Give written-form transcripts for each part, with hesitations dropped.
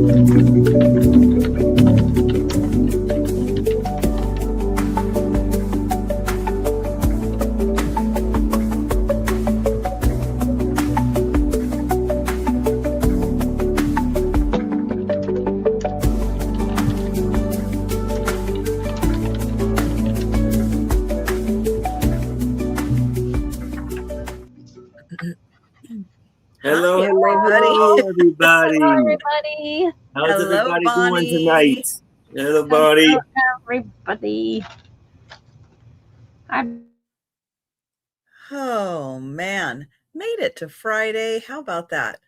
Hello, Hi, everybody. Hello, everybody. How's Hello, everybody Bonnie. doing tonight? Hello, buddy. Hello, everybody. Oh, man. Made it to Friday. How about that?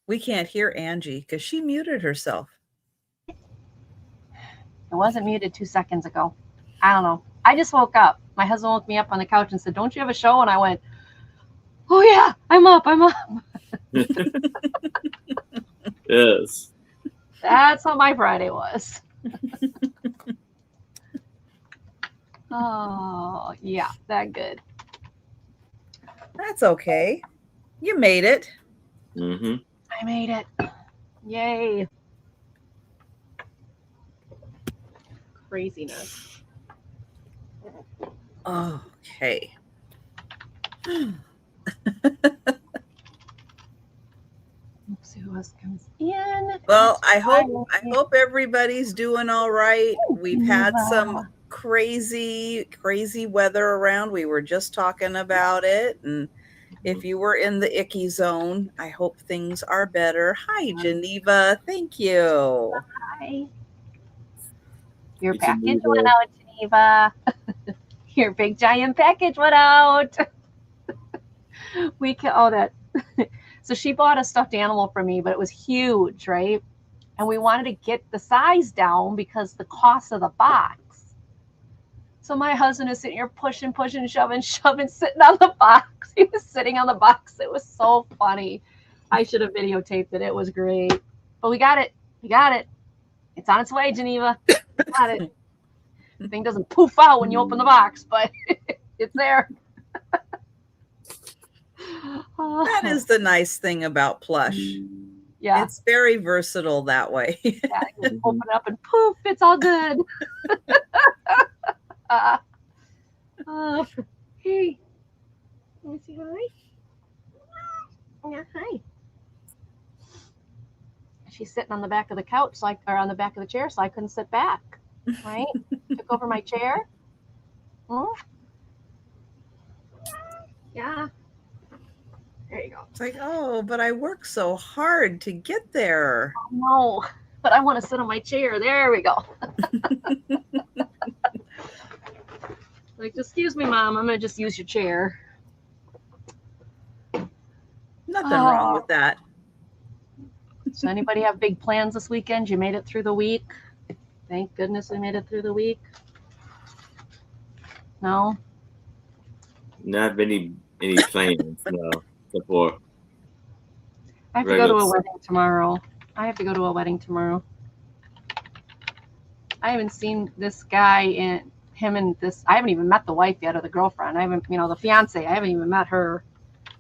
We can't hear Angie because she muted herself. It wasn't muted 2 seconds ago. I don't know. I just woke up. My husband woke me up on the couch and said, "Don't you have a show?" And I went, "Oh, yeah, I'm up. Yes. That's how my Friday was. Oh, yeah, that good. That's okay. You made it. Mm-hmm. I made it. Yay. Craziness. Okay. Let's see who else comes in. Well, I hope everybody's doing all right. We've had some crazy weather around. We were just talking about it, and if you were in the icky zone, I hope things are better. Hi, Geneva. Thank you. Hi. Your Hey, package Geneva. went out, Geneva. Your big giant package went out. So she bought a stuffed animal for me, but it was huge, right? And we wanted to get the size down because the cost of the box. So my husband is sitting here pushing, shoving, sitting on the box. He was sitting on the box. It was so funny. I should have videotaped it. It was great. But we got it. It's on its way, Geneva. Got it. The thing doesn't poof out when you open the box, but it's there. That is the nice thing about plush. Yeah. It's very versatile that way. Yeah, you just open it up and poof, it's all good. Hey, let me say hi. Yeah, hi. She's sitting on the back of the couch, or on the back of the chair, so I couldn't sit back. Right? Took over my chair. Yeah. There you go. It's like, oh, but I work so hard to get there. Oh, no, but I want to sit on my chair. There we go. Like, excuse me, Mom, I'm going to just use your chair. Nothing wrong with that. So anybody have big plans this weekend? You made it through the week? Thank goodness we made it through the week. No? Not any plans, no. Before. I have to go to a wedding tomorrow. I haven't seen this guy I haven't even met the wife yet, or the girlfriend. I haven't, the fiance. I haven't even met her.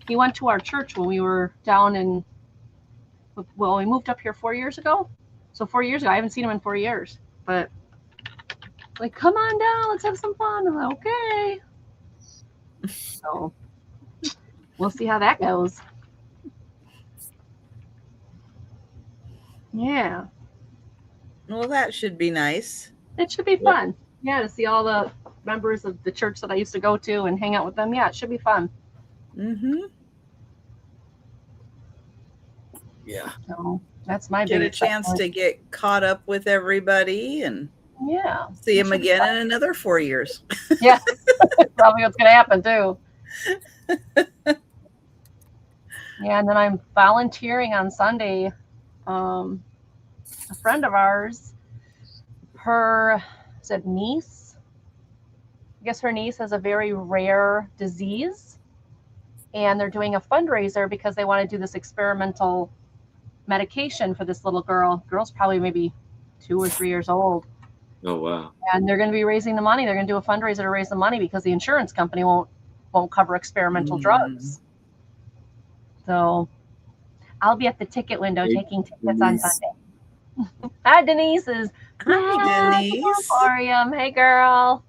He went to our church when we were down we moved up here 4 years ago. So 4 years ago, I haven't seen him in 4 years. But like, come on down, let's have some fun. I'm like, okay. So we'll see how that goes. Yeah. Well, that should be nice. It should be fun. Yeah, to see all the members of the church that I used to go to and hang out with them. Yeah, it should be fun. Mm-hmm. Yeah. So that's my get a chance to get caught up with everybody and see him again in another 4 years. Yeah, probably what's going to happen too. Yeah, and then I'm volunteering on Sunday. A friend of ours, her niece, I guess her niece has a very rare disease, and they're doing a fundraiser because they want to do this experimental medication for this little girl. Girl's probably maybe 2 or 3 years old. Oh, wow. And they're going to be raising the money. They're going to do a fundraiser to raise the money because the insurance company won't cover experimental drugs. So I'll be at the ticket window Hey, taking tickets on Denise. Sunday. Hi, Denise is Hi, Denise. Aquarium. Hey, girl.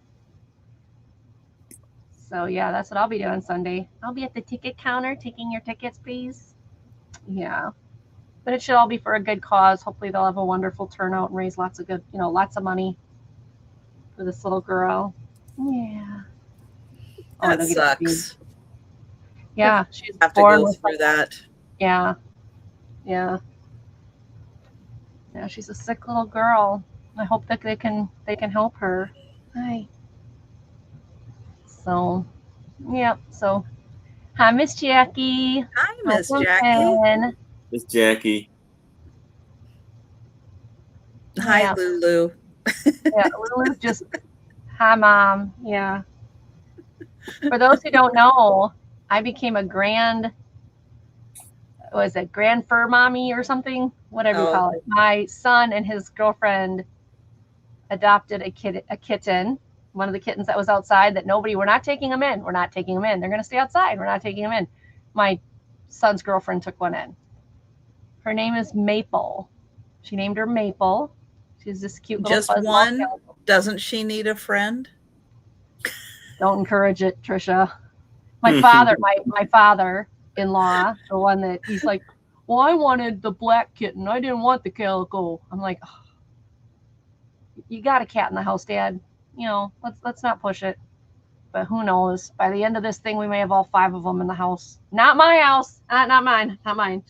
So yeah, that's what I'll be doing Sunday. I'll be at the ticket counter taking your tickets, please. Yeah. But it should all be for a good cause. Hopefully they'll have a wonderful turnout and raise lots of good, lots of money for this little girl. Yeah. Oh, That sucks. Yeah, she's Have to born go with through that. Yeah. Yeah. Yeah, she's a sick little girl. I hope that they can help her. Hi. So, yeah. So, hi, Miss Jackie. Hi, Miss Welcome Jackie. in. Miss Jackie. Hi, Yeah. Lulu. Yeah, Lulu just, hi, Mom. Yeah. For those who don't know, I became a grand fur mommy or something? Whatever you Oh. call it. My son and his girlfriend adopted a kitten, one of the kittens that was outside that we're not taking them in. We're not taking them in. They're going to stay outside. We're not taking them in. My son's girlfriend took one in. Her name is Maple. She named her Maple. She's this cute little Just one? Doesn't she need a friend? Don't encourage it, Trisha. My father-in-law, the one that he's like, well, I wanted the black kitten. I didn't want the calico. I'm like, oh, you got a cat in the house, Dad. Let's not push it. But who knows? By the end of this thing, we may have all 5 of them in the house. Not my house. Not mine. Not mine.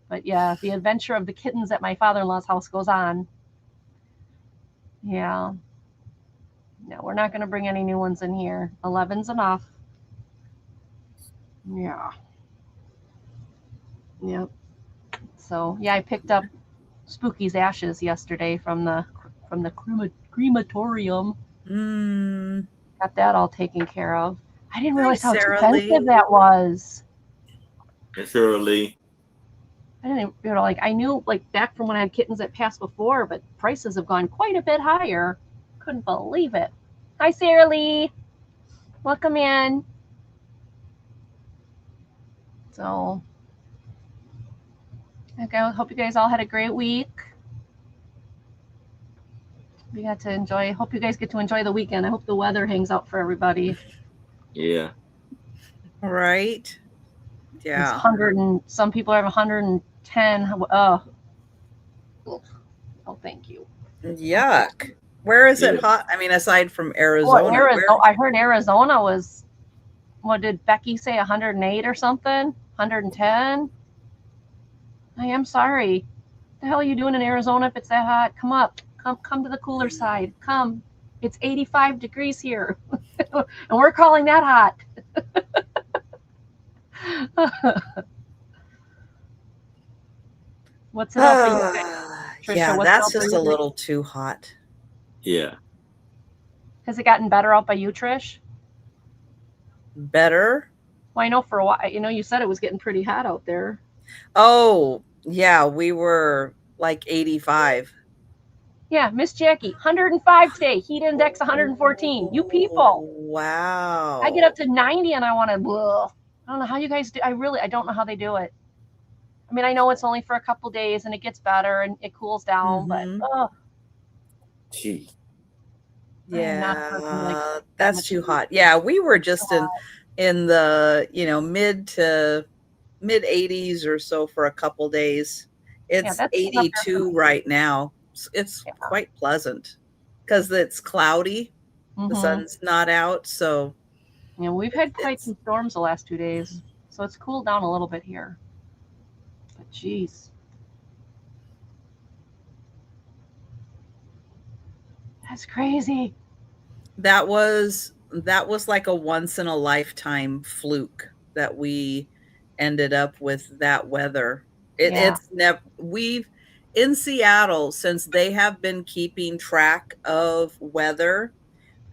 But yeah, the adventure of the kittens at my father-in-law's house goes on. Yeah. No, we're not going to bring any new ones in here. 11's enough. Yeah. Yep. So yeah, I picked up Spooky's ashes yesterday from the crematorium. Got that all taken care of. I didn't realize how expensive that was. It's early. I didn't, I knew back from when I had kittens that passed before, but prices have gone quite a bit higher. Couldn't believe it. Hi, Sarah Lee. Welcome in. So, okay, I hope you guys all had a great week. We got to enjoy. Hope you guys get to enjoy the weekend. I hope the weather hangs out for everybody. Yeah. Right. Yeah. It's 100 and some people have 110. Oh, thank you. Yuck. Where is it hot? I mean, aside from Arizona. Well, Arizona, I heard Arizona was, what did Becky say, 108 or something? 110? I am sorry. What the hell are you doing in Arizona if it's that hot? Come up. Come to the cooler side. Come. It's 85 degrees here. And we're calling that hot. What's it up for you guys? Trisha, yeah, that's just a little too hot. Yeah. Has it gotten better out by you, Trish? Better? Well, I know for a while, you said it was getting pretty hot out there. Oh, yeah, we were like 85. Yeah, Miss Jackie, 105 today. Heat index 114. You people. Wow. I get up to 90 and I want to, I don't know how you guys do. I don't know how they do it. I mean, I know it's only for a couple days and it gets better and it cools down, but Gee. Yeah, that's too hot. Yeah, we were just in the, mid to mid 80s or so for a couple days. It's 82 right now. It's quite pleasant because it's cloudy. The sun's not out, so yeah, we've had quite some storms the last 2 days, so it's cooled down a little bit here. But geez, that's crazy. That was like a once in a lifetime fluke that we ended up with that weather. It's never, in Seattle, since they have been keeping track of weather,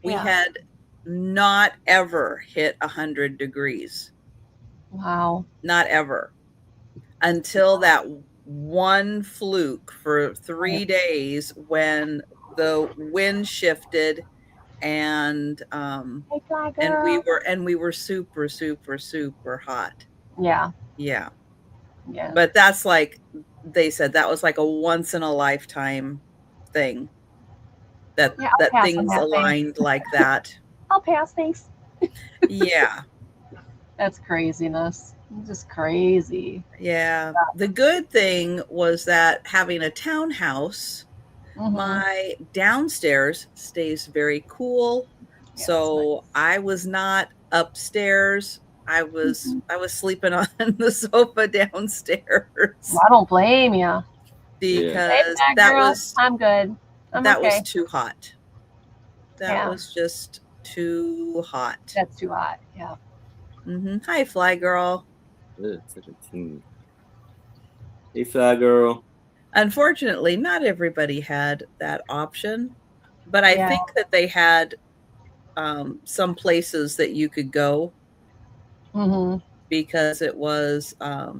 we had not ever hit 100 degrees. Wow. Not ever. Until that one fluke for 3 days when the wind shifted and we were super, super, super hot. Yeah. Yeah. Yeah. But that's like, they said that was like a once in a lifetime thing, that Yeah, I'll pass on things that, thanks. aligned like that. I'll pass, thanks. Yeah. That's craziness. Just crazy. Yeah. The good thing was that having a townhouse, my downstairs stays very cool. Yeah, So that's I was not upstairs. I was nice. sleeping on the sofa downstairs I don't blame you. Yeah. Hey, because bad girl. I'm good. I'm that was okay. too hot. That Yeah, was just too hot. that's too hot. Yeah. Hi, Fly Girl. Ugh, 17. Hey, Fly Girl. Unfortunately, not everybody had that option, but I Yeah. think that they had some places that you could go because it was, I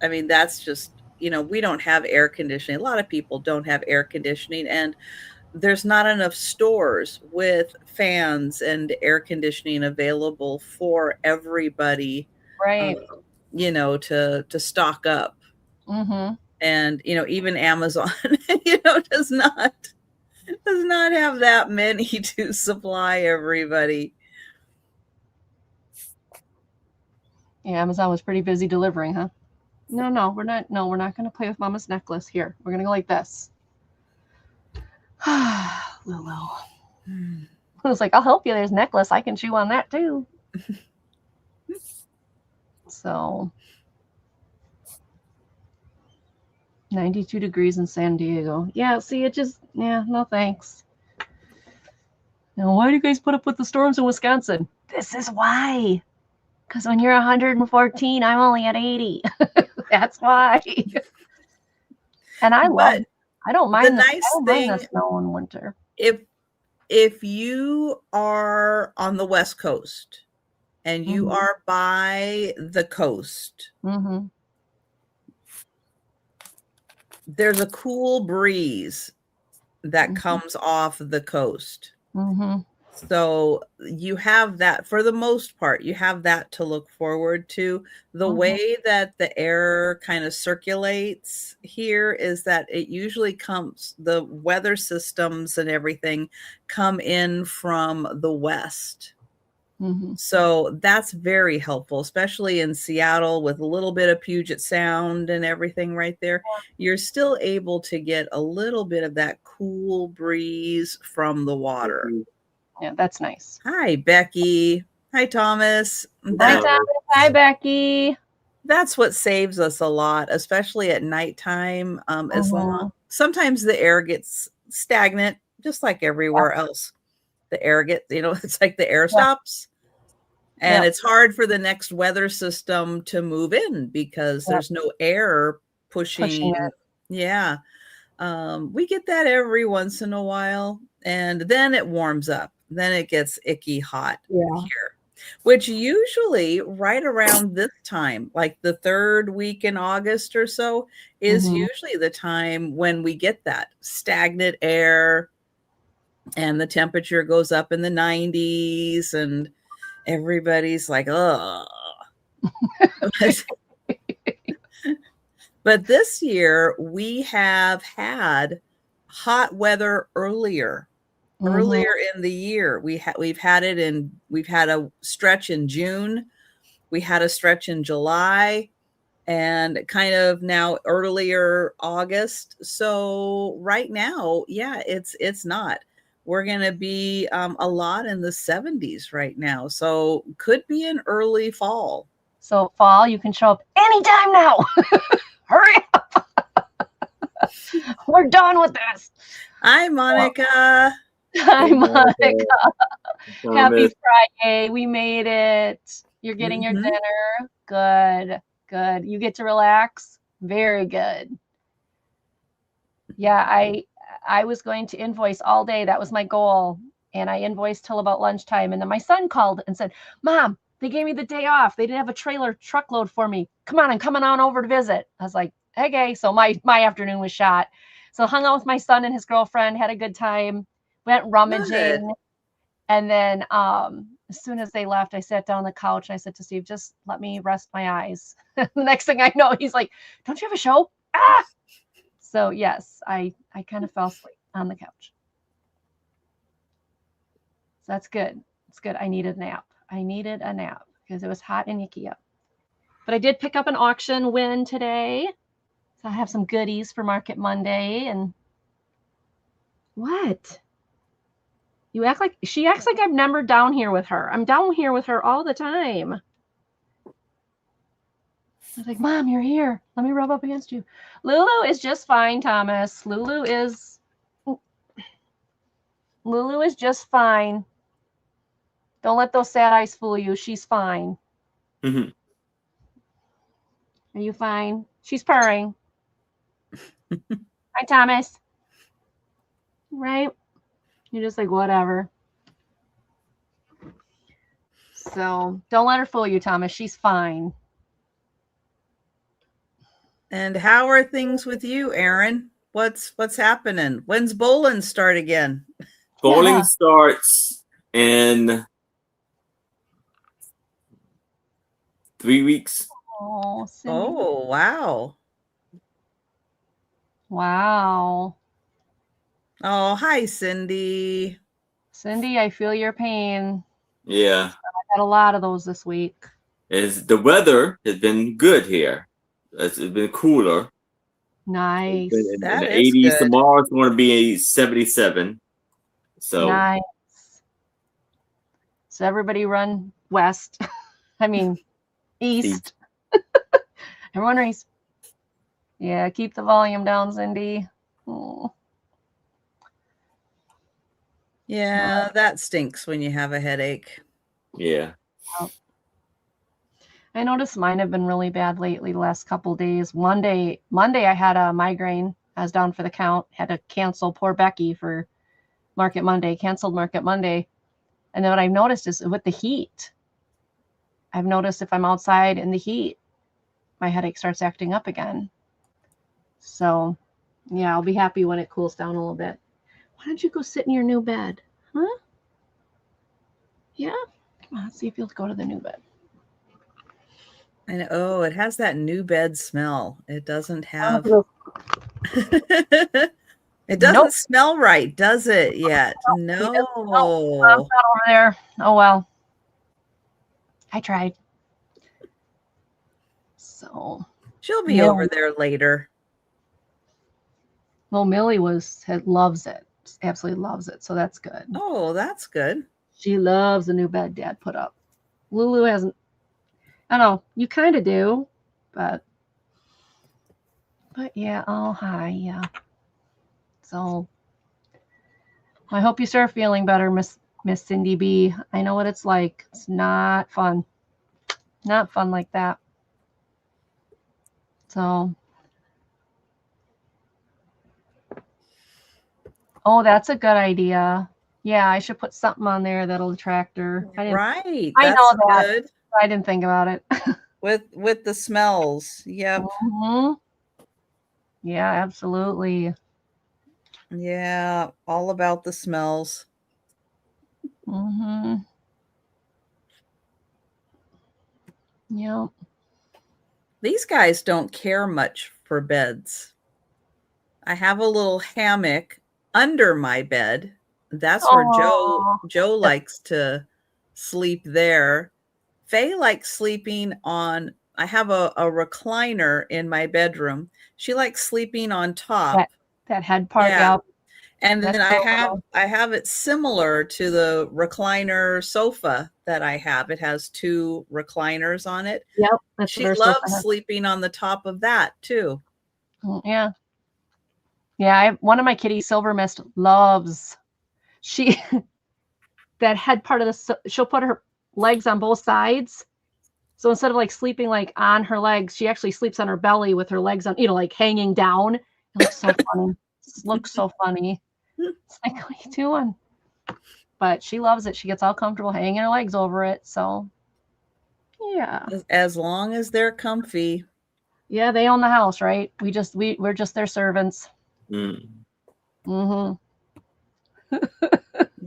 mean, that's just, we don't have air conditioning. A lot of people don't have air conditioning, and there's not enough stores with fans and air conditioning available for everybody, Right. to stock up. Mm-hmm. And, even Amazon, does not have that many to supply everybody. Yeah, Amazon was pretty busy delivering, huh? No, we're not. No, we're not going to play with Mama's necklace here. We're going to go like this. Lulu. I was like, I'll help you. There's necklace. I can chew on that too. So 92 degrees in San Diego. Yeah, see, no thanks. Now, why do you guys put up with the storms in Wisconsin? This is why. Because when you're 114, I'm only at 80. That's why. And I don't mind the snow in winter. If you are on the West Coast and you are by the coast, there's a cool breeze that comes off the coast. So you have that, for the most part, you have that to look forward to. The way that the air kind of circulates here is that it usually comes, the weather systems and everything come in from the west. So that's very helpful, especially in Seattle with a little bit of Puget Sound and everything right there. You're still able to get a little bit of that cool breeze from the water. Yeah, that's nice. Hi, Becky. Hi, Thomas. Hi, Thomas. Hi, Becky. That's what saves us a lot, especially at nighttime. Sometimes the air gets stagnant, just like everywhere else. The air gets, it's like the air stops. And it's hard for the next weather system to move in because there's no air pushing. Yeah. We get that every once in a while, and then it warms up. Then it gets icky hot here, which usually right around this time, like the third week in August or so, is usually the time when we get that stagnant air and the temperature goes up in the 90s and everybody's like, oh. But this year we have had hot weather earlier in the year. We've had a stretch in June, we had a stretch in July, and kind of now earlier August. So right now, yeah, it's not. We're going to be a lot in the 70s right now. So could be an early fall. So fall, you can show up anytime now. Hurry up. We're done with this. Hi, Monica. Hi, Monica. Happy Friday. We made it. You're getting your dinner. Good. Good. You get to relax. Very good. Yeah, I was going to invoice all day. That was my goal. And I invoiced till about lunchtime. And then my son called and said, Mom, they gave me the day off. They didn't have a trailer truckload for me. Come on, I'm coming on over to visit. I was like, okay. So my afternoon was shot. So hung out with my son and his girlfriend, had a good time, went rummaging. Good. And then as soon as they left, I sat down on the couch and I said to Steve, just let me rest my eyes. The next thing I know, he's like, don't you have a show? Ah! So yes, I kind of fell asleep on the couch. So that's good. It's good. I needed a nap. I needed a nap because it was hot and yucky up. But I did pick up an auction win today. So I have some goodies for Market Monday. And what? She acts like I'm never down here with her. I'm down here with her all the time. I was like, Mom, you're here. Let me rub up against you. Lulu is just fine, Thomas. Lulu is just fine. Don't let those sad eyes fool you. She's fine. Mm-hmm. Are you fine? She's purring. Hi, Thomas. Right? You're just like, whatever. So don't let her fool you, Thomas. She's fine. And how are things with you, Aaron? What's happening? When's bowling start again? Bowling starts in 3 weeks. Oh, Cindy. Oh, wow. Wow. Oh, hi, Cindy. Cindy, I feel your pain. Yeah. I had a lot of those this week. The weather has been good here. It's been cooler. Nice. In That the is 80s. good. Tomorrow it's going to be 77. So Nice. So everybody run west. I mean, east. Everyone race. Yeah, keep the volume down, Cindy. Oh. Yeah, that stinks when you have a headache. yeah. I noticed mine have been really bad lately the last couple days. Monday I had a migraine. I was down for the count. Had to cancel poor Becky for Market Monday. Canceled Market Monday. And then what I've noticed is with the heat, I've noticed if I'm outside in the heat, my headache starts acting up again. So, yeah, I'll be happy when it cools down a little bit. Why don't you go sit in your new bed? Huh? Yeah? Come on, let's see if you'll go to the new bed. And oh, it has that new bed smell. It doesn't have it doesn't smell right, does it yet? No. Mom's not over there. Oh well. I tried. So she'll be over there later. Well, Millie loves it. Absolutely loves it. So that's good. Oh, that's good. She loves the new bed Dad put up. Lulu hasn't. I don't know. You kind of do, but yeah. Oh, hi. Yeah. So I hope you start feeling better, Miss Cindy B. I know what it's like. It's not fun. Not fun like that. So. Oh, that's a good idea. Yeah, I should put something on there that'll attract her. Right. I know that. Good. I didn't think about it. with the smells. Yep. Mm-hmm. Yeah, absolutely. Yeah, all about the smells. Mm-hmm. Yep. These guys don't care much for beds. I have a little hammock under my bed. That's where Joe likes to sleep there. Faye likes sleeping on, I have a recliner in my bedroom. She likes sleeping on top. That head part, yeah. Yep. And then I have it similar to the recliner sofa that I have. It has 2 recliners on it. Yep. She loves sleeping on the top of that too. Yeah. Yeah, one of my kitties, Silver Mist, loves that head part of she'll put her legs on both sides. So instead of like sleeping like on her legs, she actually sleeps on her belly with her legs on, like hanging down. It looks so funny. It looks so funny. It's like, what are you doing? But she loves it. She gets all comfortable hanging her legs over it. So yeah. As long as they're comfy. Yeah, they own the house, right? We're just their servants. Mm. Mm-hmm.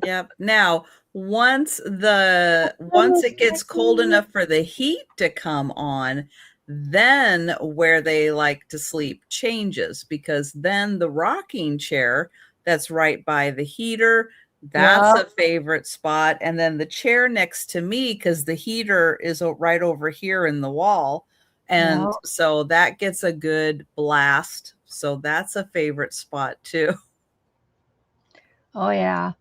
Yep. Now, once it gets cold enough for the heat to come on, then where they like to sleep changes, because then the rocking chair that's right by the heater, that's Yeah. a favorite spot. And then the chair next to me, because the heater is right over here in the wall. And Yeah. so that gets a good blast. So that's a favorite spot too. Oh yeah.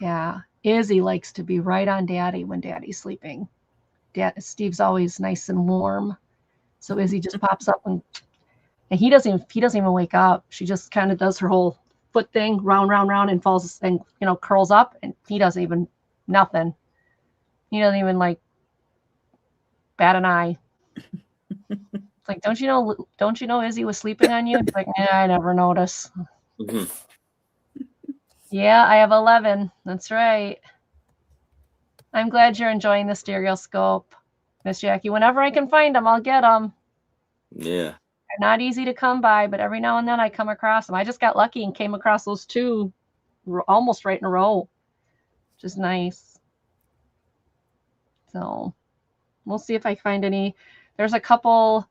Yeah. Izzy likes to be right on Daddy when Daddy's sleeping. Steve's always nice and warm. So Izzy just pops up and he doesn't even wake up. She just kind of does her whole foot thing, round, round, round, and falls and curls up, and he doesn't even nothing. He doesn't even like bat an eye. It's like, don't you know Izzy was sleeping on you? It's like, I never notice. Mm-hmm. Yeah, I have 11. That's right. I'm glad you're enjoying the stereoscope, Miss Jackie. Whenever I can find them, I'll get them. Yeah. They're not easy to come by, but every now and then I come across them. I just got lucky and came across those two almost right in a row, which is nice. So we'll see if I find any. There's a couple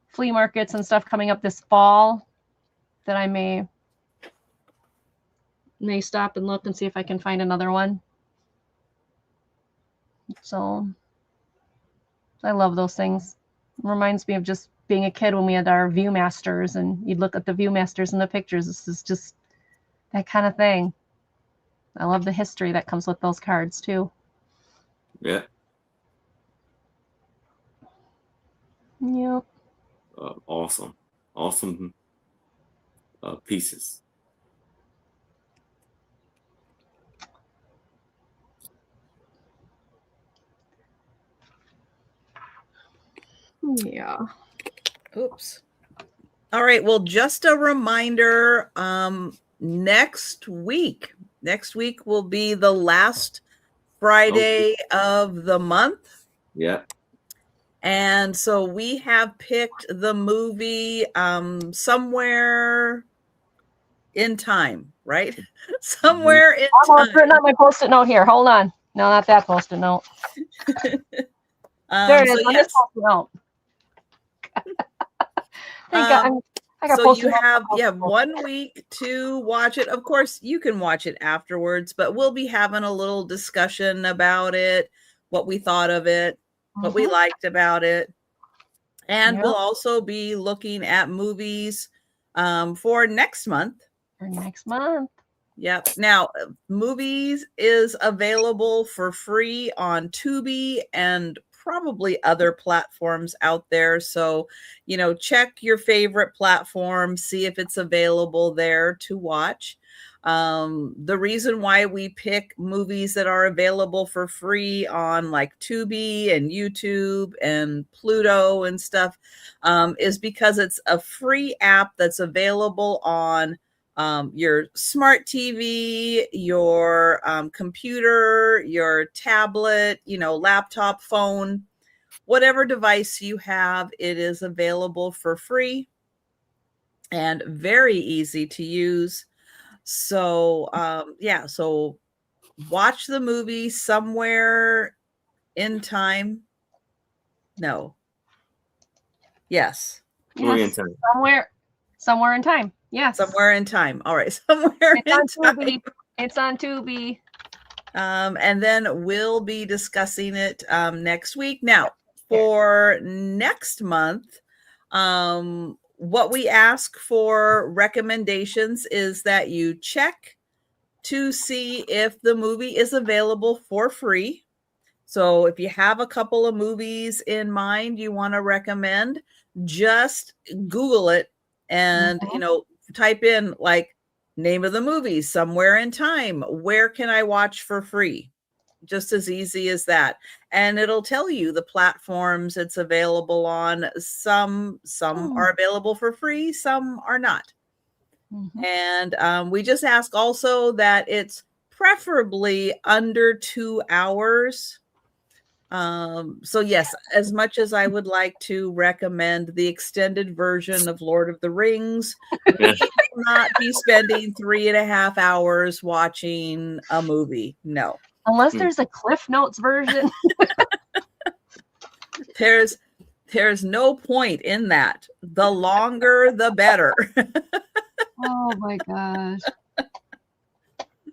flea markets and stuff coming up this fall that I may stop and look and see if I can find another one. So I love those things. It reminds me of just being a kid when we had our Viewmasters, and you'd look at the Viewmasters in the pictures. This is just that kind of thing. I love the history that comes with those cards too. Yeah. Yep. Awesome pieces. Yeah. Oops. All right. Well, just a reminder, next week will be the last Friday of the month. Yeah. And so we have picked the movie somewhere in time, right? Somewhere in Almost time. written on my post-it note here. Hold on. No, not that post-it note. There it is. So On yes. this post-it note. I got so you post-it have notes. 1 week to watch it. Of course, you can watch it afterwards, but we'll be having a little discussion about it, what we thought of it, what we liked about it. And we'll also be looking at movies for next month. Yep. Now, movies is available for free on Tubi and probably other platforms out there. So, check your favorite platform, see if it's available there to watch. The reason why we pick movies that are available for free on like Tubi and YouTube and Pluto and stuff is because it's a free app that's available on your smart TV, your computer, your tablet, laptop, phone, whatever device you have, it is available for free and very easy to use. So, so watch the movie somewhere in time. No. Yes. Somewhere in time. Yes. Somewhere in time. All right. Somewhere in time. It's on Tubi. And then we'll be discussing it next week. Now, for next month, what we ask for recommendations is that you check to see if the movie is available for free. So if you have a couple of movies in mind you want to recommend, just Google it and, type in like name of the movie, somewhere in time, where can I watch for free? Just as easy as that. And it'll tell you the platforms it's available on. Some are available for free, some are not. And we just ask also that it's preferably under 2 hours. So yes, as much as I would like to recommend the extended version of Lord of the Rings, we will not be spending 3.5 hours watching a movie. No. Unless there's a Cliff Notes version. There's no point in that. The longer, the better. Oh my gosh.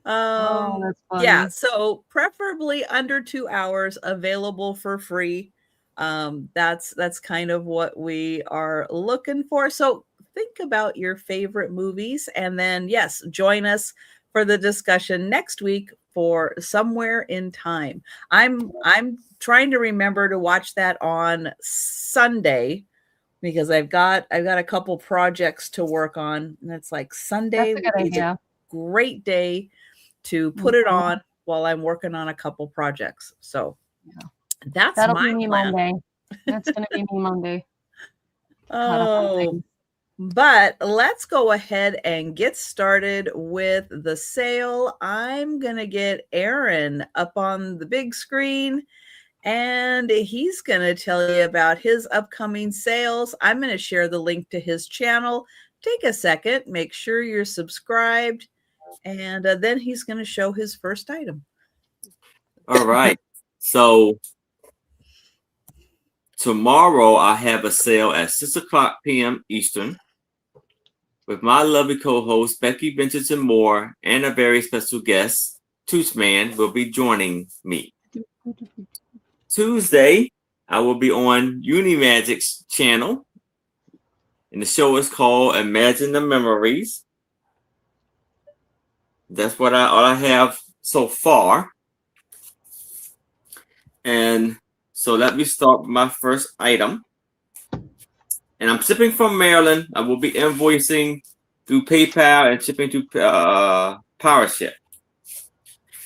That's funny. Yeah, so preferably under 2 hours, available for free. That's kind of what we are looking for. So think about your favorite movies, and then yes, join us for the discussion next week for Somewhere in Time. I'm trying to remember to watch that on Sunday because I've got a couple projects to work on, and it's like Sunday That's a good would be the idea. great day to put it on while I'm working on a couple projects. So that'll my be me plan. Monday. That's going to be me Monday. Oh, but let's go ahead and get started with the sale. I'm going to get Aaron up on the big screen, and he's going to tell you about his upcoming sales. I'm going to share the link to his channel. Take a second, make sure you're subscribed, and then he's going to show his first item. All right. So tomorrow I have a sale at 6:00 p.m. Eastern with my lovely co-host Becky Benson Moore and a very special guest, Toothman, will be joining me. Tuesday, I will be on Unimagic's channel, and the show is called Imagine the Memories. That's what all I have so far. And so let me start with my first item. And I'm shipping from Maryland. I will be invoicing through PayPal and shipping through PowerShip.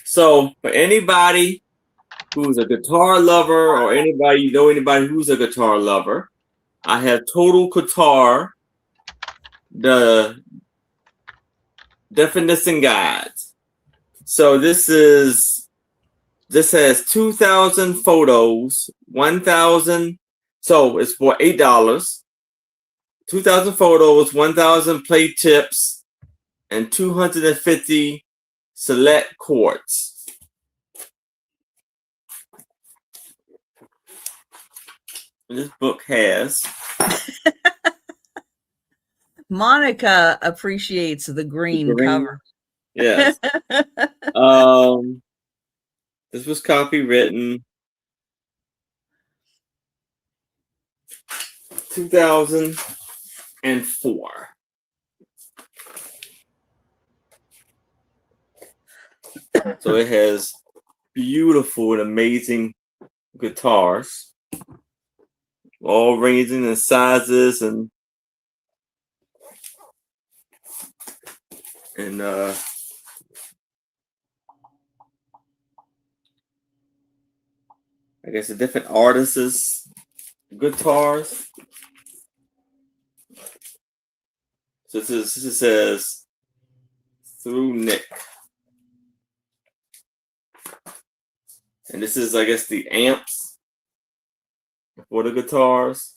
So for anybody who's a guitar lover or anybody who's a guitar lover, I have Total Guitar, the definition guides. So this has 2,000 photos, 1,000. So it's for $8. 2,000 photos, 1,000 play tips, and 250 select chords. This book has. Monica appreciates the green cover. Yes. This was copywritten 2004. So it has beautiful and amazing guitars, all ranging in sizes and I guess the different artists' guitars. So this says through Nick. And this is, I guess, the amps for the guitars.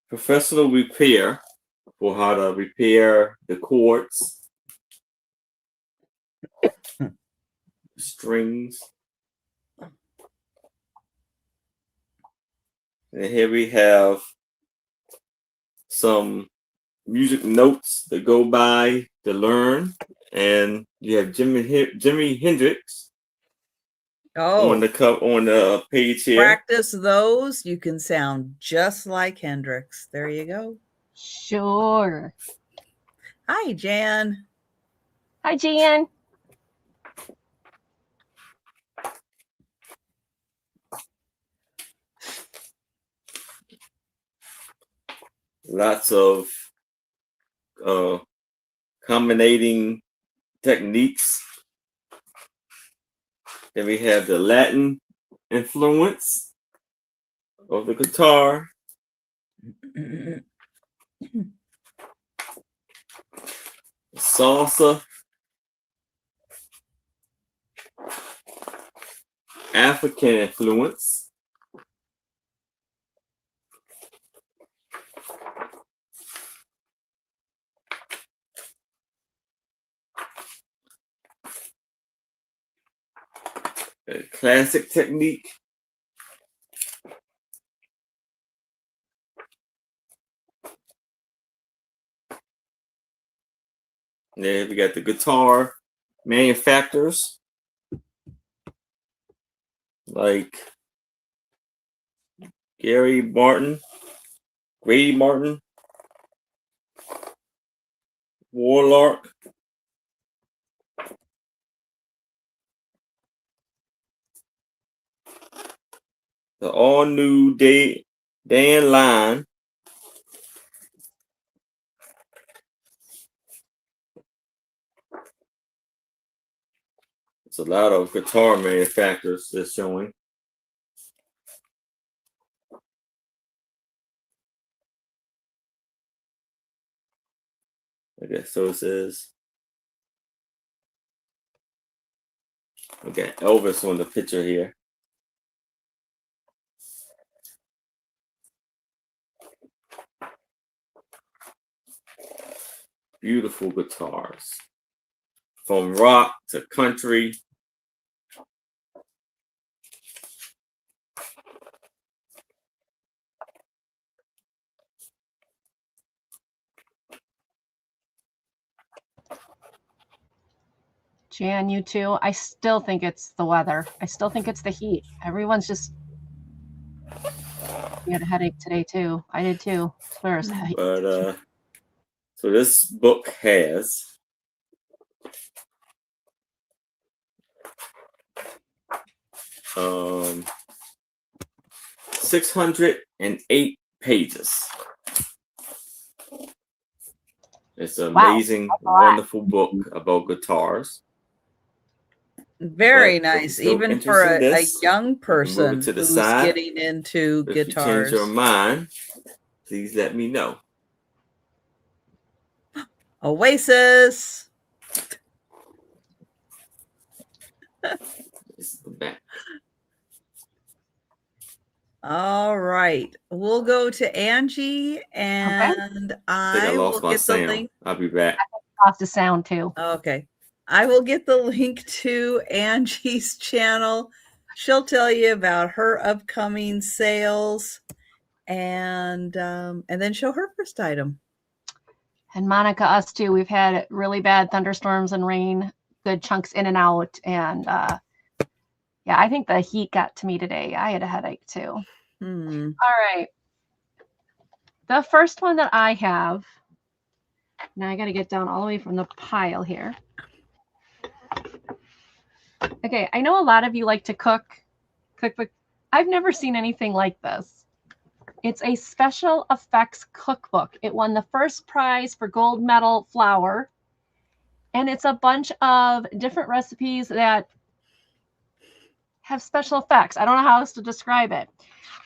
Professional repair for how to repair the chords, strings. And here we have some music notes that go by to learn. And you have Jimi Hendrix on the page here. Practice those. You can sound just like Hendrix. There you go. Sure. Hi, Jan. Hi, Jan. Lots of combinating techniques. Then we have the Latin influence of the guitar. Salsa, African influence, a classic technique, then we got the guitar manufacturers like Gary Martin, Grady Martin, Warlock, the all-new Dan Line, it's a lot of guitar manufacturers that's showing. Okay, so it says, we got Elvis on the picture here. Beautiful guitars. From rock to country. Jan, you too. I still think it's the weather. I still think it's the heat. Everyone's just. You had a headache today too. I did too. First. But so this book has 608 pages. It's an amazing, wonderful book about guitars. Very nice, even for a young person who's getting into guitars. If you change your mind, please let me know. Oasis. This is the back. All right, we'll go to Angie, and I will get the link. I'll be back. I lost the sound too. Okay, I will get the link to Angie's channel. She'll tell you about her upcoming sales, and then show her first item. And Monica, us too. We've had really bad thunderstorms and rain, good chunks in and out, and yeah, I think the heat got to me today. I had a headache too. All right. The first one that I have, now I got to get down all the way from the pile here. Okay, I know a lot of you like to cookbook. I've never seen anything like this. It's a special effects cookbook. It won the first prize for gold medal flour, and it's a bunch of different recipes that have special effects. I don't know how else to describe it,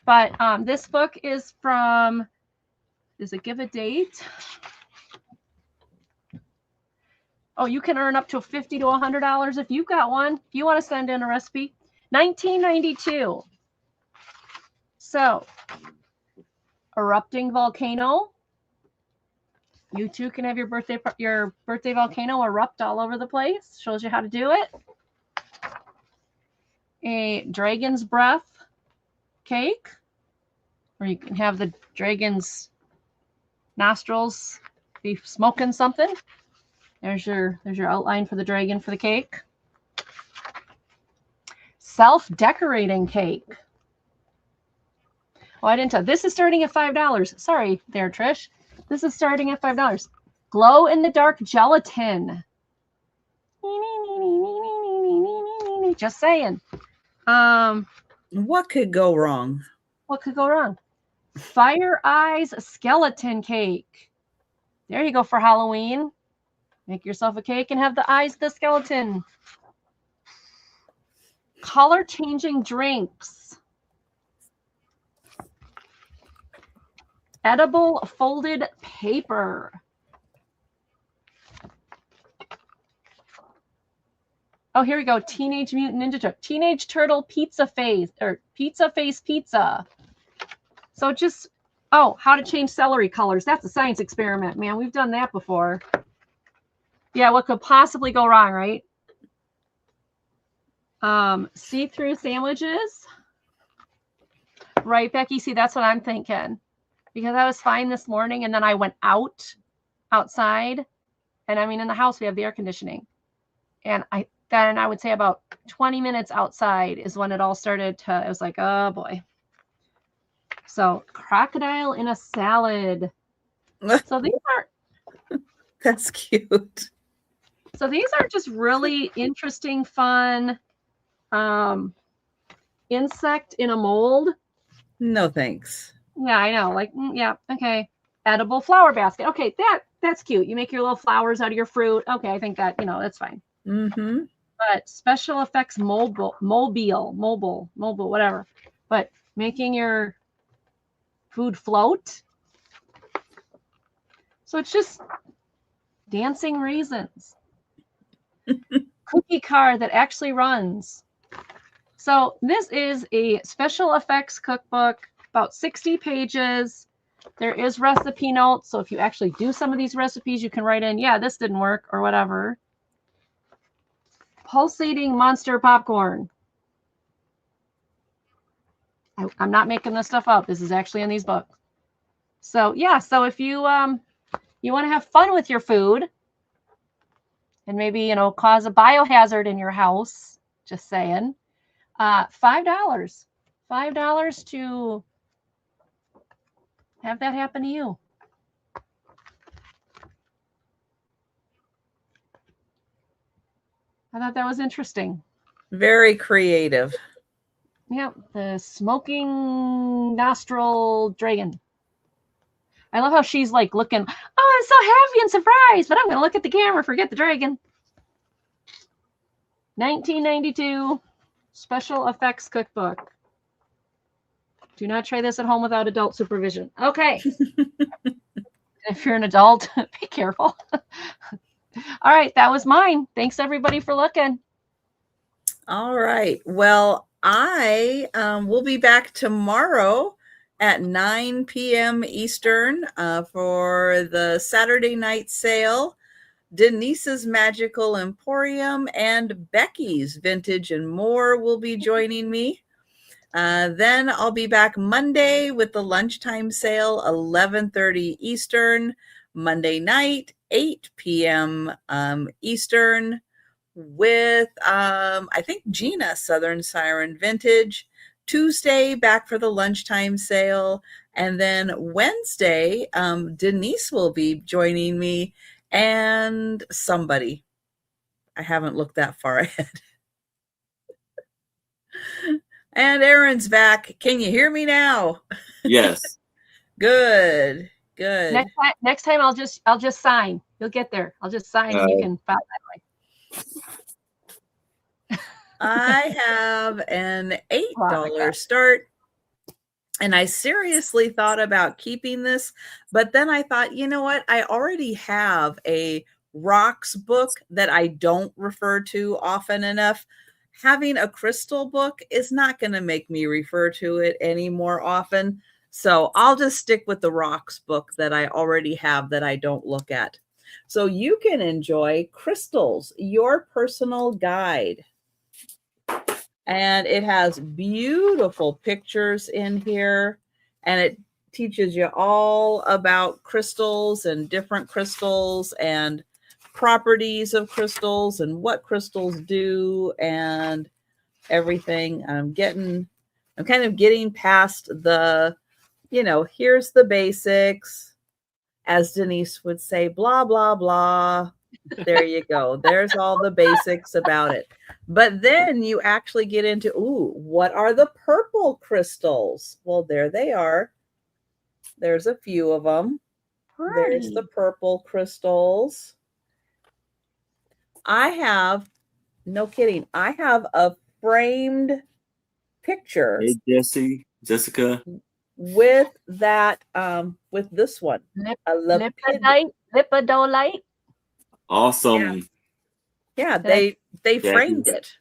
but this book is from, does it give a date? Oh, you can earn up to $50 to $100 if you've got one. If you want to send in a recipe, 1992. So, erupting volcano. You too can have your birthday volcano erupt all over the place. Shows you how to do it. A dragon's breath cake, where you can have the dragon's nostrils be smoking something. There's your outline for the dragon for the cake. Self-decorating cake. Oh, I didn't tell. This is starting at $5. Sorry there, Trish. This is starting at $5. Glow-in-the-dark gelatin. Just saying. What could go wrong? What could go wrong? Fire Eyes skeleton cake. There you go for Halloween. Make yourself a cake and have the eyes of the skeleton. Color changing drinks. edible folded paper. Oh, here we go. Teenage Mutant Ninja Turtle. Teenage Turtle Pizza Face, or Pizza Face Pizza. So just, oh, how to change celery colors. That's a science experiment, man. We've done that before. Yeah, what could possibly go wrong, right? See-through sandwiches. Right, Becky? See, that's what I'm thinking. Because I was fine this morning, and then I went outside. And I mean, in the house, we have the air conditioning. And then I would say about 20 minutes outside is when it all started to, it was like, oh boy. So crocodile in a salad. So these are, That's cute. so these are just really interesting, fun insect in a mold. No thanks. Yeah, I know. Like, yeah, okay. Edible flower basket. Okay, that's cute. You make your little flowers out of your fruit. Okay, I think that, that's fine. Mm-hmm. But special effects mobile, whatever. But making your food float. So it's just dancing raisins. Cookie car that actually runs. So this is a special effects cookbook, about 60 pages. There is recipe notes. So if you actually do some of these recipes, you can write in, yeah, this didn't work or whatever. Pulsating monster popcorn. I'm not making this stuff up. This is actually in these books. So yeah, so if you you want to have fun with your food and maybe, cause a biohazard in your house, just saying, $5. $5 to have that happen to you. I thought that was interesting. Very creative. Yep, the smoking nostril dragon. I love how she's like looking, oh, I'm so happy and surprised, but I'm going to look at the camera, forget the dragon. 1992 special effects cookbook. Do not try this at home without adult supervision. Okay. If you're an adult, be careful. All right, that was mine. Thanks everybody for looking. All right. Well, I will be back tomorrow at 9 p.m. Eastern for the Saturday night sale, Denise's Magical Emporium, and Becky's Vintage and More will be joining me. Then I'll be back Monday with the lunchtime sale, 11:30 Eastern, Monday night, 8 p.m. Eastern, with I think Gina, Southern Siren Vintage. Tuesday back for the lunchtime sale, and then Wednesday Denise will be joining me and somebody. I haven't looked that far ahead. And Aaron's back. Can you hear me now? Yes. Good. Next time I'll just sign. You'll get there. I'll just sign and you can follow that way. I have an $8 start, and I seriously thought about keeping this, but then I thought, you know what? I already have a rocks book that I don't refer to often enough. Having a crystal book is not going to make me refer to it any more often. So I'll just stick with the rocks book that I already have that I don't look at. So you can enjoy Crystals, Your Personal Guide. And it has beautiful pictures in here, and it teaches you all about crystals and different crystals and properties of crystals and what crystals do and everything. I'm kind of getting past the, here's the basics, as Denise would say, blah, blah, blah. There you go. There's all the basics about it. But then you actually get into, what are the purple crystals? Well, there they are. There's a few of them. There's the purple crystals. No kidding, I have a framed picture. Hey, Jessica. with that, with this one, a Lipidolite. Awesome. Yeah, they framed it.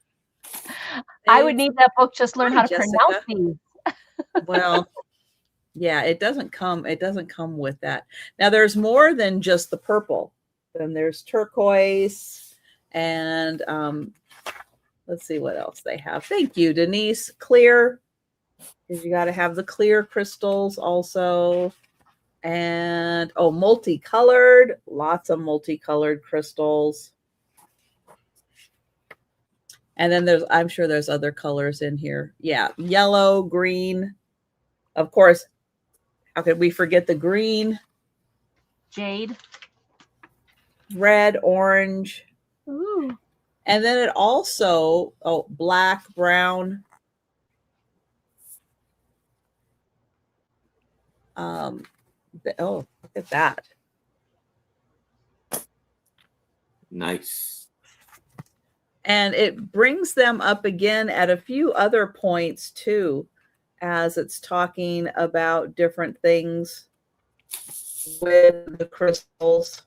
I would need that book just learn how to pronounce these. Well, yeah, it doesn't come with that. Now there's more than just the purple. Then there's turquoise and let's see what else they have. Thank you, Denise. Clear, because you got to have the clear crystals also. And multicolored, lots of multicolored crystals. And then I'm sure there's other colors in here. Yeah, yellow, green. Of course, how could we forget the green? Jade. Red, orange. Ooh. And then it also, black, brown. Look at that. Nice. And it brings them up again at a few other points too, as it's talking about different things with the crystals.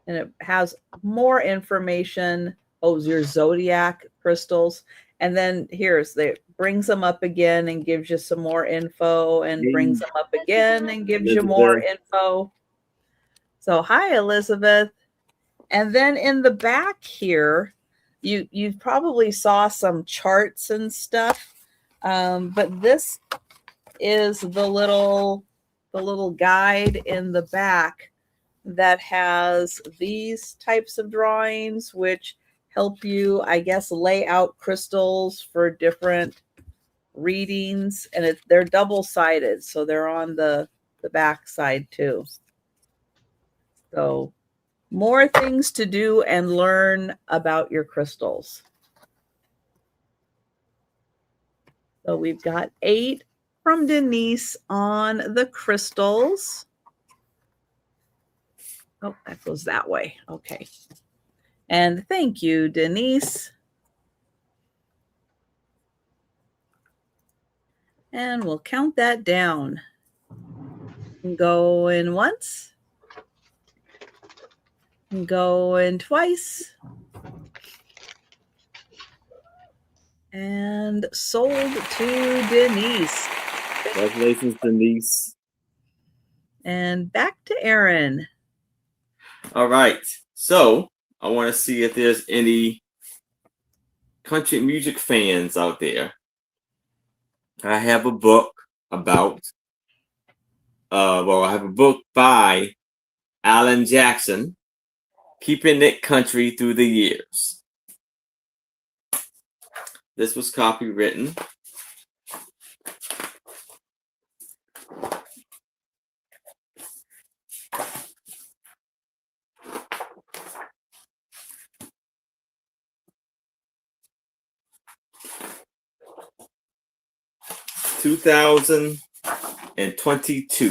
And it has more information. Your zodiac crystals. And then it brings them up again and gives you some more info, and brings them up again and gives you more info. So hi, Elizabeth. And then in the back here, you probably saw some charts and stuff. But this is the little guide in the back that has these types of drawings, which help you, I guess, lay out crystals for different readings. And they're double-sided, so they're on the back side too. So more things to do and learn about your crystals. So we've got 8 from Denise on the crystals. Oh, that goes that way. Okay. And thank you, Denise. And we'll count that down. Going once. Going twice. And sold to Denise. Congratulations, Denise. And back to Aaron. All right. So I want to see if there's any country music fans out there. I have a book about, I have a book by Alan Jackson, Keeping It Country Through the Years. This was copywritten. (2022).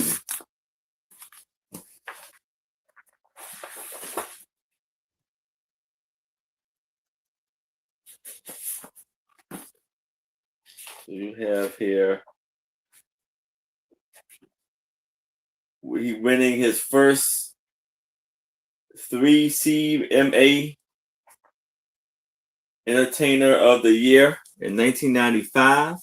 You have here, he winning his first 3 CMA Entertainer of the Year in 1995.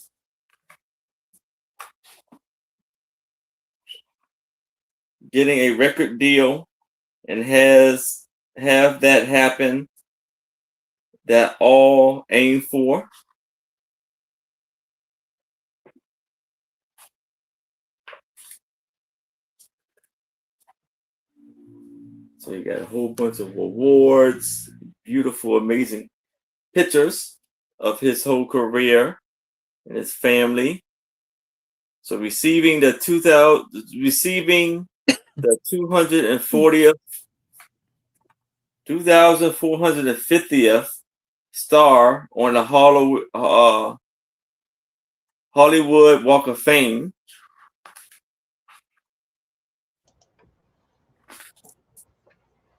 Getting a record deal and have that happen that all aim for. So you got a whole bunch of awards, beautiful, amazing pictures of his whole career and his family. So receiving the 2450th star on the Hollywood Walk of Fame.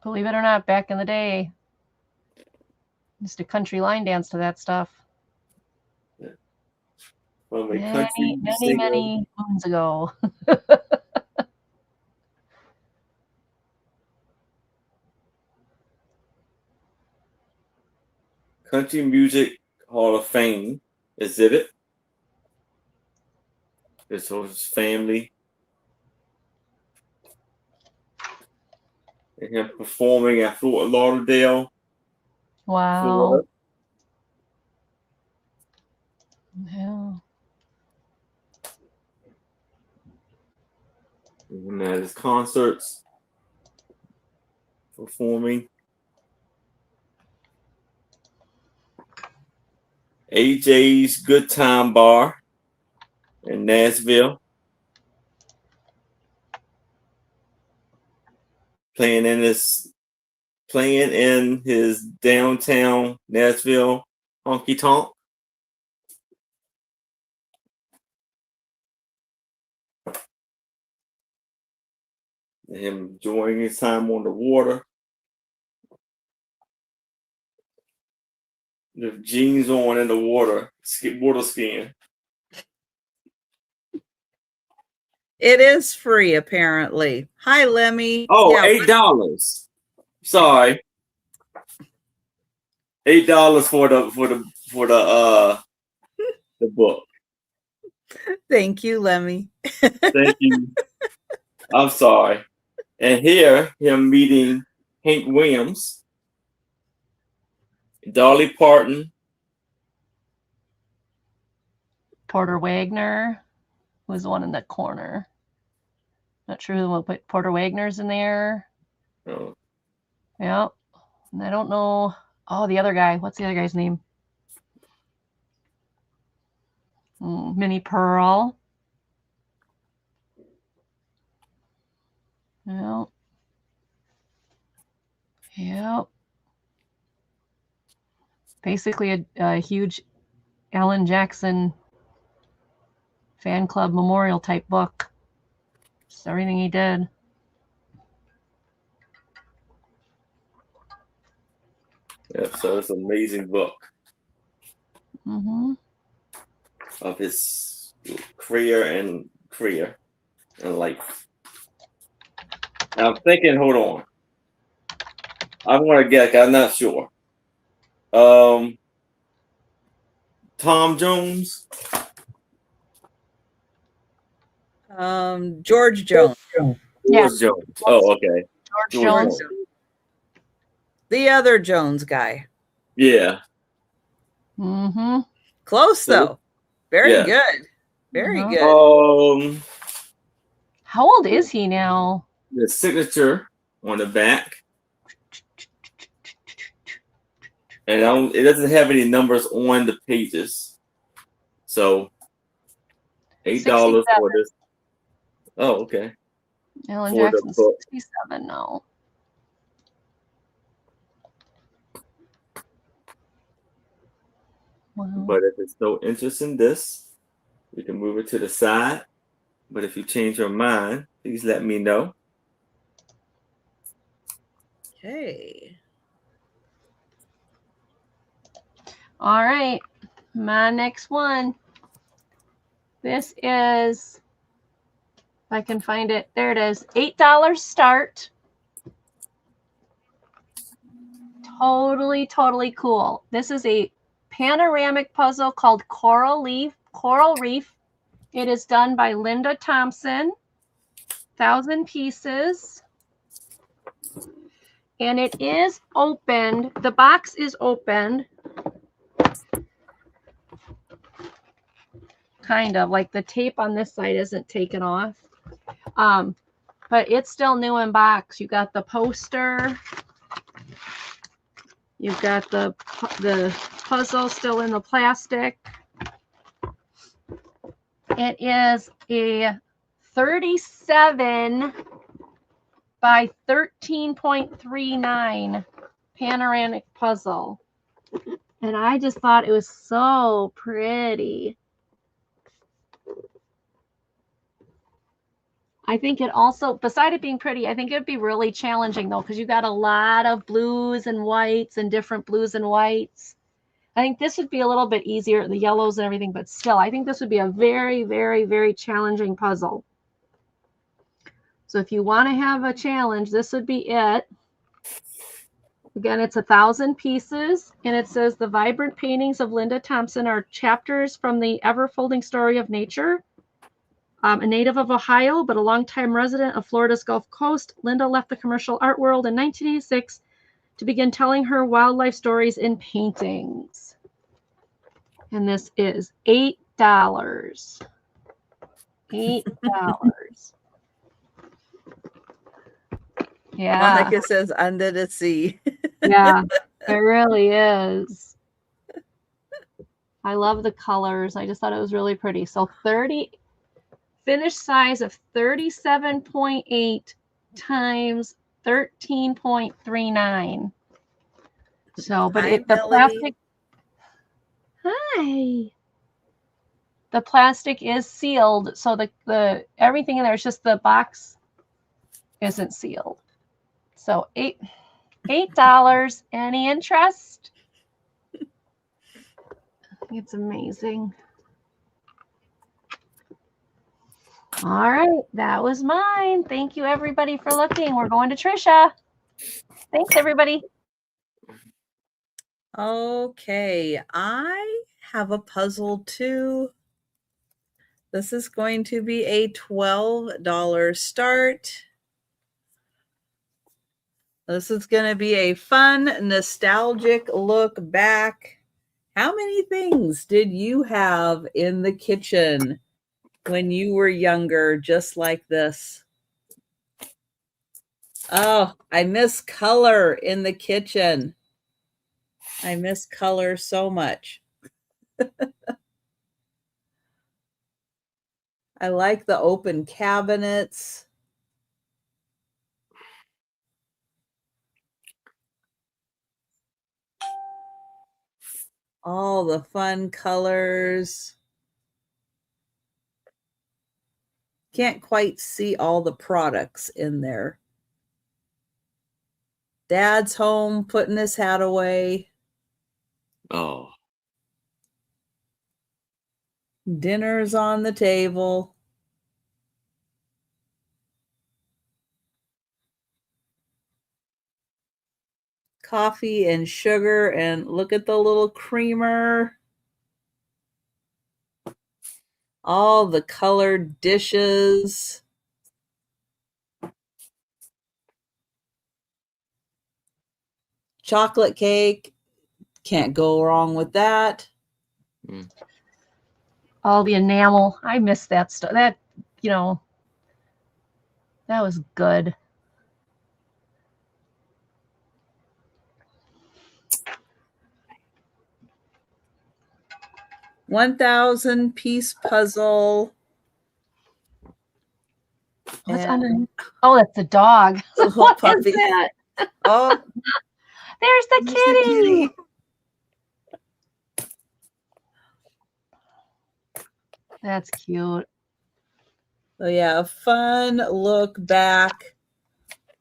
Believe it or not, back in the day, used to country line dance to that stuff. from a country singer. Many moons ago. Country Music Hall of Fame exhibit. This was his family. And him performing at Fort Lauderdale, Wow. Florida. Yeah. And at his concerts, performing. AJ's Good Time Bar in Nashville. Playing in his downtown Nashville honky tonk. Him enjoying his time on the water. With jeans on in the water, water skiing. It is free, apparently. Hi, Lemmy. Oh, Yeah, $8. Sorry. $8 for the book. thank you, Lemmy. Thank you. I'm sorry. And here, him meeting Hank Williams, Dolly Parton, Porter Wagner was the one in the corner. Not sure who will put Porter Wagner's in there. oh, Yeah. And I don't know. Oh, the other guy. What's the other guy's name? Minnie Pearl. Yeah. Yeah. Basically a huge Alan Jackson fan club memorial type book. Just everything he did. yeah, so it's an amazing book Mm-hmm. of his career and life. And I'm thinking, hold on. I'm gonna guess, I'm not sure. Tom Jones. George Jones. Yeah. George Jones. Oh, okay. George Jones. The other Jones guy. Yeah. Mm-hmm. Close, though. Very good. Very good. How old is he now? The signature on the back. And it doesn't have any numbers on the pages. So $8 for this. Oh, okay. Alan For Jackson's the book. 67 now. Wow. But if there's no interest in this, we can move it to the side. But if you change your mind, please let me know. Okay. All right. My next one. This is, if I can find it, there it is. $8 start. Totally, totally cool. This is a panoramic puzzle called Coral Reef. It is done by Linda Thompson. 1,000 pieces. And it is opened. The box is opened. Kind of like the tape on this side isn't taken off. But it's still new in box. You got the poster. You've got the puzzle still in the plastic. It is a 37 by 13.39 panoramic puzzle. And I just thought it was so pretty. I think it also, beside it being pretty, I think it'd be really challenging though, because you got a lot of blues and whites and different blues and whites. I think this would be a little bit easier, the yellows and everything, but still, I think this would be a very, very, very challenging puzzle. So if you want to have a challenge, this would be it. Again, it's 1,000 pieces, and it says the vibrant paintings of Linda Thompson are chapters from the ever-folding story of nature. A native of Ohio, but a longtime resident of Florida's Gulf Coast, Linda left the commercial art world in 1986 to begin telling her wildlife stories in paintings. And this is $8. $8. Yeah. Like it says under the sea. Yeah, it really is. I love the colors. I just thought it was really pretty. So 30, finished size of 37.8 times 13.39. So, but Hi, the Melody. plastic. Hi. The plastic is sealed, so the everything in there is just the box isn't sealed. So $8. Any interest? It's amazing. All right, that was mine. Thank you, everybody, for looking. We're going to Trisha. Thanks, everybody. Okay, I have a puzzle too. This is going to be a $12 start. This is going to be a fun, nostalgic look back. How many things did you have in the kitchen when you were younger, just like this? Oh, I miss color in the kitchen. I miss color so much. I like the open cabinets. All the fun colors. Can't quite see all the products in there. Dad's home, putting his hat away. Oh. Dinner's on the table. Coffee and sugar, and look at the little creamer. All the colored dishes. Chocolate cake. Can't go wrong with that. All the enamel. I miss that stuff. That, that was good. $1,000-piece puzzle. What's underneath? Oh, that's the dog. What is that? Oh, there's the kitty. That's cute. So yeah, a fun look back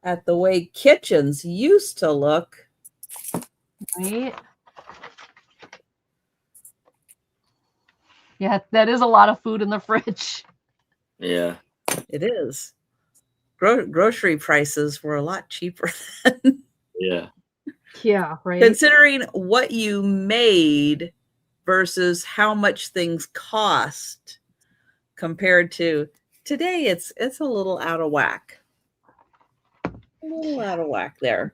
at the way kitchens used to look. Right? Yeah, that is a lot of food in the fridge. Yeah. It is. Grocery prices were a lot cheaper then. Yeah. Yeah, right. Considering what you made versus how much things cost compared to today, it's a little out of whack. A little out of whack there.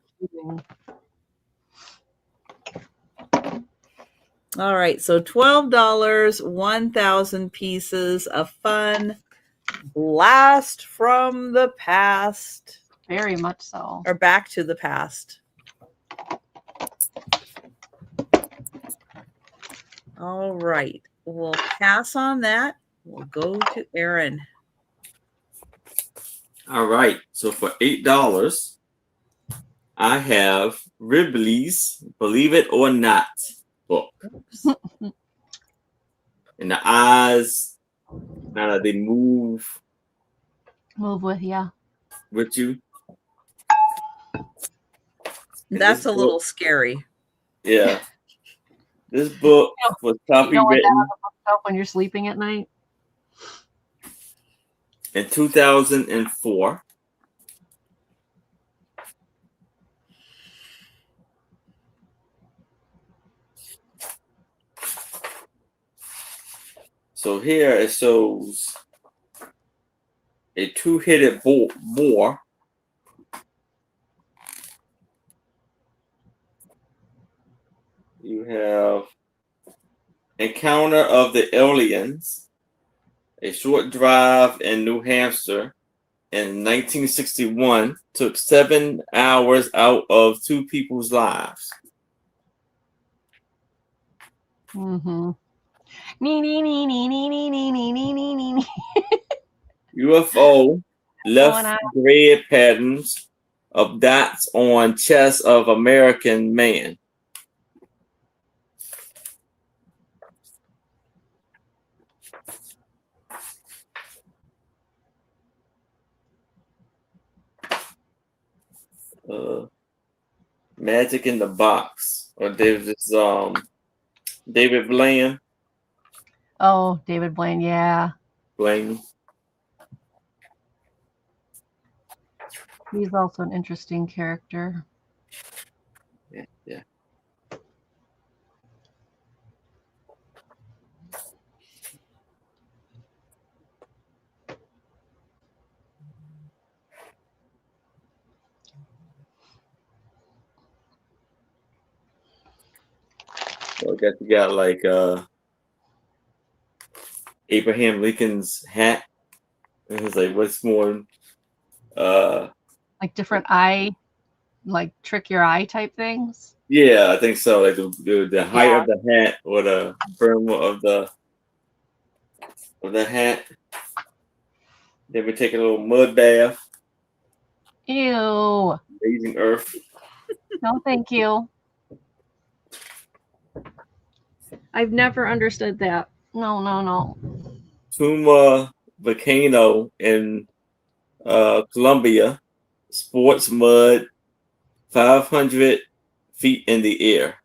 All right, so $12, 1,000 pieces of fun blast from the past. Very much so. Or back to the past. All right, we'll pass on that. We'll go to Aaron. All right, so for $8, I have Ribley's Believe It or Not book. And the eyes, now that they move with you. With you. That's a little scary. Yeah. This book was You know what that copywritten on the bookshelf when you're sleeping at night? in 2004. So here it shows a two-headed boar. You have Encounter of the Aliens, a short drive in New Hampshire in 1961 took 7 hours out of 2 people's lives. Mm-hmm. Nee. UFO left Going on. grid patterns of dots on chest of American man. Magic in the Box, or David Blaine. Oh, David Blaine, yeah. Blaine. He's also an interesting character. Yeah. So I guess you got like Abraham Lincoln's hat. And it's like, what's more Like different eye, like trick your eye type things. yeah, I think so. Like the height of the hat or the brim of the hat. Then we take a little mud bath. Ew. Raising Earth. No, thank you. I've never understood that. No. Tuma volcano in Colombia. Sports mud 500 feet in the air.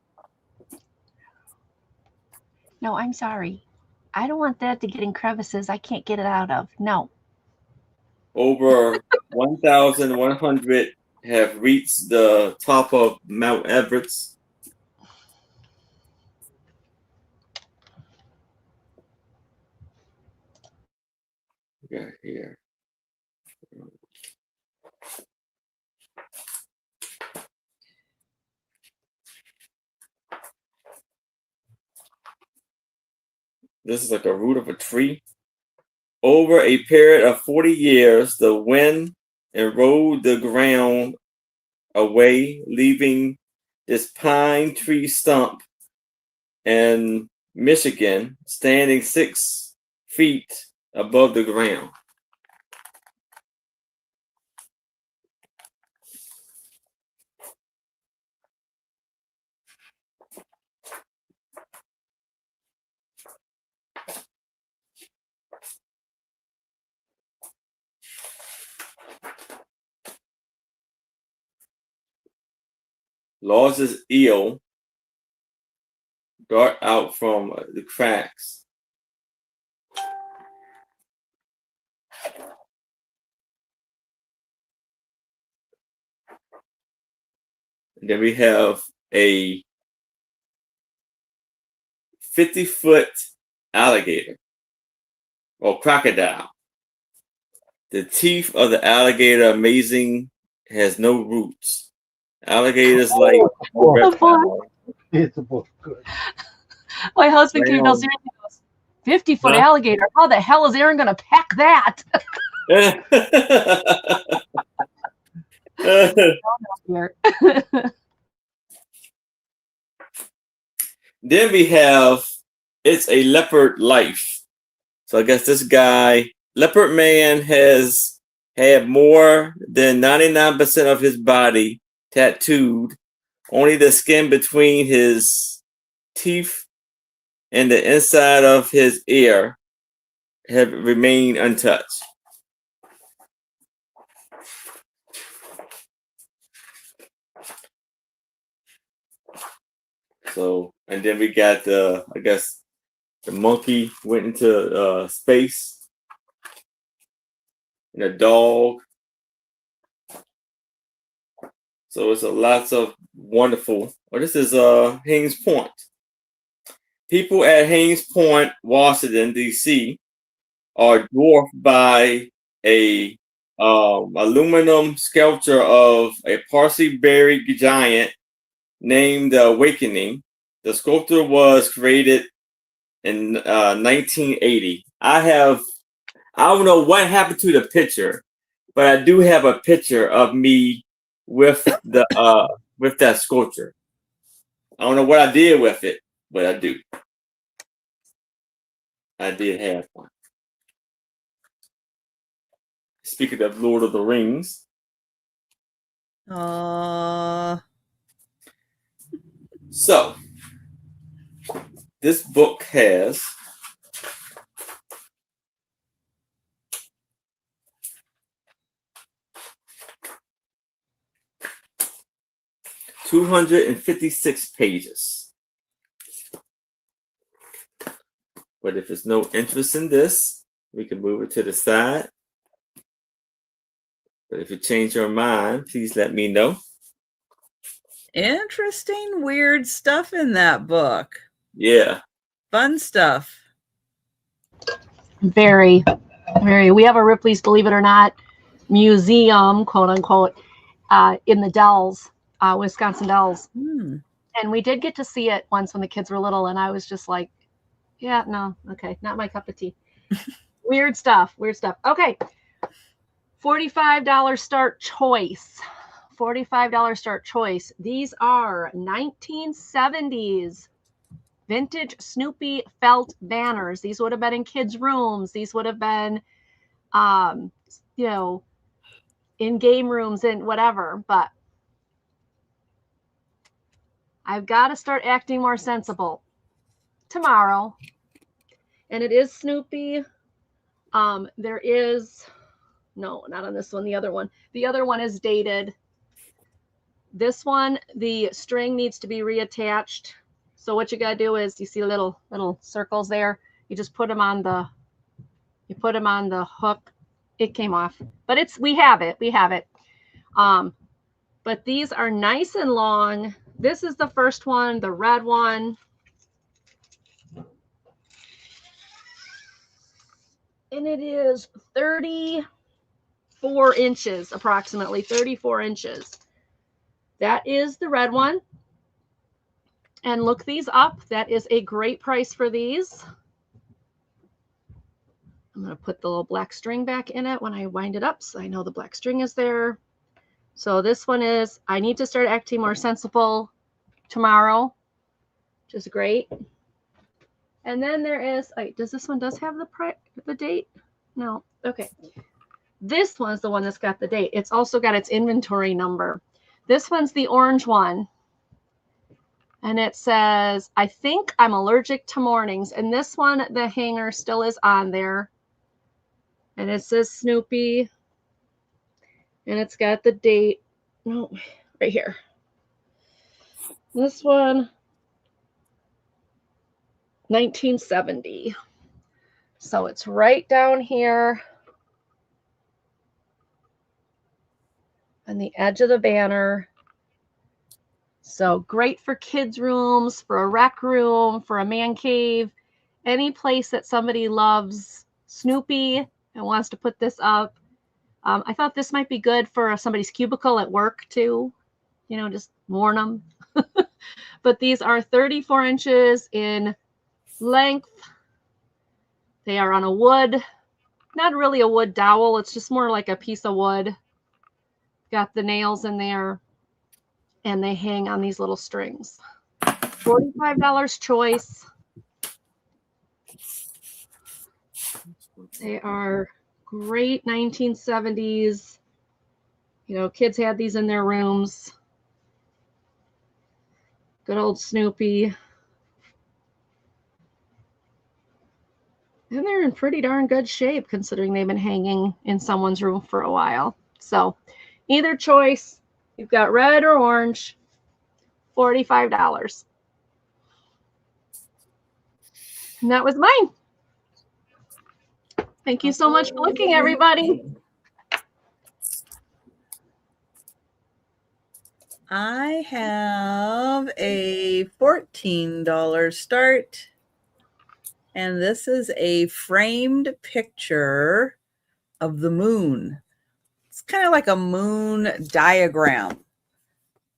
No, I'm sorry. I don't want that to get in crevices I can't get it out of. No. Over 1,100 have reached the top of Mount Everest. Yeah, here. This is like a root of a tree. Over a period of 40 years, the wind eroded the ground away, leaving this pine tree stump in Michigan standing 6 feet above the ground. Largest eel dart out from the cracks. And then we have a 50-foot alligator or crocodile. The teeth of the alligator amazing has no roots. Alligators like reptiles. It's a book. Good. My husband came downstairs and goes, 50-foot alligator. How the hell is Aaron going to pack that? Then we have It's a Leopard Life. So I guess this guy, Leopard Man, has had more than 99% of his body tattooed. Only the skin between his teeth and the inside of his ear have remained untouched. So, and then we got the, I guess, the monkey went into space, and a dog. So it's a lots of wonderful. Well, this is Haynes Point. People at Haynes Point, Washington, D.C., are dwarfed by a aluminum sculpture of a partially buried giant named the Awakening. The sculpture was created in 1980. I don't know what happened to the picture, but I do have a picture of me with that sculpture. I don't know what I did with it, but I do. I did have one. Speaking of Lord of the Rings. So, this book has 256 pages. But if there's no interest in this, we can move it to the side. But if you change your mind, please let me know. Interesting, weird stuff in that book. Yeah. Fun stuff. Very, very. We have a Ripley's Believe It or Not museum, quote unquote, in the Dells, Wisconsin Dells. And we did get to see it once when the kids were little, and I was just like, yeah, no, okay, not my cup of tea. Weird stuff, weird stuff. Okay, $45 start choice. $45 start choice. These are 1970s vintage Snoopy felt banners. These would have been in kids' rooms. These would have been, you know, in game rooms and whatever. But I've got to start acting more sensible tomorrow. And it is Snoopy. There is, no, not on this one, the other one. The other one is dated. This one, the string needs to be reattached. So what you got to do is, you see little circles there. You just put them on the, hook. It came off, but we have it. But these are nice and long. This is the first one, the red one. And it is 34 inches, approximately 34 inches. That is the red one. And look these up. That is a great price for these. I'm going to put the little black string back in it when I wind it up, so I know the black string is there. So this one is, I need to start acting more sensible tomorrow, which is great. And then there is, does this one have the date? No. Okay. This one's the one that's got the date. It's also got its inventory number. This one's the orange one. And it says, I think I'm allergic to mornings. And this one, the hanger still is on there. And it says Snoopy. And it's got the date. No, right here. This one, 1970. So it's right down here on the edge of the banner. So great for kids' rooms, for a rec room, for a man cave, any place that somebody loves Snoopy and wants to put this up. I thought this might be good for somebody's cubicle at work too, you know, just warn them. But these are 34 inches in length. They are on a wood, not really a wood dowel. It's just more like a piece of wood. Got the nails in there. And they hang on these little strings. $45 choice. They are great 1970s. You know, kids had these in their rooms. Good old Snoopy. And they're in pretty darn good shape considering they've been hanging in someone's room for a while. So either choice. You've got red or orange, $45. And that was mine. Thank you so much for looking, everybody. I have a $14 start. And this is a framed picture of the moon. It's kind of like a moon diagram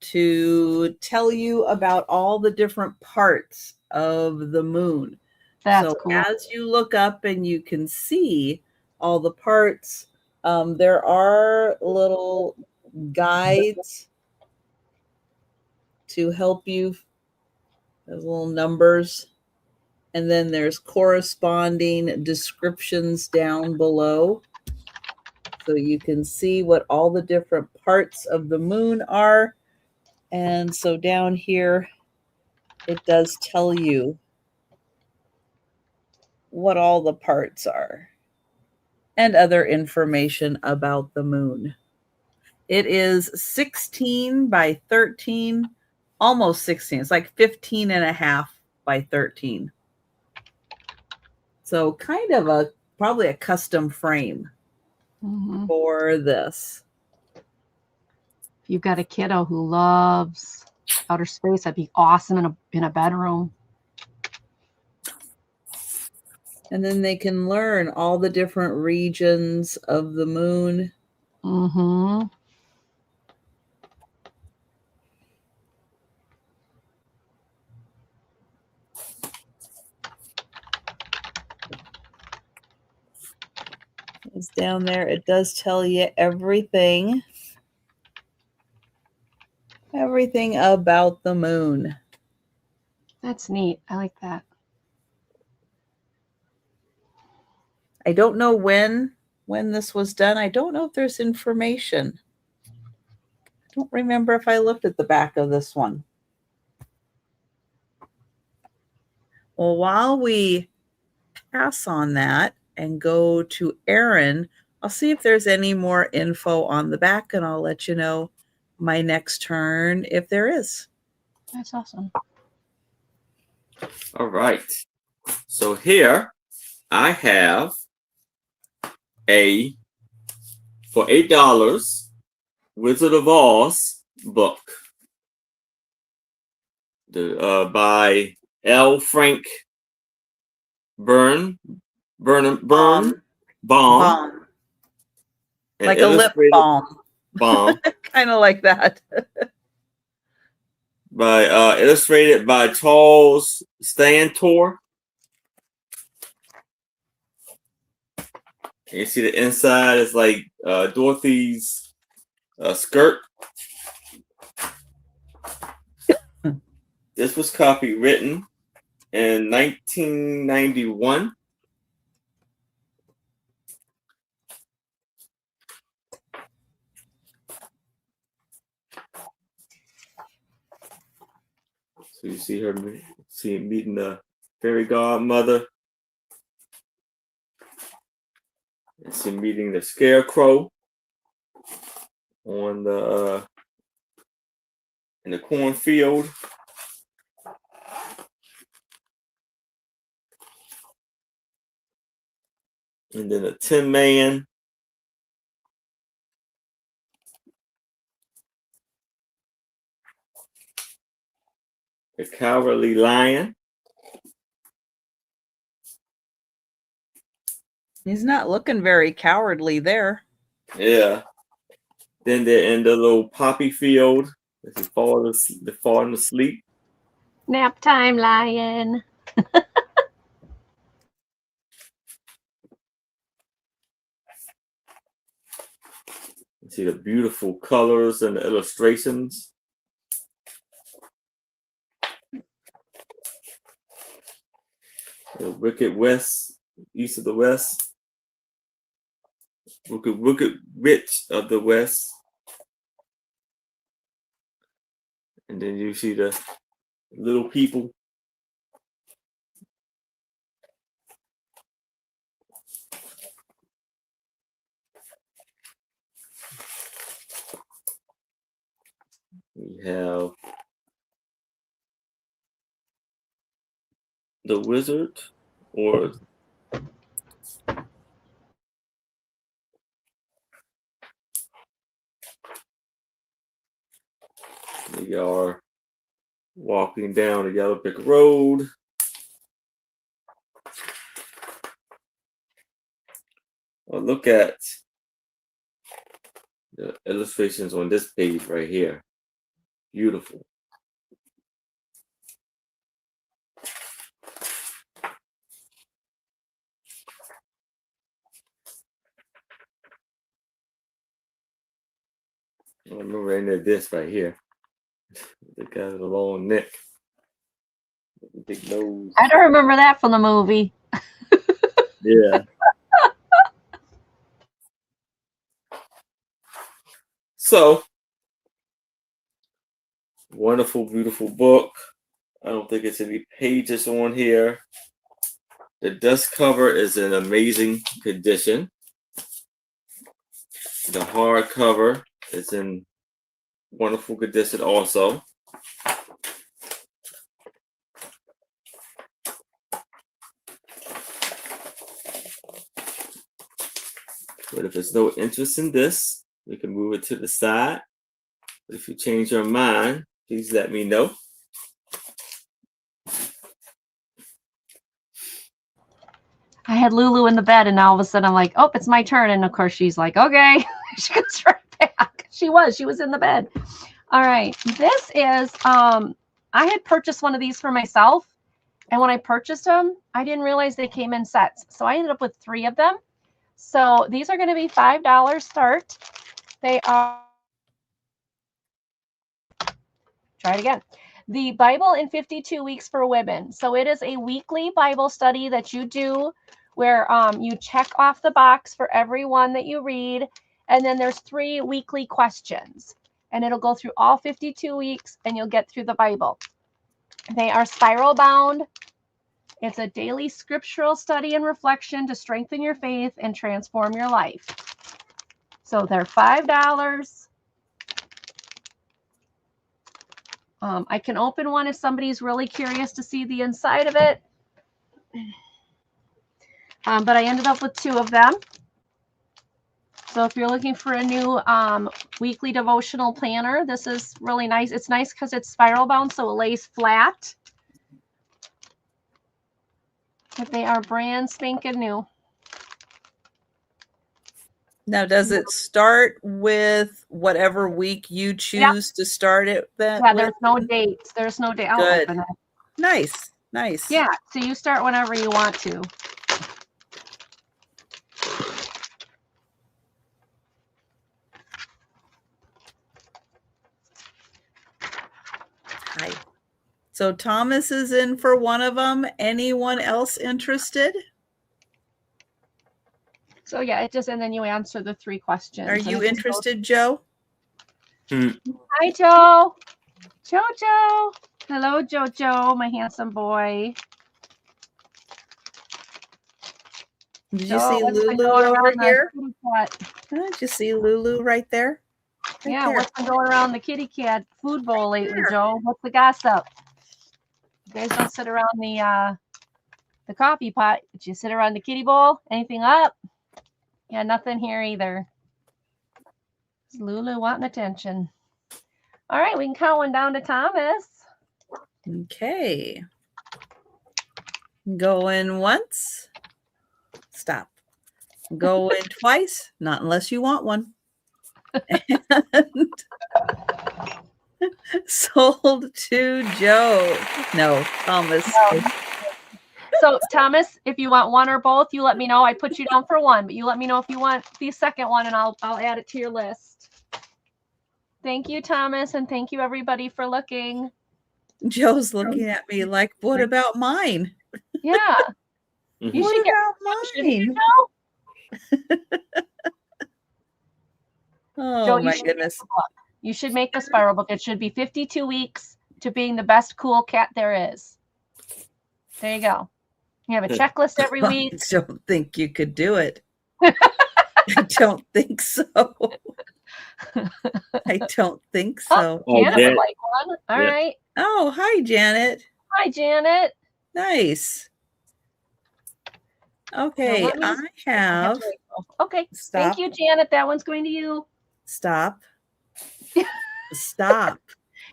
to tell you about all the different parts of the moon. That's cool. As you look up and you can see all the parts, there are little guides to help you. There's little numbers. And then there's corresponding descriptions down below. So you can see what all the different parts of the moon are. And so down here, it does tell you what all the parts are and other information about the moon. It is 16 by 13, almost 16. It's like 15 and a half by 13. So kind of probably a custom frame for this. If you've got a kiddo who loves outer space, that'd be awesome in a bedroom. And then they can learn all the different regions of the moon. Mm-hmm. It's down there. It does tell you everything about the moon. That's neat. I like that. I don't know when this was done. I don't know if there's information. I don't remember if I looked at the back of this one. Well, while we pass on that and go to Erin, I'll see if there's any more info on the back, and I'll let you know my next turn if there is. That's awesome. All right. So here I have for $8, Wizard of Oz book. By L. Frank Baum. Like a lip balm. Kind of like that. Illustrated by Charles Stantor. You see the inside is like Dorothy's skirt. This was copywritten in 1991. So you see her meeting the fairy godmother. And she meeting the scarecrow on in the cornfield. And then a Tin Man. The Cowardly Lion. He's not looking very cowardly there. Yeah. Then they're in the little poppy field. They're falling asleep. Nap time, lion. You see the beautiful colors and the illustrations. The Wicked West, East of the West. Wicked Witch of the West. And then you see the little people. We have the wizard or we are walking down a yellow brick road. Look at the illustrations on this page right here. Beautiful. I remember in there this right here. The guy with a long neck. Big nose. I don't remember that from the movie. Yeah. So, wonderful, beautiful book. I don't think it's any pages on here. The dust cover is in amazing condition. The hardcover is in wonderful condition also. But if there's no interest in this, we can move it to the side. But if you change your mind, please let me know. I had Lulu in the bed, and all of a sudden I'm like, oh, it's my turn. And of course she's like, okay. She goes right back. She was in the bed. All right. This is, I had purchased one of these for myself. And when I purchased them, I didn't realize they came in sets. So I ended up with 3 of them. So these are going to be $5 start. They are, try it again. The Bible in 52 Weeks for Women. So it is a weekly Bible study that you do where you check off the box for every one that you read. And then there's 3 weekly questions. And it'll go through all 52 weeks and you'll get through the Bible. They are spiral bound. It's a daily scriptural study and reflection to strengthen your faith and transform your life. So they're $5. I can open one if somebody's really curious to see the inside of it. But I ended up with 2 of them. So if you're looking for a new weekly devotional planner, this is really nice. It's nice because it's spiral bound, so it lays flat. But they are brand spanking new. Now, does it start with whatever week you choose to start it? Yeah, there's no dates. There's no date. I'll open it. Nice, nice. Yeah, so you start whenever you want to. Hi. So Thomas is in for one of them. Anyone else interested? So yeah, it just, and then you answer the 3 questions. Are you interested, Joe? Hi, Joe. Jojo. Hello, Jojo, my handsome boy. Did you see Lulu over here? Did you see Lulu right there? Yeah, what's been going around the kitty cat food bowl lately, Joe? What's the gossip? You guys don't sit around the coffee pot, but you sit around the kitty bowl. Anything up? Yeah, nothing here either. It's Lulu wanting attention. All right, we can count one down to Thomas. Okay. Going once. Stop. Going twice. Not unless you want one. And sold to Joe. No, Thomas. No. So Thomas, if you want one or both, you let me know. I put you down for one, but you let me know if you want the second one, and I'll add it to your list. Thank you, Thomas, and thank you everybody for looking. Joe's looking at me like, what about mine? Yeah. You what about mine? Oh, Joe, my goodness. You should make the spiral book. It should be 52 weeks to being the best cool cat there is. There you go. You have a checklist every week. I don't think you could do it. I don't think so. I don't think so. Janet would like one. All right. Oh, hi, Janet. Hi, Janet. Nice. Okay, I have. Okay. Stop. Thank you, Janet. That one's going to you. Stop. Stop.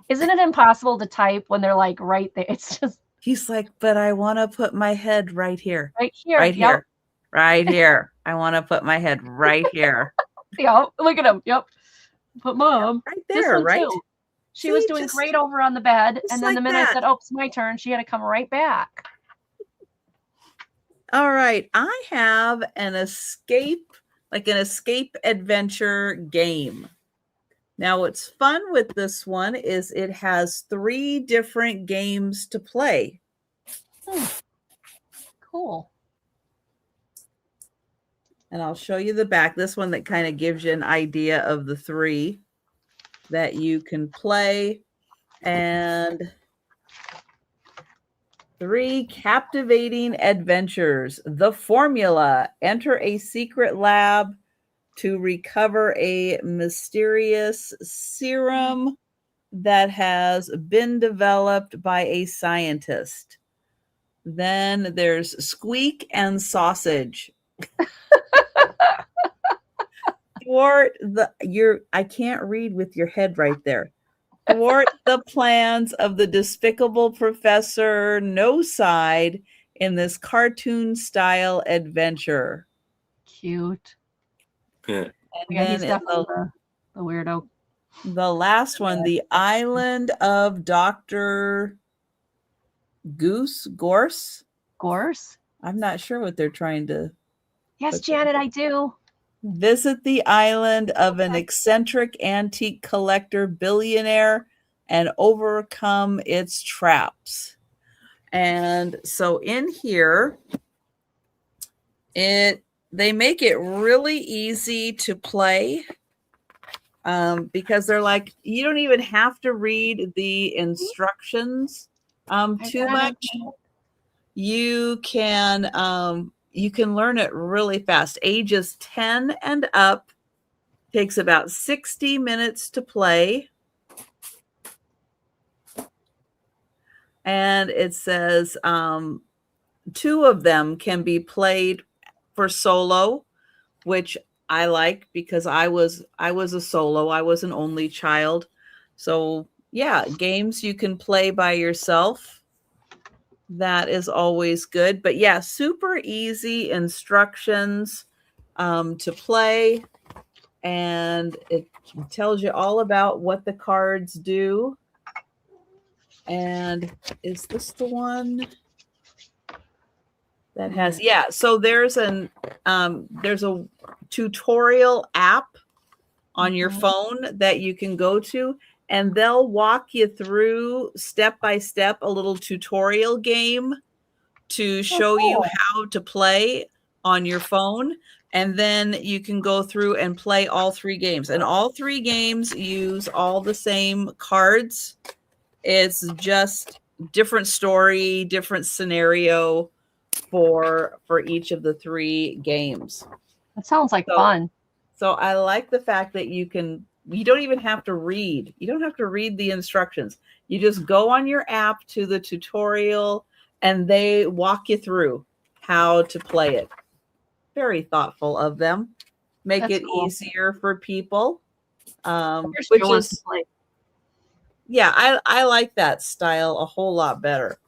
Isn't it impossible to type when they're like right there? It's just. He's like, but I want to put my head right here. Right here. Right here. Right here. I want to put my head right here. Yep. Look at him. Yep. But Mom. Right there, right? Too. She was doing great over on the bed. And then the minute I said, oh, it's my turn, she had to come right back. All right. I have an escape adventure game. Now, what's fun with this one is it has 3 different games to play. Cool. And I'll show you the back. This one that kind of gives you an idea of the 3 that you can play. And 3 captivating adventures. The formula: enter a secret lab to recover a mysterious serum that has been developed by a scientist. Then there's Squeak and Sausage. I can't read with your head right there. Thwart the plans of the despicable Professor No Side in this cartoon-style adventure. Cute. Good. And then he's definitely the weirdo. The last one, The Island of Dr. Gorse? Gorse? I'm not sure what they're trying to... Yes, Janet, I do. Visit the island of an eccentric antique collector billionaire and overcome its traps. And so in here, they make it really easy to play because they're like, you don't even have to read the instructions too much. You can learn it really fast. Ages 10 and up. Takes about 60 minutes to play. And it says 2 of them can be played for solo, which I like because I was a solo. I was an only child. So yeah, games you can play by yourself. That is always good. But yeah, super easy instructions to play. And it tells you all about what the cards do. And is this the one that has, yeah, so there's a tutorial app on your phone that you can go to, and they'll walk you through step by step a little tutorial game to show you how to play on your phone. And then you can go through and play all 3 games. And all 3 games use all the same cards. It's just different story, different scenario for each of the 3 games. That sounds like fun. So I like the fact that you don't even have to read. You don't have to read the instructions. You just go on your app to the tutorial and they walk you through how to play it. Very thoughtful of them. Make it easier for people. Which is, yeah, I like that style a whole lot better.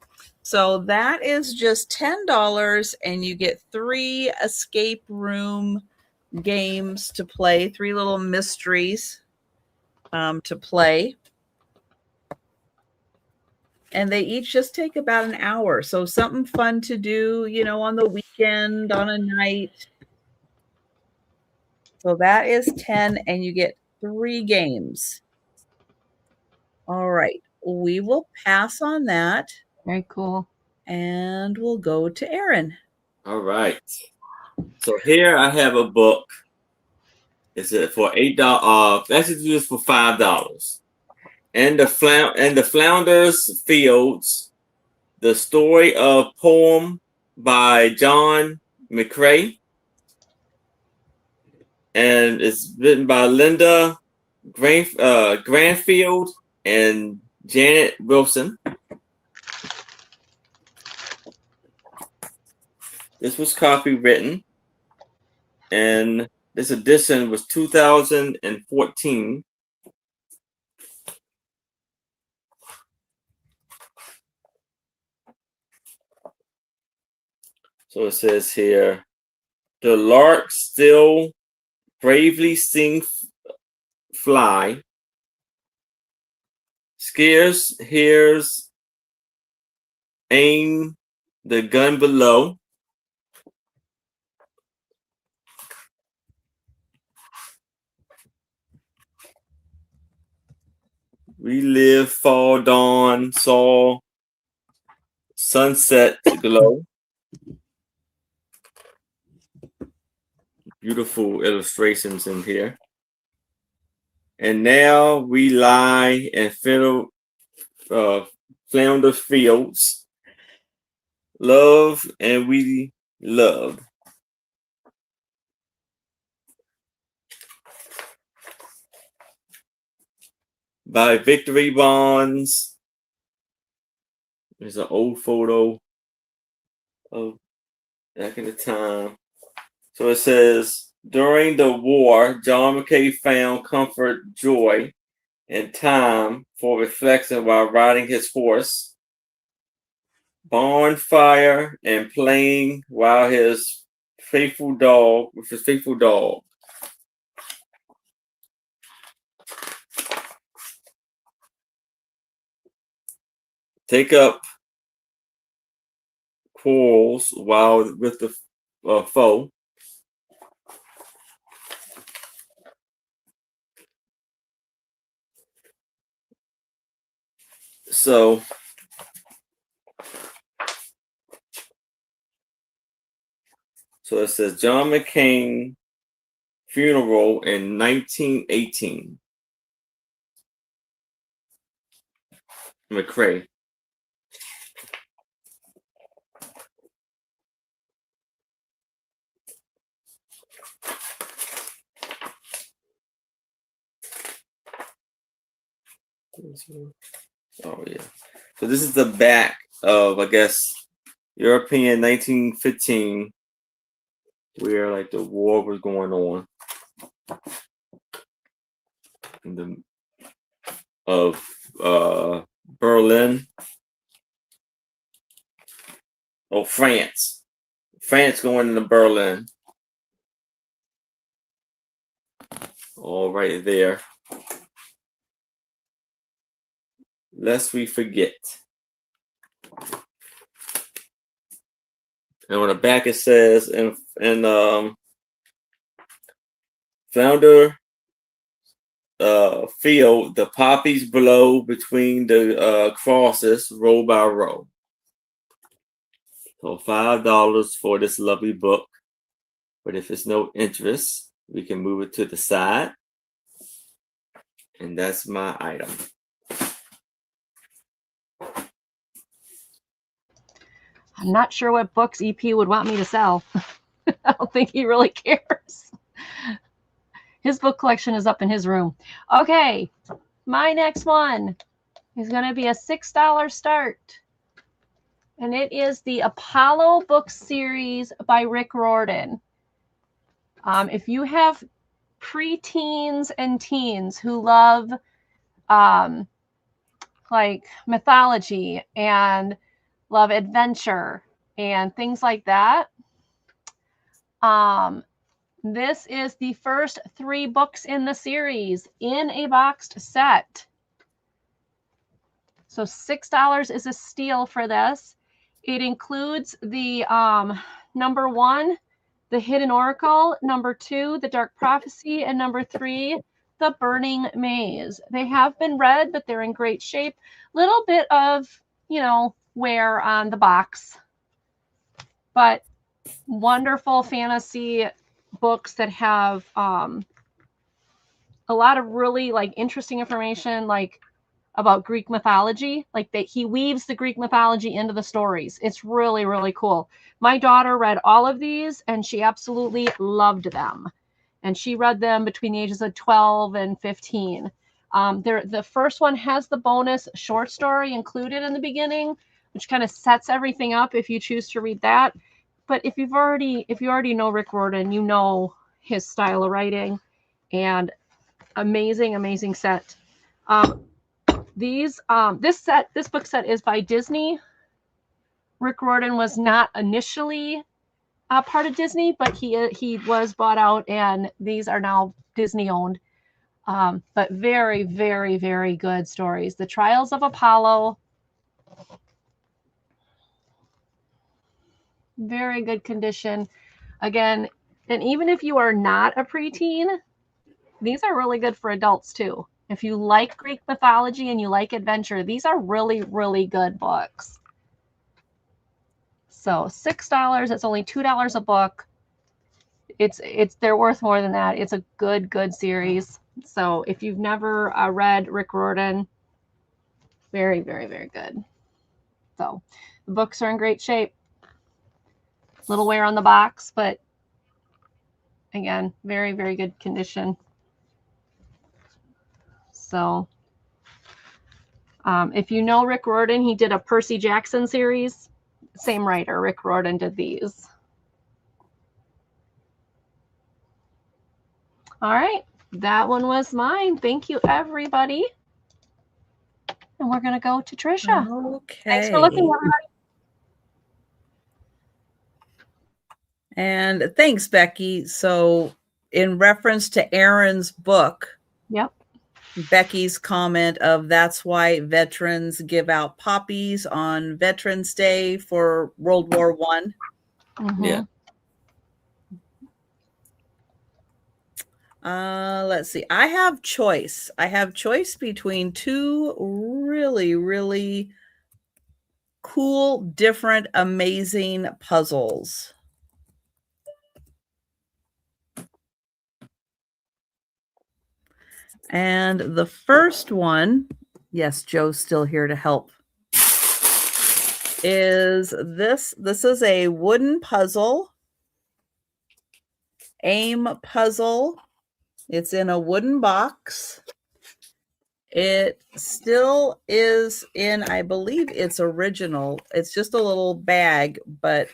So that is just $10, and you get 3 escape room games to play, 3 little mysteries to play. And they each just take about an hour. So something fun to do, on the weekend, on a night. So that is 10, and you get 3 games. All right. We will pass on that. Very cool. And we'll go to Aaron. All right. So here I have a book. It's for $8. Actually, do this for $5. And the Flounders Fields, the story of poem by John McCrae, and it's written by Linda Granfield and Janet Wilson. This was copywritten, and this edition was 2014. So it says here, the lark still bravely sing fly, scarce hears aim the gun below. We live, fall, dawn, saw, sunset glow. Beautiful illustrations in here. And now we lie and fiddle, flounder fields, love and we love. By Victory Bonds. There's an old photo of back in the time. So it says, during the war, John McKay found comfort, joy, and time for reflection while riding his horse, bonfire, and playing while with his faithful dog. Take up quarrels while with the foe. So it says John McCain funeral in 1918. McCrae. Oh yeah. So this is the back of, I guess, European 1915, where like the war was going on in the Berlin. Oh, France. France going into Berlin. All right there. Lest we forget. And on the back it says, and flounder field, the poppies blow between the crosses row by row. So $5 for this lovely book. But if it's no interest, we can move it to the side. And that's my item. I'm not sure what books EP would want me to sell. I don't think he really cares. His book collection is up in his room. Okay, my next one is going to be a $6 start. And it is the Apollo book series by Rick Riordan. If you have preteens and teens who love like mythology and love adventure and things like that, this is the first 3 books in the series in a boxed set. So $6 is a steal for this. It includes the number 1, The Hidden Oracle, number 2, The Dark Prophecy, and number 3, The Burning Maze. They have been read, but they're in great shape. Little bit of, wear on the box, but wonderful fantasy books that have a lot of really interesting information, about Greek mythology, that he weaves the Greek mythology into the stories. It's really, really cool. My daughter read all of these and she absolutely loved them. And she read them between the ages of 12 and 15. The first one has the bonus short story included in the beginning, which kind of sets everything up if you choose to read that. But if you already know Rick Riordan, you know his style of writing, and amazing set. This book set is by Disney. Rick Riordan was not initially part of Disney, but he was bought out, and these are now Disney owned. But very, very, very good stories. The Trials of Apollo. Very good condition. Again, and even if you are not a preteen, these are really good for adults too. If you like Greek mythology and you like adventure, these are really, really good books. So $6, it's only $2 a book. They're worth more than that. It's a good series. So if you've never read Rick Riordan, very, very, very good. So the books are in great shape. Little wear on the box, but again, very, very good condition. So if you know Rick Riordan, he did a Percy Jackson series. Same writer, Rick Riordan, did these. All right, that one was mine. Thank you, everybody. And we're going to go to Trisha. Okay. Thanks for looking, everybody. And thanks, Becky. So in reference to Aaron's book, Yep. Becky's comment of that's why veterans give out poppies on Veterans Day for World War I. Mm-hmm. Yeah. Let's see. I have choice between two really, really cool, different, amazing puzzles. And the first one, yes, Joe's still here to help, is this. This is a wooden puzzle, AIM puzzle. It's in a wooden box. It still is in, I believe it's original. It's just a little bag, but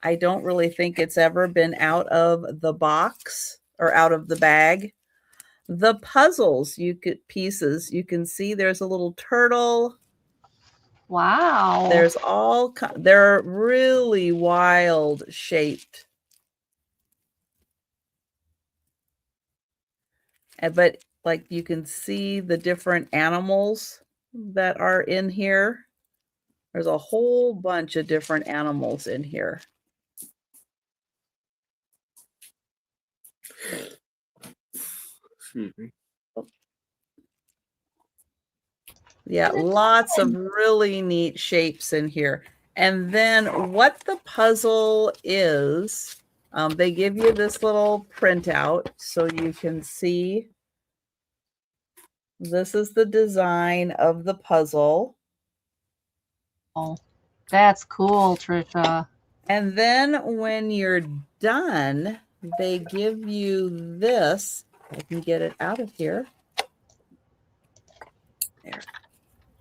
I don't really think it's ever been out of the box or out of the bag. The puzzles, pieces, you can see there's a little turtle. Wow. They're really wild shaped. But like you can see the different animals that are in here. There's a whole bunch of different animals in here. Excuse me. Yeah, lots of really neat shapes in here. And then what the puzzle is, they give you this little printout so you can see. This is the design of the puzzle. Oh, that's cool, Trisha. And then when you're done, they give you this. I can get it out of here. There.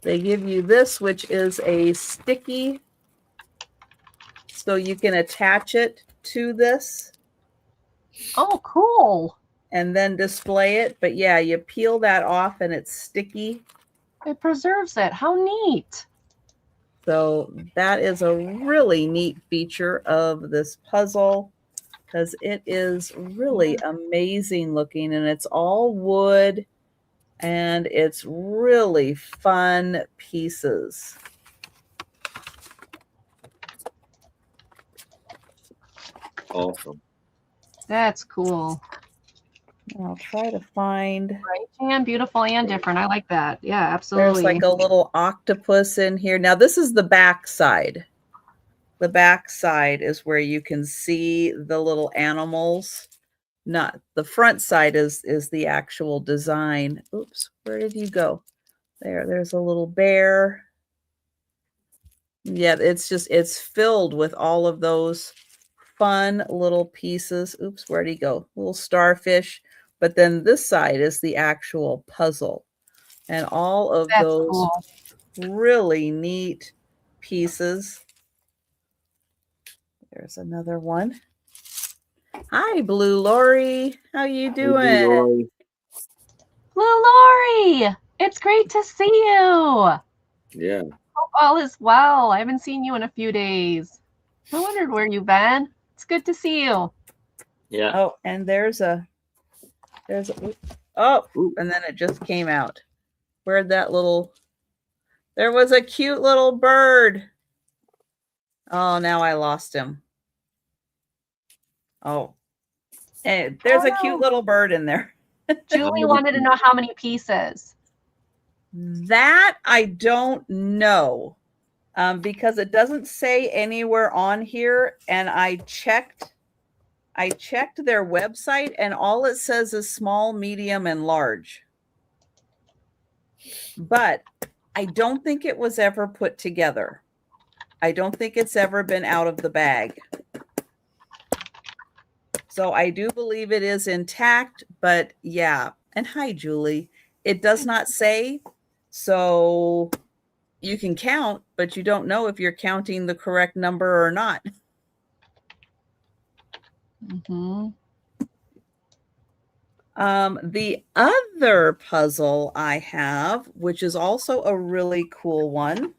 They give you this, which is a sticky, so you can attach it to this. Oh, cool. And then display it. But yeah, you peel that off and it's sticky. It preserves it. How neat. So that is a really neat feature of this puzzle because it is really amazing looking, and it's all wood and it's really fun pieces. Awesome. That's cool. I'll try to find. Right, and beautiful and different. I like that. Yeah, absolutely. There's like a little octopus in here. Now this is the back side. The back side is where you can see the little animals. Not the front side is the actual design. Oops, where did you go? There's a little bear. Yeah, it's filled with all of those fun little pieces. Oops, where'd he go? Little starfish. But then this side is the actual puzzle. And all of those cool. Really neat pieces. There's another one. Hi, Blue Lori. How you Hey, doing? Lori. Blue Lori, it's great to see you. Yeah. Hope all is well. I haven't seen you in a few days. I wondered where you've been. It's good to see you. Yeah. Oh, and there's a oh, Ooh. and then it just came out. Where'd that little there was a cute little bird. Oh, now I lost him. Oh. And there's a cute little bird in there. Julie wanted to know how many pieces. That I don't know. Because it doesn't say anywhere on here, and I checked their website, and all it says is small, medium, and large. But I don't think it was ever put together. I don't think it's ever been out of the bag. So I do believe it is intact, but yeah. And hi, Julie. It does not say, so you can count, but you don't know if you're counting the correct number or not. Mm-hmm. The other puzzle I have, which is also a really cool one,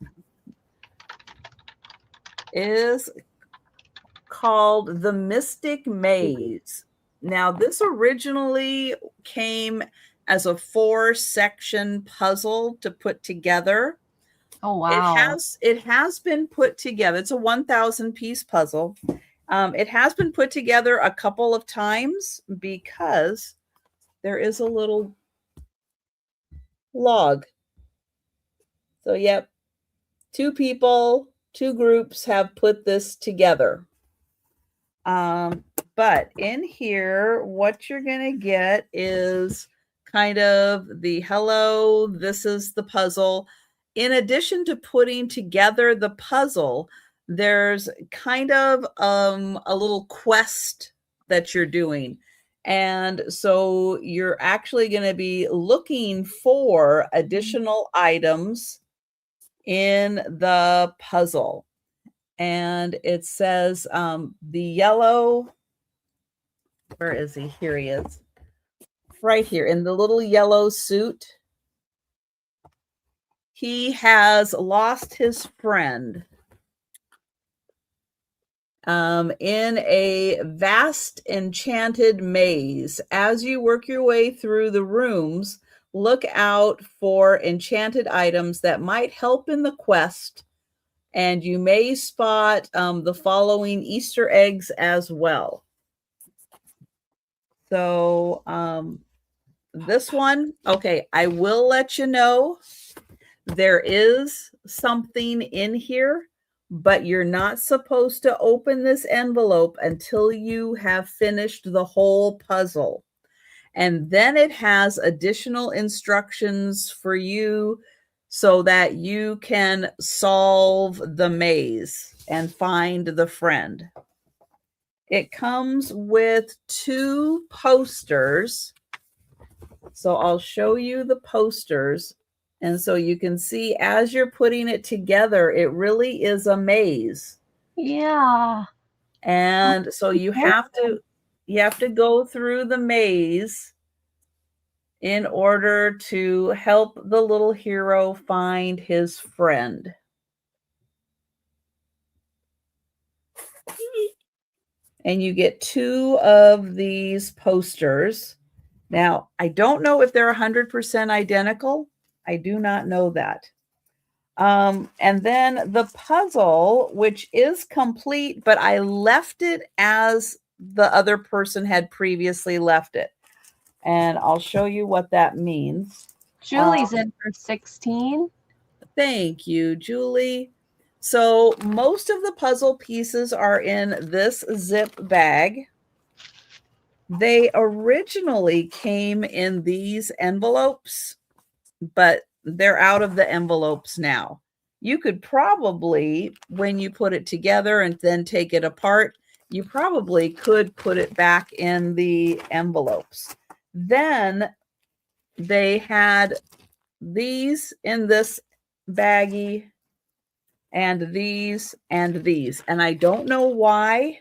is called The Mystic Maze. Now, this originally came as a 4-section puzzle to put together. Oh, wow. It has been put together. It's a 1,000-piece puzzle. It has been put together a couple of times because there is a little log. So, yep, 2 people, 2 groups have put this together. But in here, what you're going to get is kind of the hello, this is the puzzle. In addition to putting together the puzzle, there's kind of a little quest that you're doing. And so you're actually going to be looking for additional items in the puzzle. And it says the yellow, where is he? Here he is. Right here in the little yellow suit. He has lost his friend in a vast enchanted maze. As you work your way through the rooms, look out for enchanted items that might help in the quest. And you may spot the following Easter eggs as well. So this one, okay, I will let you know there is something in here, but you're not supposed to open this envelope until you have finished the whole puzzle. And then it has additional instructions for you so that you can solve the maze and find the friend. It comes with 2 posters. So I'll show you the posters. And so you can see as you're putting it together, it really is a maze. Yeah. And so you have to go through the maze in order to help the little hero find his friend. And you get 2 of these posters. Now, I don't know if they're 100% identical. I do not know that. And then the puzzle, which is complete, but I left it as the other person had previously left it. And I'll show you what that means. Julie's in for 16. Thank you, Julie. So most of the puzzle pieces are in this zip bag. They originally came in these envelopes, but they're out of the envelopes now. You could probably, when you put it together and then take it apart, you probably could put it back in the envelopes. Then they had these in this baggie and these and these. And I don't know why,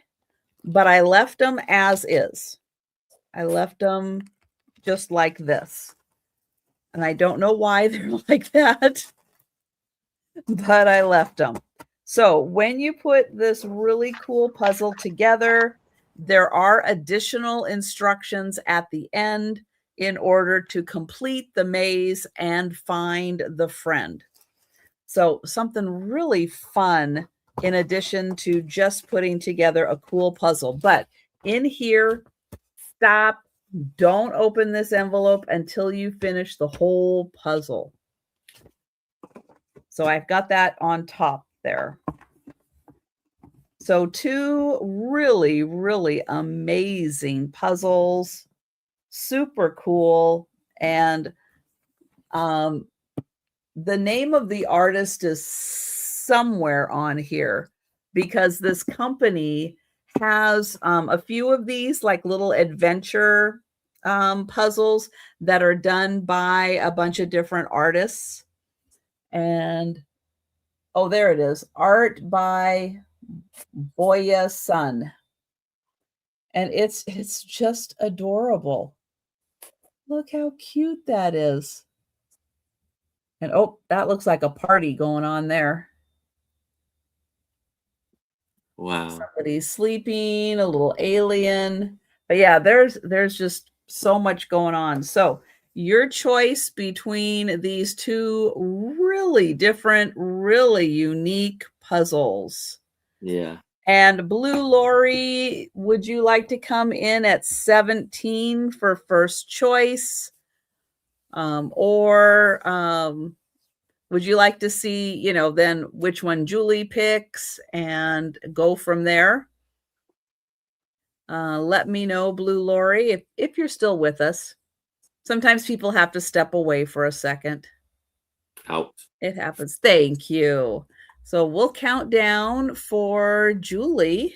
but I left them as is. I left them just like this. And I don't know why they're like that, but I left them. So when you put this really cool puzzle together, there are additional instructions at the end in order to complete the maze and find the friend. So something really fun in addition to just putting together a cool puzzle. But in here, stop. Don't open this envelope until you finish the whole puzzle. So I've got that on top there. So 2 really, really amazing puzzles. Super cool. And the name of the artist is somewhere on here because this company has a few of these like little adventure puzzles that are done by a bunch of different artists. And oh, there it is. Art by Boya Sun. And it's just adorable. Look how cute that is. And oh, that looks like a party going on there. Wow. Somebody's sleeping, a little alien. But yeah, there's just so much going on. So your choice between these 2 really different, really unique puzzles. Yeah. And Blue Lori, would you like to come in at 17 for first choice? Or would you like to see, then which one Julie picks and go from there? Let me know, Blue Lori, if you're still with us. Sometimes people have to step away for a second. Out. It happens. Thank you. So we'll count down for Julie.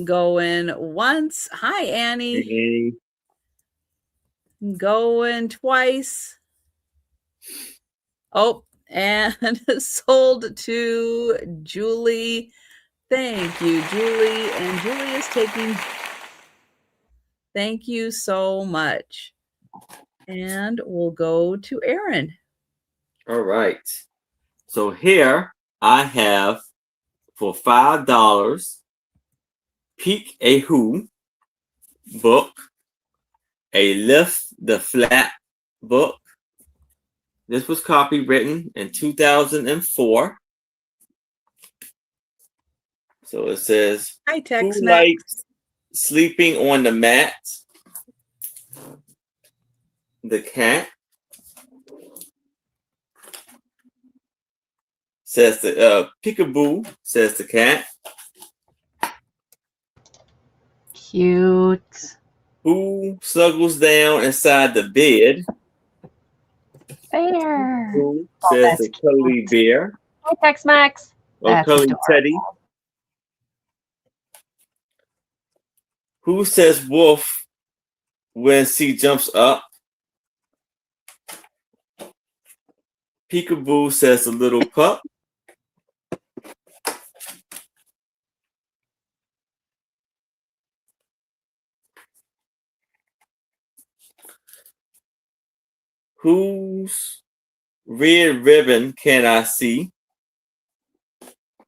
Going once. Hi, Annie. Hey. Going twice. Oh, and sold to Julie. Thank you, Julie. And Julie is taking. Thank you so much. And we'll go to Aaron. All right. So here I have for $5 Peek a Who book, a Lift the Flap book. This was copywritten in 2004. So it says, Hi, Tex who Mex. likes sleeping on the mat? The cat. Says the peekaboo, says the cat. Cute. Who snuggles down inside the bed? Bear. Who says the cuddly bear? Hi, Tex-Mex. Or cuddly teddy? Who says wolf when she jumps up? Peekaboo says the little pup. Whose red ribbon can I see?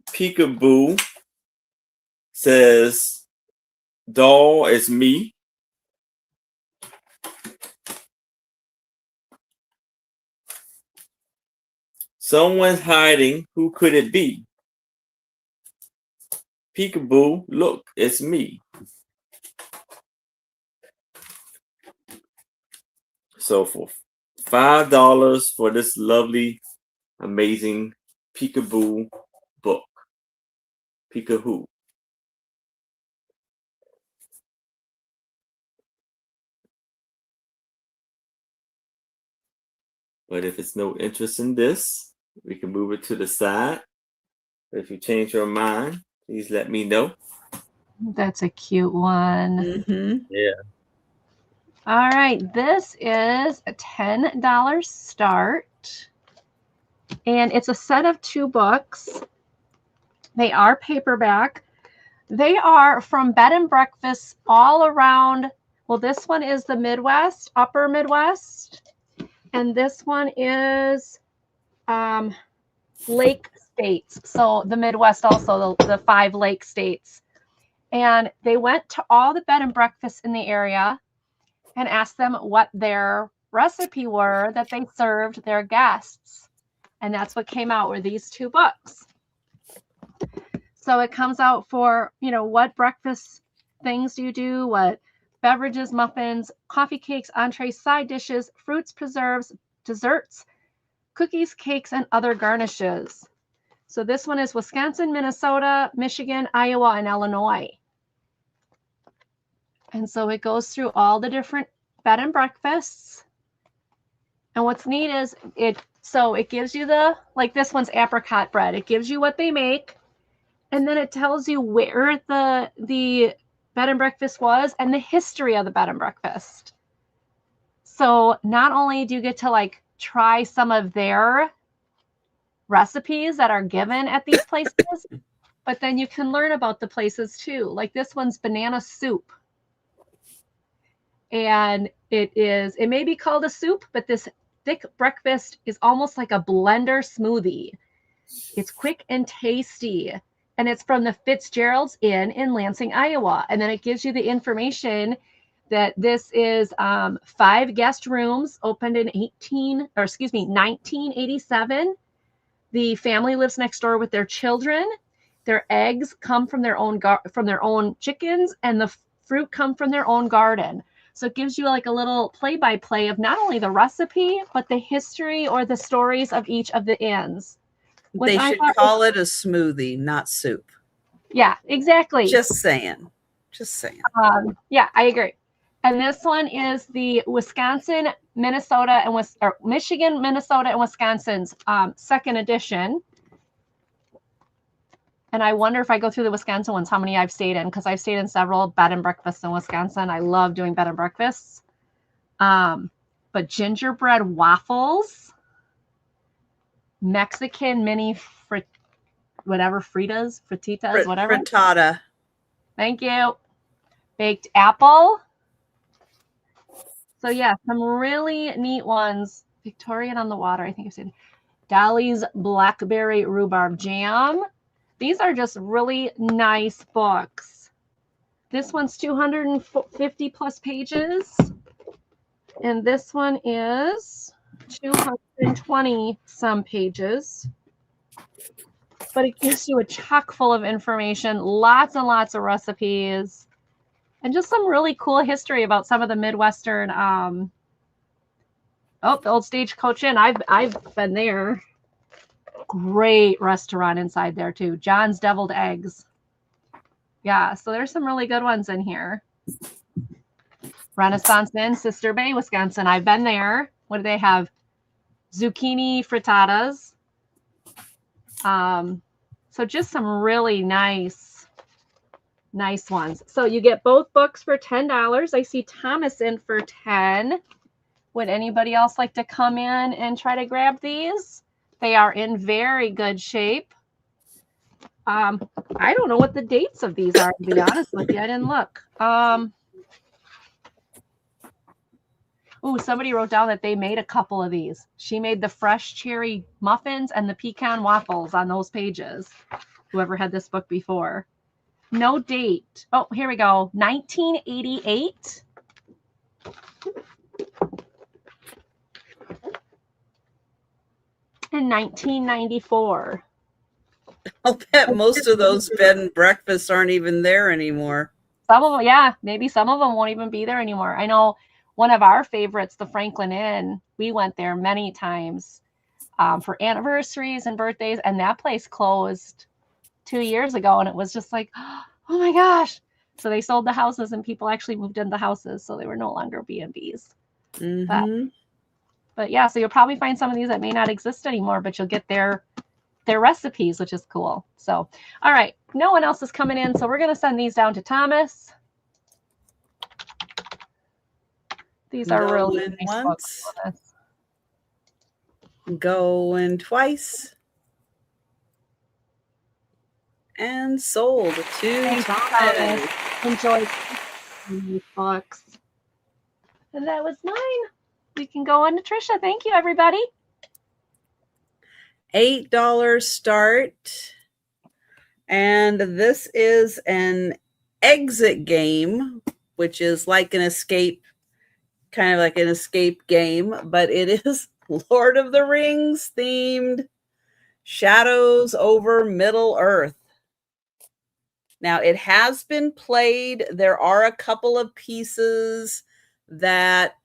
Peekaboo says, doll is me. Someone's hiding. Who could it be? Peekaboo, look, it's me. So for $5 for this lovely, amazing Peekaboo book. Peekaboo. But if it's no interest in this, we can move it to the side. If you change your mind, please let me know. That's a cute one. Mm-hmm. Yeah. All right. This is a $10 start. And it's a set of 2 books. They are paperback. They are from bed and breakfasts all around. Well, this one is the Midwest, upper Midwest. And this one is lake states. So the Midwest also, the 5 lake states. And they went to all the bed and breakfasts in the area and asked them what their recipe were that they served their guests. And that's what came out were these 2 books. So it comes out for, you know, what breakfast things do you do, what beverages, muffins, coffee cakes, entrees, side dishes, fruits, preserves, desserts, cookies, cakes, and other garnishes. So this one is Wisconsin, Minnesota, Michigan, Iowa, and Illinois. And so it goes through all the different bed and breakfasts. And what's neat is it gives you like this one's apricot bread. It gives you what they make. And then it tells you where the bed and breakfast was and the history of the bed and breakfast. So not only do you get to like try some of their recipes that are given at these places, but then you can learn about the places too. Like this one's banana soup. And it may be called a soup, but this thick breakfast is almost like a blender smoothie. It's quick and tasty. And it's from the Fitzgerald's Inn in Lansing, Iowa. And then it gives you the information that this is 5 guest rooms opened in 1987. The family lives next door with their children. Their eggs come from their own chickens, and the fruit come from their own garden. So it gives you like a little play-by-play of not only the recipe, but the history or the stories of each of the inns. They should call it a smoothie, not soup. Yeah, exactly. Just saying. Yeah, I agree. And this one is the Wisconsin, Minnesota, and Michigan, Minnesota, and Wisconsin's 2nd edition. And I wonder if I go through the Wisconsin ones, how many I've stayed in, because I've stayed in several bed and breakfasts in Wisconsin. I love doing bed and breakfasts. But gingerbread waffles, Mexican mini frittata. Thank you. Baked apple. So yeah, some really neat ones. Victorian on the water, I think I've seen. Dolly's blackberry rhubarb jam. These are just really nice books. This one's 250 plus pages. And this one is 220 some pages. But it gives you a chock full of information, lots and lots of recipes, and just some really cool history about some of the Midwestern. The Old Stagecoach Inn. I've been there. Great restaurant inside there too. John's Deviled Eggs. Yeah, so there's some really good ones in here. Renaissance Inn, Sister Bay, Wisconsin. I've been there. What do they have? Zucchini frittatas. So just some really nice ones. So you get both books for $10. I see Thomas in for $10. Would anybody else like to come in and try to grab these? They are in very good shape. I don't know what the dates of these are, to be honest with you. I didn't look. Somebody wrote down that they made a couple of these. She made the fresh cherry muffins and the pecan waffles on those pages. Whoever had this book before. No date. Oh, here we go. 1988. And 1994. I'll bet most of those bed and breakfasts aren't even there anymore. Some of them, yeah. Maybe some of them won't even be there anymore. I know one of our favorites, the Franklin Inn, we went there many times for anniversaries and birthdays, and that place closed 2 years ago, and it was just like, oh my gosh. So they sold the houses, and people actually moved into the houses, so they were no longer B&Bs. Mm-hmm. But yeah, so you'll probably find some of these that may not exist anymore, but you'll get their recipes, which is cool. So, all right, no one else is coming in, so we're going to send these down to Thomas. These are really nice books. Going twice. And sold to Thanks, Thomas. Enjoy these books. And that was mine. We can go on to Trisha. Thank you, everybody. $8 start. And this is an exit game, which is like an escape, kind of like an escape game, but it is Lord of the Rings themed, Shadows over Middle Earth. Now, it has been played. There are a couple of pieces that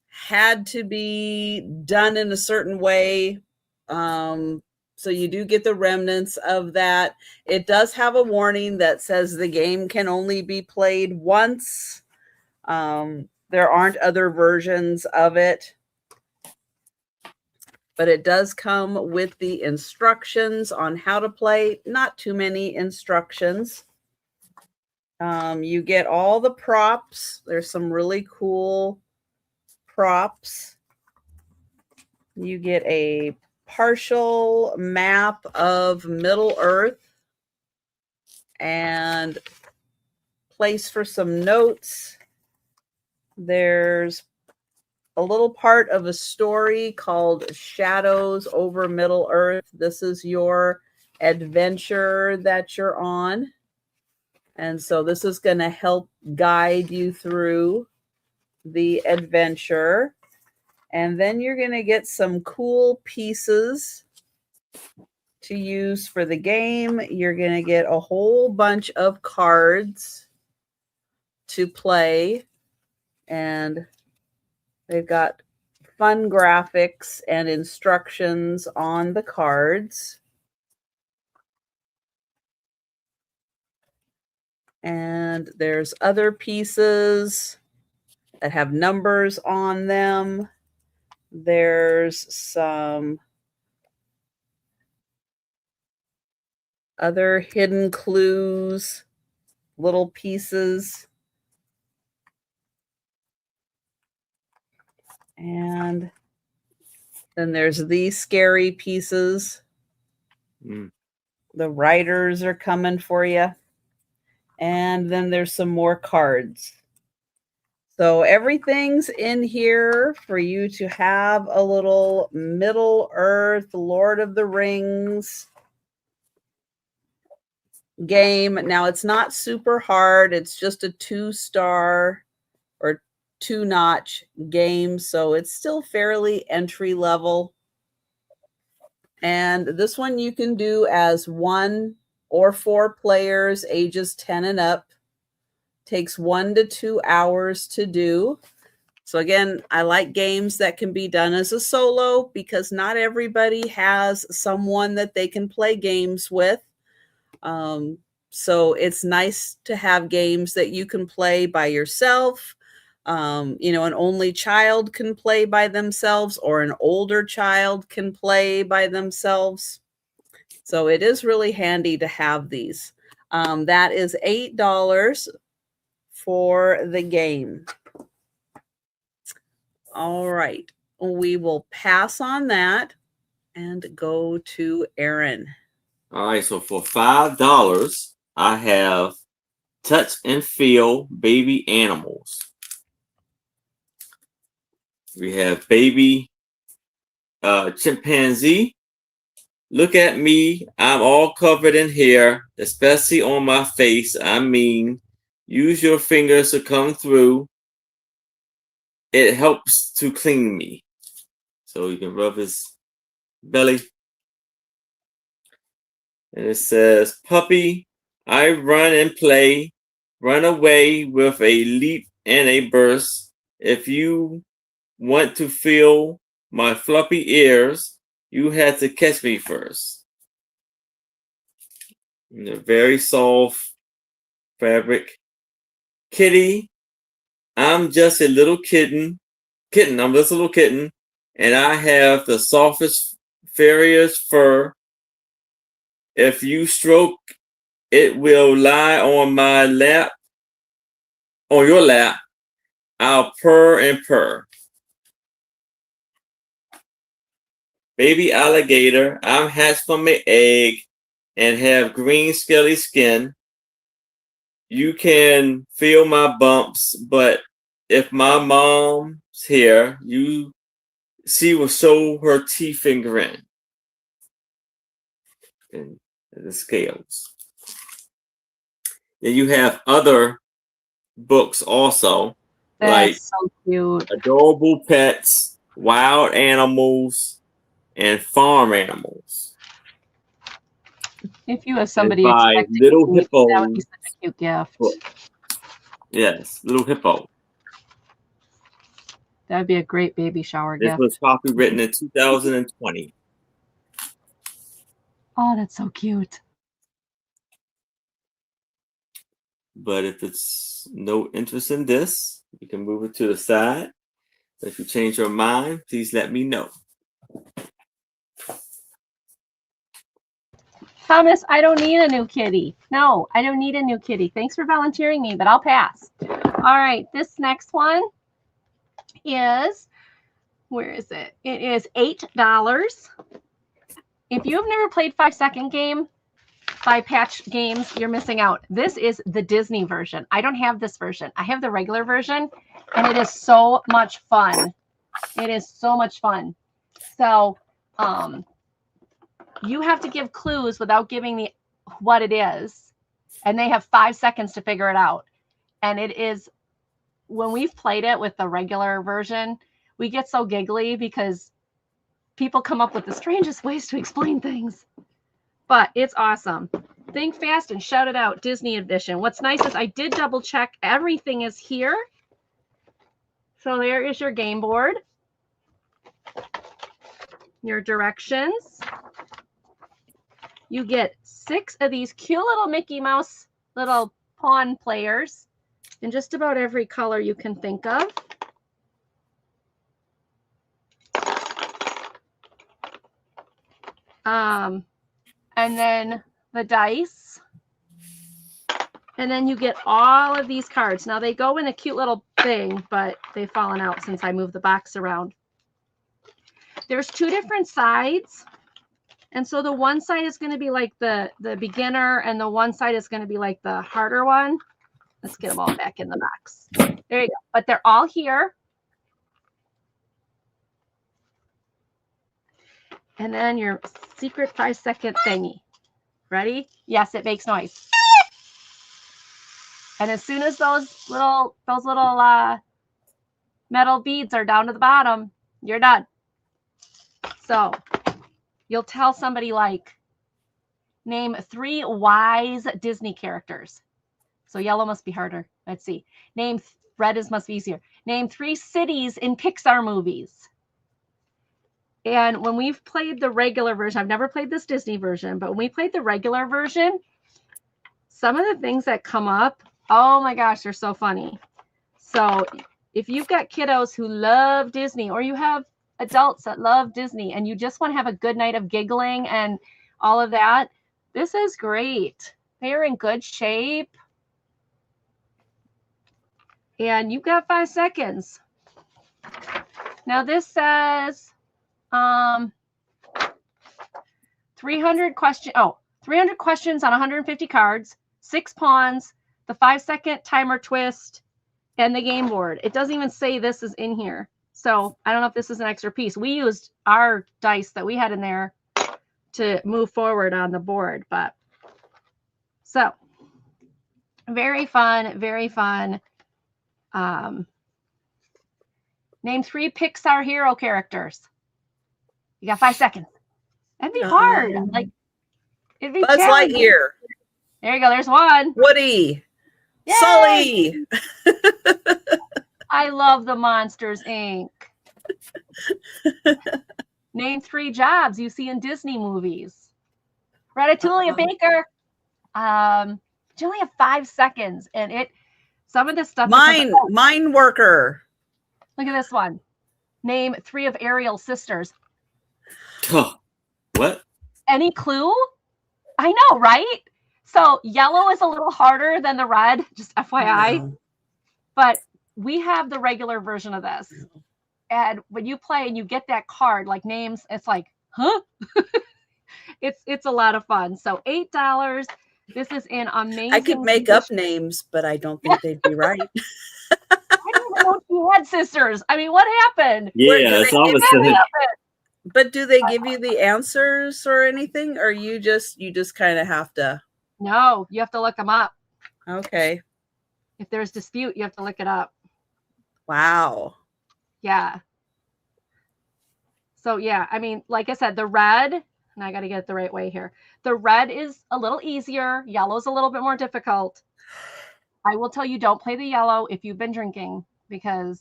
had to be done in a certain way. So you do get the remnants of that. It does have a warning that says the game can only be played once. There aren't other versions of it. But it does come with the instructions on how to play. Not too many instructions. You get all the props. There's some really cool props. You get a partial map of Middle Earth and place for some notes. There's a little part of a story called Shadows over Middle Earth. This is your adventure that you're on. And so this is going to help guide you through the adventure. And then you're going to get some cool pieces to use for the game. You're going to get a whole bunch of cards to play. And they've got fun graphics and instructions on the cards. And there's other pieces that have numbers on them. There's some other hidden clues, little pieces. And then there's these scary pieces. The writers are coming for you. And then there's some more cards. So everything's in here for you to have a little Middle Earth, Lord of the Rings game. Now, it's not super hard. It's just a 2-star or 2-notch game. So it's still fairly entry level. And this one you can do as 1 or 4 players, ages 10 and up. Takes 1 to 2 hours to do. So again, I like games that can be done as a solo because not everybody has someone that they can play games with. So it's nice to have games that you can play by yourself. An only child can play by themselves, or an older child can play by themselves. So it is really handy to have these. That is $8 for the game. All right. We will pass on that and go to Aaron. All right. So for $5, I have Touch and Feel Baby Animals. We have baby chimpanzee. Look at me. I'm all covered in hair, especially on my face. I mean, use your fingers to come through. It helps to clean me. So you can rub his belly. And it says, puppy, I run and play, run away with a leap and a burst. If you want to feel my fluffy ears, you had to catch me first. And a very soft fabric. Kitty, I'm just a little kitten. I'm just a little kitten. And I have the softest, fairiest fur. If you stroke, it will lie on my lap, on your lap. I'll purr and purr. baby alligator. I'm hatched from an egg and have green scaly skin. You can feel my bumps, but if my mom's here, she will show her teeth and grin. And the scales. Then you have other books also, like That's so cute. adorable pets, wild animals, and farm animals. If you have And somebody by expecting Little you, Hippo. that would be such a cute gift. Book. Yes, Little Hippo. That would be a great baby shower This gift. was probably written in 2020. Oh, that's so cute. But if it's no interest in this, you can move it to the side. If you change your mind, please let me know. Thomas, I don't need a new kitty. No, I don't need a new kitty. Thanks for volunteering me, but I'll pass. All right, this next one is, where is it? It is $8. If you have never played 5-Second Game by Patch Games, you're missing out. This is the Disney version. I don't have this version. I have the regular version, and it is so much fun. It is so much fun. So, you have to give clues without giving what it is, and they have 5 seconds to figure it out. And it is, when we've played it with the regular version, we get so giggly because people come up with the strangest ways to explain things. But it's awesome. Think fast and shout it out, Disney edition. What's nice is I did double check. Everything is here. So there is your game board, your directions. You get 6 of these cute little Mickey Mouse little pawn players in just about every color you can think of. And then the dice. And then you get all of these cards. Now they go in a cute little thing, but they've fallen out since I moved the box around. There's 2 different sides. And so the one side is going to be like the beginner, and the one side is going to be like the harder one. Let's get them all back in the box. There you go. But they're all here. And then your secret 5-second thingy. Ready? Yes, it makes noise. And as soon as those little metal beads are down to the bottom, you're done. So you'll tell somebody like, name 3 wise Disney characters. So yellow must be harder. Let's see. Red must be easier. Name 3 cities in Pixar movies. And when we've played the regular version, I've never played this Disney version, but when we played the regular version, some of the things that come up, oh my gosh, they're so funny. So if you've got kiddos who love Disney, or you have adults that love Disney and you just want to have a good night of giggling and all of that, this is great. They're in good shape. And you've got 5 seconds. Now this says 300 questions on 150 cards, 6 pawns, the 5-second timer twist, and the game board. It doesn't even say this is in here. So I don't know if this is an extra piece. We used our dice that we had in there to move forward on the board. But so very fun, very fun. Name 3 Pixar hero characters. You got 5 seconds. That'd be hard. Like, it'd be Buzz Lightyear. There you go. There's one. Woody. Yay! Sully. I love the Monsters, Inc. Name 3 jobs you see in Disney movies. Ratatouille, a baker. You only have 5 seconds, and some of this stuff. Mine worker. Look at this one. Name 3 of Ariel's sisters. What? Any clue? I know, right? So yellow is a little harder than the red, just FYI. No. But we have the regular version of this. And when you play and you get that card, like names, it's like, huh? It's a lot of fun. So $8. This is an amazing. I could make up names, but I don't think they'd be right. I didn't even know she had sisters. I mean, what happened? Yeah, it's opposite. But do they give you the answers or anything, or you just kind of have to? No, you have to look them up. Okay. If there's dispute, you have to look it up. Wow. Yeah. So yeah, I mean, like I said, the red, and I got to get it the right way here. The red is a little easier. Yellow's a little bit more difficult. I will tell you, don't play the yellow if you've been drinking, because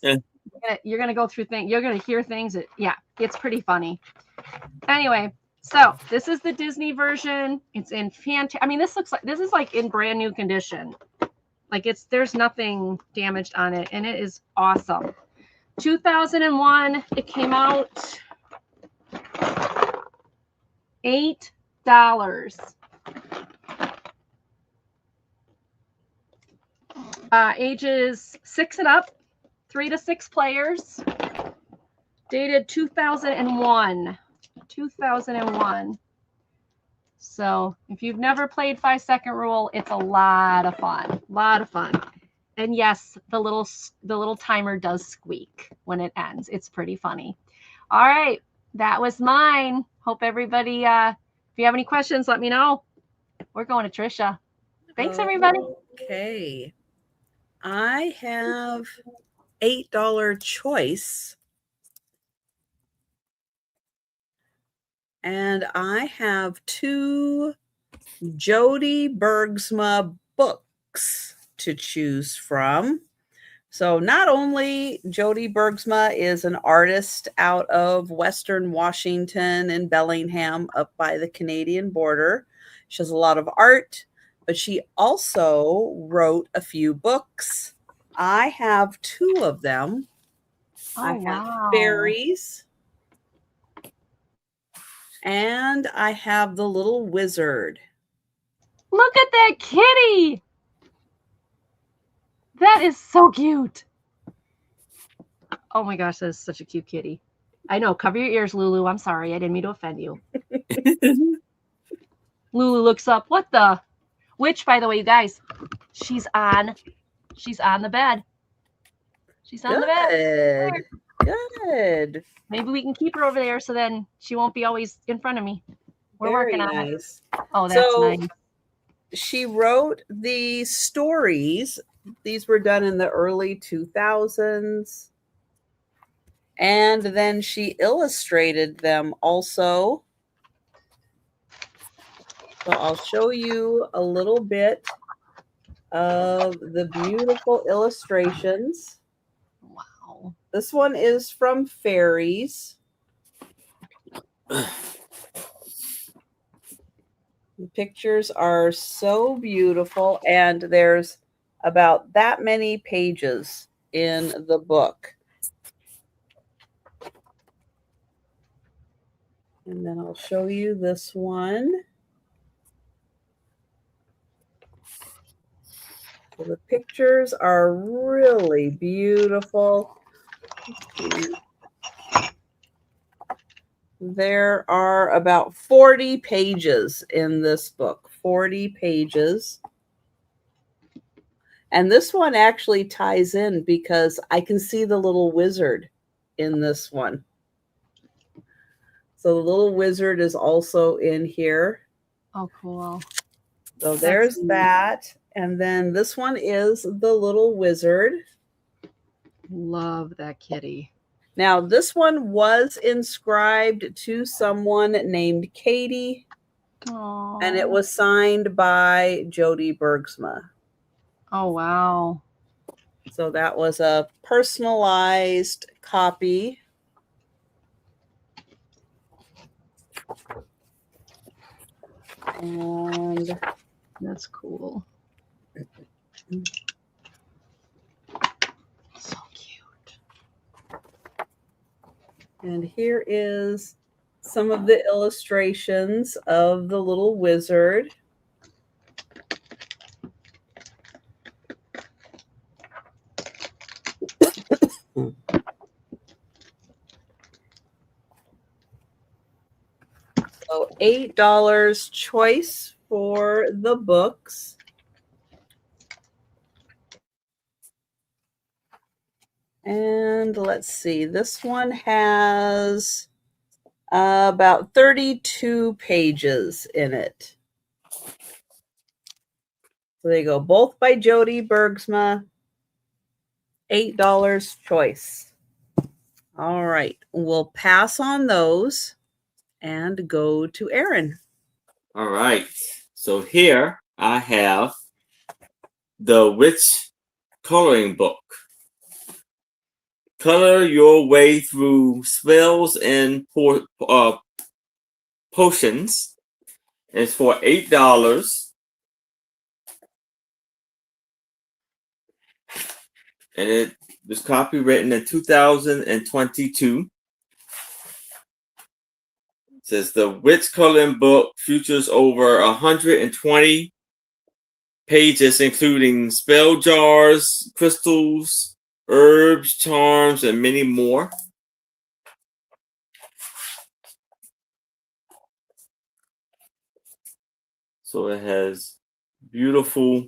you're going to go through things. You're going to hear things. It's pretty funny. Anyway, so this is the Disney version. It's in fantastic. I mean, this is like in brand new condition. Like there's nothing damaged on it, and it is awesome. 2001, it came out. $8. Ages 6 and up, 3 to 6 players. Dated 2001. 2001. So if you've never played 5-second rule, it's a lot of fun. And yes, the little timer does squeak when it ends. It's pretty funny. All right, that was mine. Hope everybody, if you have any questions, let me know. We're going to Trisha. Thanks, everybody. Okay. I have $8 choice. And I have 2 Jody Bergsma books to choose from. So not only Jody Bergsma is an artist out of Western Washington and Bellingham up by the Canadian border. She has a lot of art, but she also wrote a few books. I have 2 of them. I have Fairies, and I have The Little Wizard. Look at that kitty. That is so cute. Oh my gosh, that is such a cute kitty. I know. Cover your ears, Lulu. I'm sorry. I didn't mean to offend you. Lulu looks up. What the? Which, by the way, you guys, she's on the bed. She's on the bed. Good. Maybe we can keep her over there so then she won't be always in front of me. We're working on it. Oh, that's nice. She wrote the stories. These were done in the early 2000s. And then she illustrated them also. So I'll show you a little bit of the beautiful illustrations. Wow. This one is from Fairies. The pictures are so beautiful, and there's about that many pages in the book. And then I'll show you this one. So the pictures are really beautiful. There are about 40 pages in this book, 40 pages. And this one actually ties in because I can see the little wizard in this one. So the little wizard is also in here. Oh, cool. So there's that. And then this one is the little wizard. Love that kitty. Now, this one was inscribed to someone named Katie. Aww. And it was signed by Jody Bergsma. Oh, wow. So that was a personalized copy. And that's cool. So cute. And here is some of the illustrations of the little wizard. $8 choice for the books. And let's see, this one has about 32 pages in it. So there you go, both by Jody Bergsma, $8 choice. All right, we'll pass on those and go to Aaron. All right. So here I have the Witch coloring book. Color your way through spells and potions. It's for $8. And it was copywritten in 2022. It says the Witch coloring book features over 120 pages, including spell jars, crystals, herbs, charms, and many more. So it has beautiful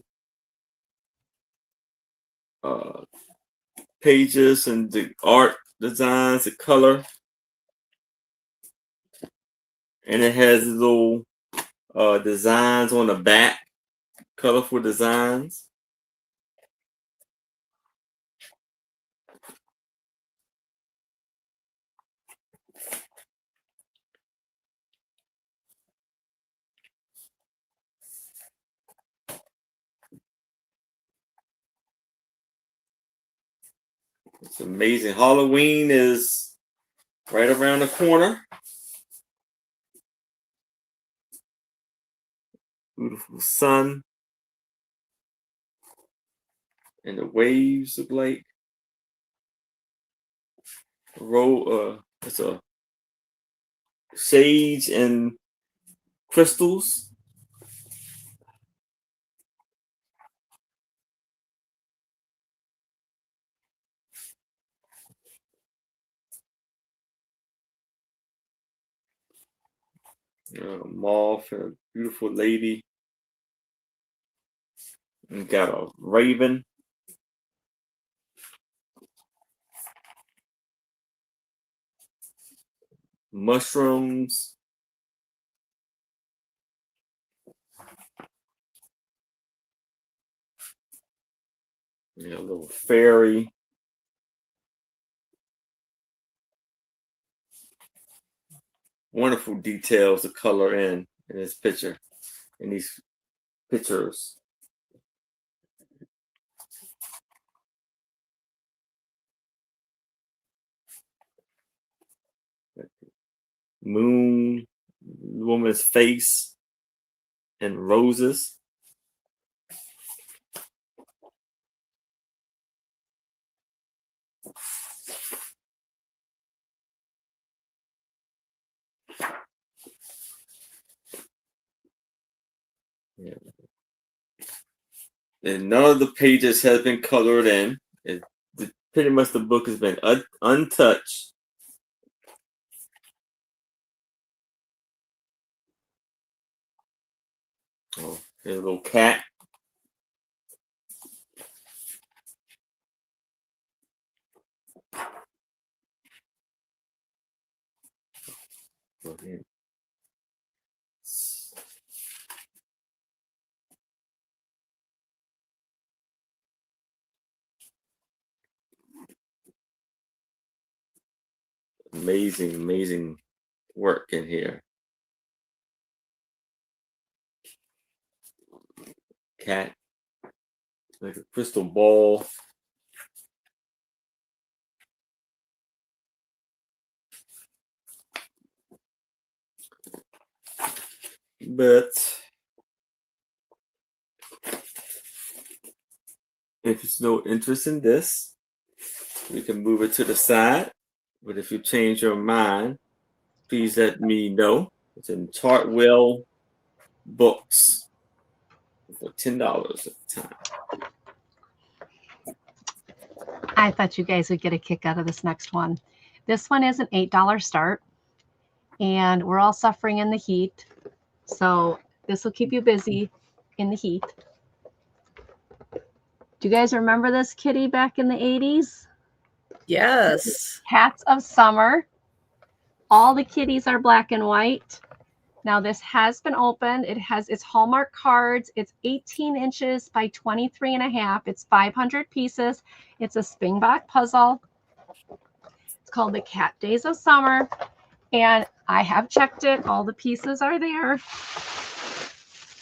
pages and the art designs, the color. And it has little designs on the back, colorful designs. It's amazing. Halloween is right around the corner. Beautiful sun. And the waves look like it's a sage and crystals. Moth and a beautiful lady. And got a raven. Mushrooms. A little fairy. Wonderful details to color in this picture, in these pictures. Moon, woman's face, and roses. Yeah. And none of the pages have been colored in. Pretty much the book has been untouched. Oh, there's a little cat. Amazing, amazing work in here. Cat, like a crystal ball. But if it's no interest in this, we can move it to the side. But if you change your mind, please let me know. It's in Chartwell Books for $10 at the time. I thought you guys would get a kick out of this next one. This one is an $8 start. and we're all suffering in the heat. So this will keep you busy in the heat. Do you guys remember this kitty back in the 80s? Yes. Cats of Summer. All the kitties are black and white. Now this has been opened. It has its Hallmark cards. It's 18 inches by 23 and a half. It's 500 pieces. It's a Spingbok puzzle. It's called the Cat Days of Summer. And I have checked it. All the pieces are there.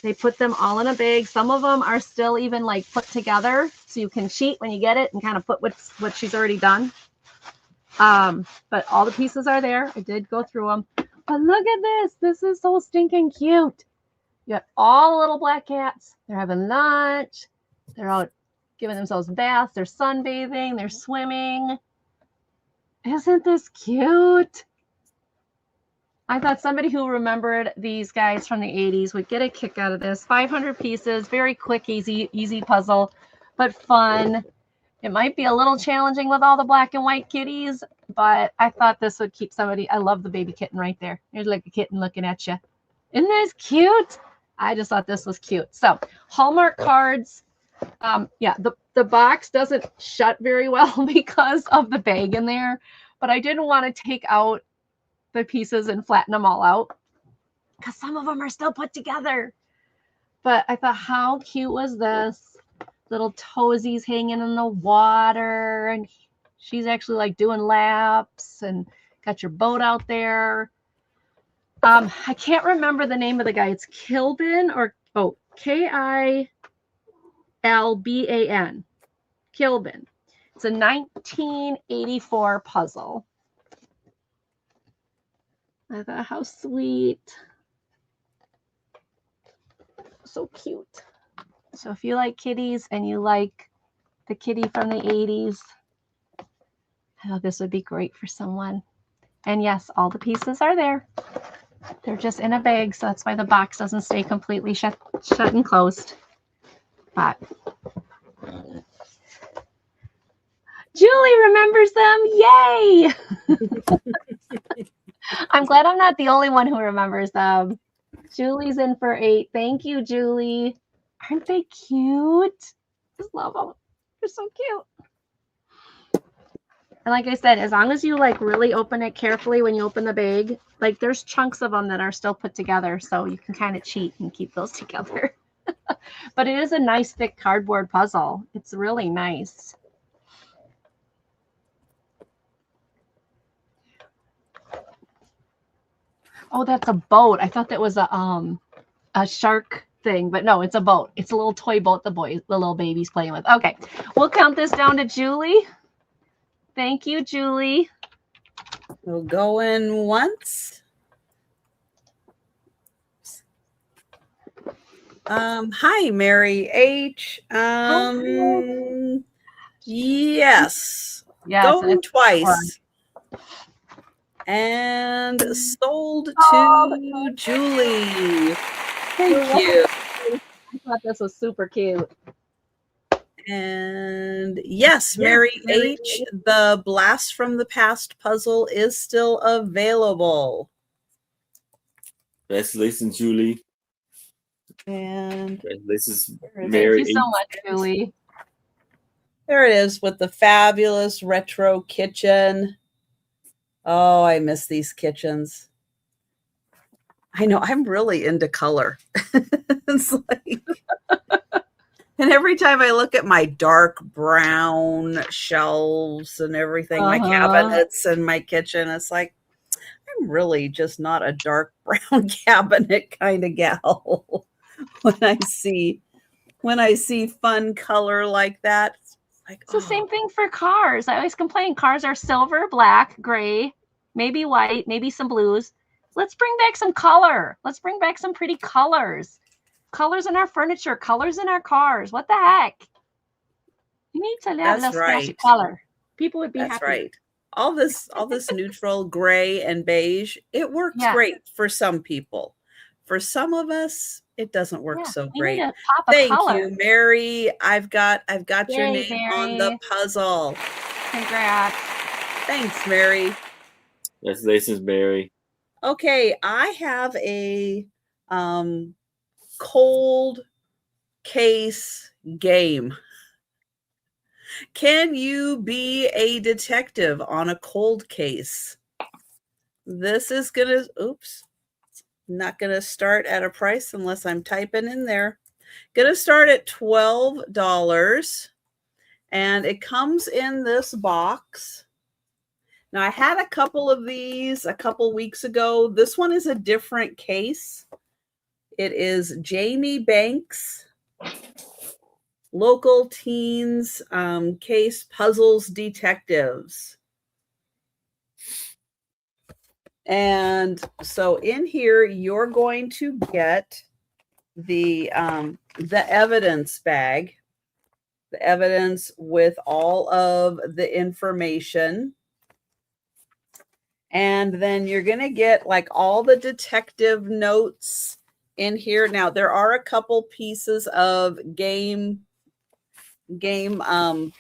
They put them all in a bag. Some of them are still even like put together, so you can cheat when you get it and kind of put what she's already done. But all the pieces are there. I did go through them. But look at this. This is so stinking cute. You got all the little black cats. They're having lunch. They're out giving themselves baths. They're sunbathing. They're swimming. Isn't this cute? I thought somebody who remembered these guys from the 80s would get a kick out of this. 500 pieces, very quick, easy puzzle, but fun. It might be a little challenging with all the black and white kitties, but I thought this would keep somebody. I love the baby kitten right there. There's like a kitten looking at you. Isn't this cute? I just thought this was cute. So Hallmark cards. Yeah, the box doesn't shut very well because of the bag in there, but I didn't want to take out the pieces and flatten them all out because some of them are still put together. But I thought, how cute was this? Little toesies hanging in the water, and she's actually like doing laps, and got your boat out there. I can't remember the name of the guy. It's Kilban or Kilban. Kilban. It's a 1984 puzzle. I thought, how sweet. So cute. So if you like kitties and you like the kitty from the 80s, I thought this would be great for someone. And yes, all the pieces are there. They're just in a bag, so that's why the box doesn't stay completely shut and closed. But Julie remembers them. Yay! I'm glad I'm not the only one who remembers them. Julie's in for 8. Thank you, Julie. Aren't they cute? Just love them. They're so cute. And like I said, as long as you like really open it carefully when you open the bag, like there's chunks of them that are still put together, so you can kind of cheat and keep those together. But it is a nice thick cardboard puzzle. It's really nice. Oh, that's a boat. I thought that was a shark thing, but no, it's a boat. It's a little toy boat the little baby's playing with. Okay, we'll count this down to Julie. Thank you, Julie. We'll go in once. Hi, Mary H. Yes. Going twice. And sold to Julie. Thank you. I thought this was super cute. And yes, Mary H., the Blast from the Past puzzle is still available. Congratulations, Julie. And congratulations, Mary. Thank you so much, Julie. There it is with the fabulous retro kitchen. Oh, I miss these kitchens. I know, I'm really into color. It's like, and every time I look at my dark brown shelves and everything, my cabinets and my kitchen, it's like, I'm really just not a dark brown cabinet kind of gal. When I see fun color like that, like, it's the same thing for cars. I always complain cars are silver, black, gray, maybe white, maybe some blues. Let's bring back some color. Let's bring back some pretty colors. Colors in our furniture, colors in our cars. What the heck? You need to have a little splash of color. People would be happy. That's right. All this neutral gray and beige, it works great for some people. For some of us, it doesn't work so great. Thank you, Mary. I've got your name on the puzzle. Congrats. Thanks, Mary. Congratulations, Mary. Okay, I have a cold case game. Can you be a detective on a cold case? This is gonna, oops, not gonna start at a price unless I'm typing in there. Gonna start at $12, and it comes in this box. Now, I had a couple of these a couple weeks ago. This one is a different case. It is Jamie Banks, Local Teens Case Puzzles Detectives. And so in here, you're going to get the evidence bag, the evidence with all of the information. And then you're going to get like all the detective notes in here. Now, there are a couple pieces of game that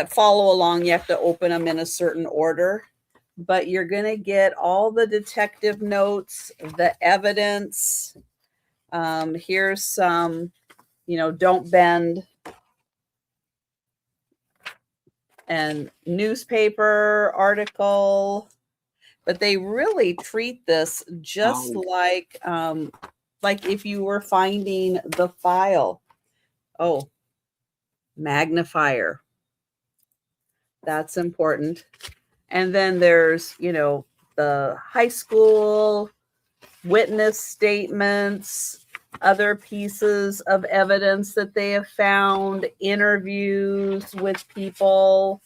follow along. You have to open them in a certain order, but you're going to get all the detective notes, the evidence. Here's some, don't bend, and newspaper article. But they really treat this just like if you were finding the file. Oh, magnifier. That's important. And then there's, the high school witness statements, other pieces of evidence that they have found, interviews with people.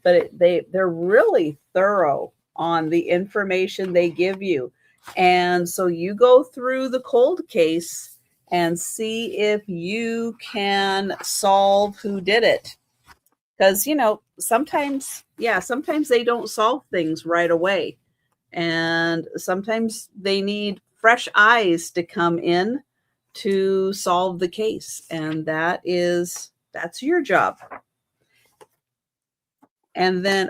But they're really thorough on the information they give you. And so you go through the cold case and see if you can solve who did it. Because, sometimes they don't solve things right away. And sometimes they need fresh eyes to come in to solve the case. And that's your job. And then,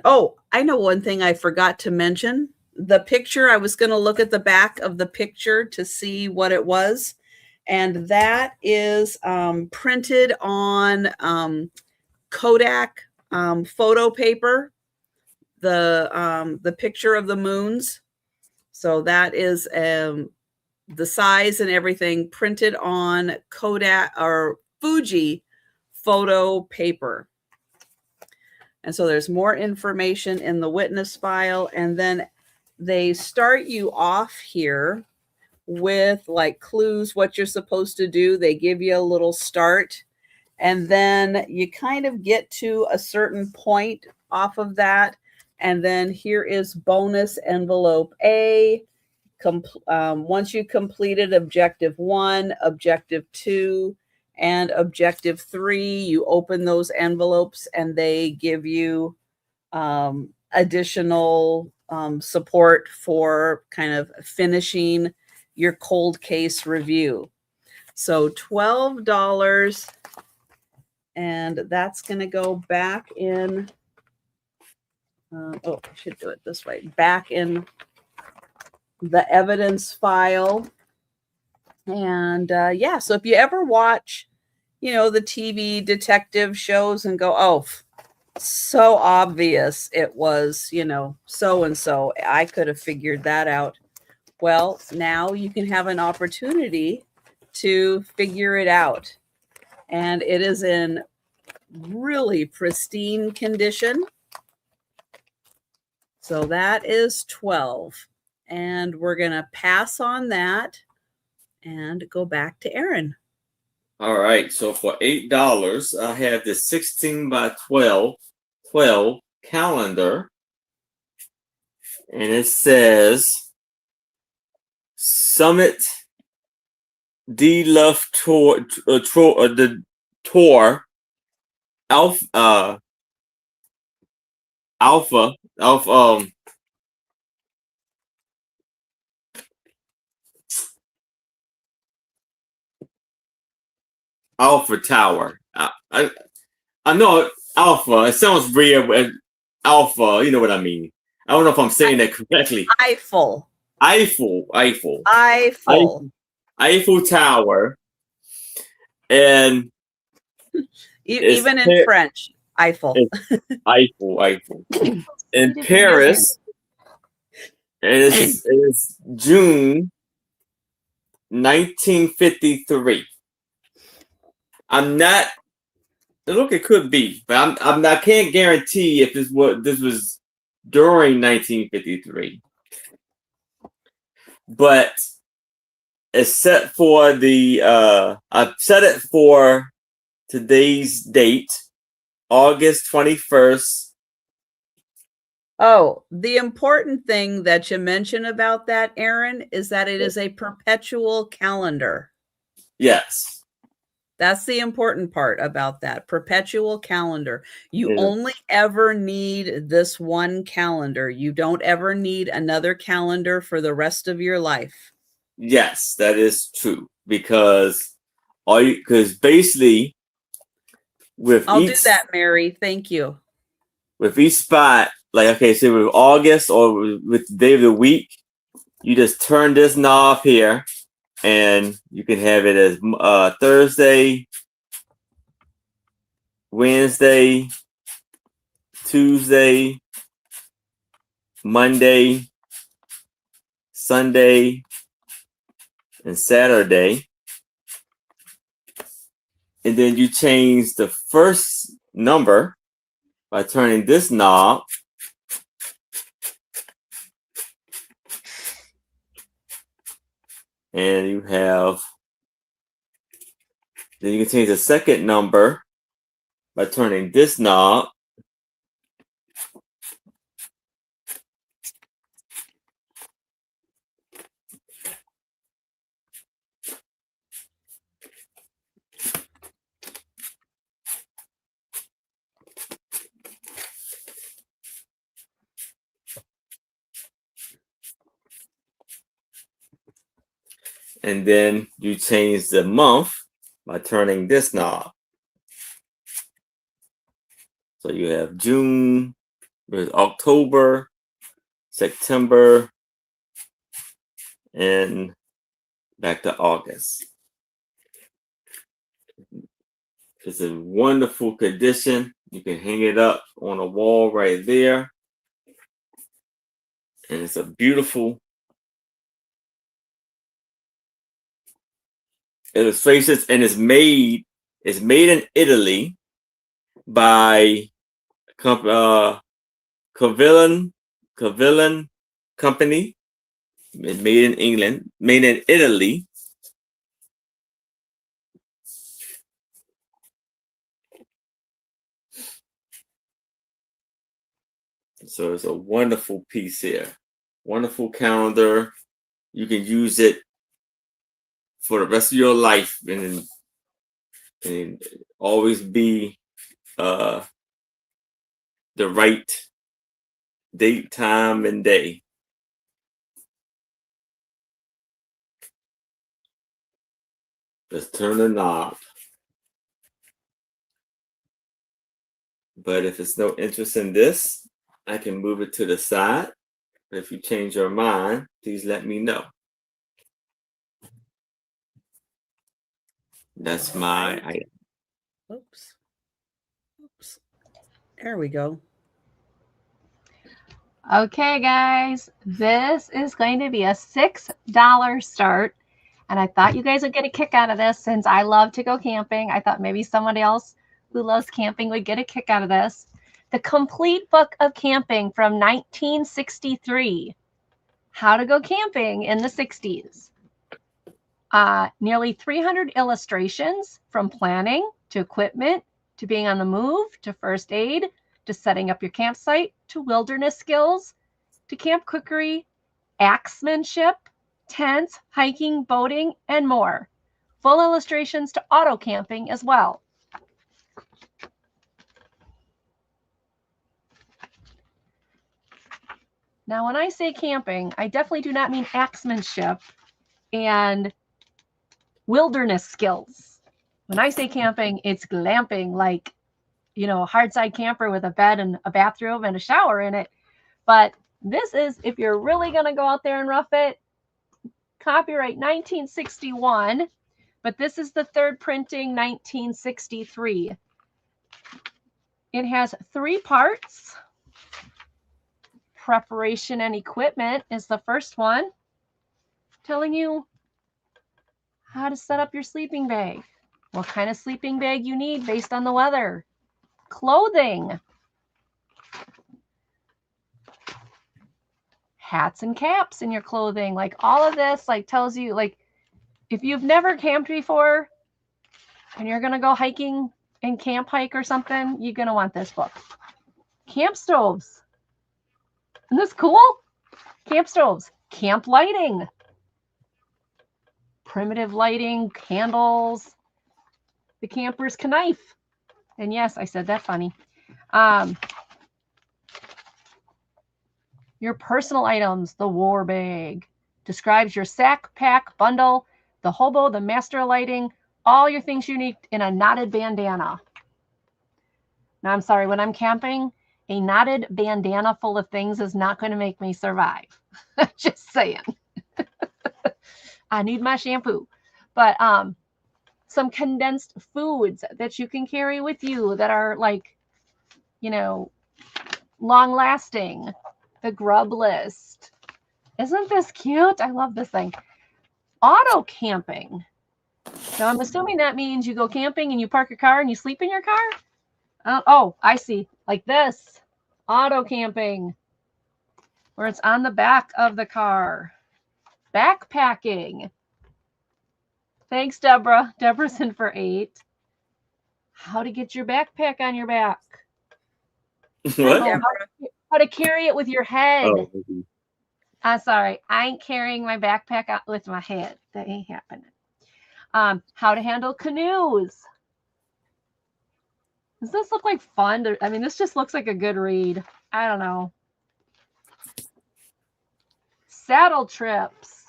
I know one thing I forgot to mention. The picture, I was going to look at the back of the picture to see what it was. And that is printed on Kodak photo paper, the picture of the moons. So that is the size and everything printed on Kodak or Fuji photo paper. And so there's more information in the witness file. And then they start you off here with like clues, what you're supposed to do. They give you a little start. And then you kind of get to a certain point off of that. And then here is bonus envelope A. Once you completed objective 1, objective 2, and objective 3, you open those envelopes and they give you additional support for kind of finishing your cold case review. So $12, and that's going to go back in. I should do it this way. Back in the evidence file. And so if you ever watch, the TV detective shows and go, oh, so obvious it was, so-and-so, I could have figured that out. Well, now you can have an opportunity to figure it out. And it is in really pristine condition. So that is 12. And we're going to pass on that and go back to Aaron. All right. So for $8, I have this 16 by 12 calendar. And it says Summit D Love Tour, the tour Alpha Alpha Tower. I know Alpha. It sounds weird, but Alpha. You know what I mean. I don't know if I'm saying that correctly. Eiffel. Eiffel Tower, and Even in French, Eiffel. Eiffel in Paris. It's June 1953. I'm not. Look, it could be, but I can't guarantee if this was during 1953. But it's set for I've set it for today's date, August 21st. Oh, the important thing that you mentioned about that, Aaron, is that it is a perpetual calendar. Yes. That's the important part about that perpetual calendar. You only ever need this one calendar. You don't ever need another calendar for the rest of your life. Yes, that is true, because basically I'll do that, Mary. Thank you. With each spot, like, okay, so with August or with the day of the week, you just turn this knob here, and you can have it as Thursday, Wednesday, Tuesday, Monday, Sunday, and Saturday. And then you change the first number by turning this knob. And you have, then you can change the second number by turning this knob. And then you change the month by turning this knob. So you have June, there's October, September, and back to August. It's a wonderful condition. You can hang it up on a wall right there. And it's a beautiful illustrations, and it's made in Italy by Cavillan Company. It's made in England, made in Italy. So it's a wonderful piece here. Wonderful calendar. You can use it for the rest of your life, and always be the right date, time, and day. Just turn the knob. But if it's no interest in this, I can move it to the side. But if you change your mind, please let me know. That's my item. Oops. There we go. Okay, guys, this is going to be a $6 start. And I thought you guys would get a kick out of this since I love to go camping. I thought maybe somebody else who loves camping would get a kick out of this. The Complete Book of Camping from 1963. How to Go Camping in the 60s. Nearly 300 illustrations from planning to equipment to being on the move to first aid to setting up your campsite to wilderness skills to camp cookery, axemanship, tents, hiking, boating, and more. Full illustrations to auto camping as well. Now, when I say camping, I definitely do not mean axemanship and wilderness skills. When I say camping, it's glamping, like, you know, a hard side camper with a bed and a bathroom and a shower in it. But This is, if you're really going to go out there and rough it, copyright 1961, but this is the third printing, 1963. It has 3 parts. Preparation and equipment is the first one, telling you how to set up your sleeping bag, what kind of sleeping bag you need based on the weather. Clothing, hats and caps in your clothing, like all of this like tells you, like if you've never camped before and you're gonna go hiking and camp hike or something, you're gonna want this book. Camp stoves, isn't this cool? Camp stoves, camp lighting, primitive lighting, candles, the camper's knife, and yes, I said that funny. Your personal items, the war bag, describes your sack, pack, bundle, the hobo, the master lighting, all your things you need in a knotted bandana. Now, I'm sorry, when I'm camping, a knotted bandana full of things is not going to make me survive. Just saying. I need my shampoo. But some condensed foods that you can carry with you that are like, you know, long lasting. The grub list. Isn't this cute? I love this thing. Auto camping. Now I'm assuming that means you go camping and you park your car and you sleep in your car. Oh, I see. Like this. Auto camping. Where it's on the back of the car. Backpacking. Thanks, Deborah. Deborah's in for 8. How to get your backpack on your back. What? How to carry it with your head. Oh, I'm sorry. I ain't carrying my backpack out with my head. That ain't happening. How to handle canoes. Does this look like fun? I mean, this just looks like a good read. I don't know. Saddle trips.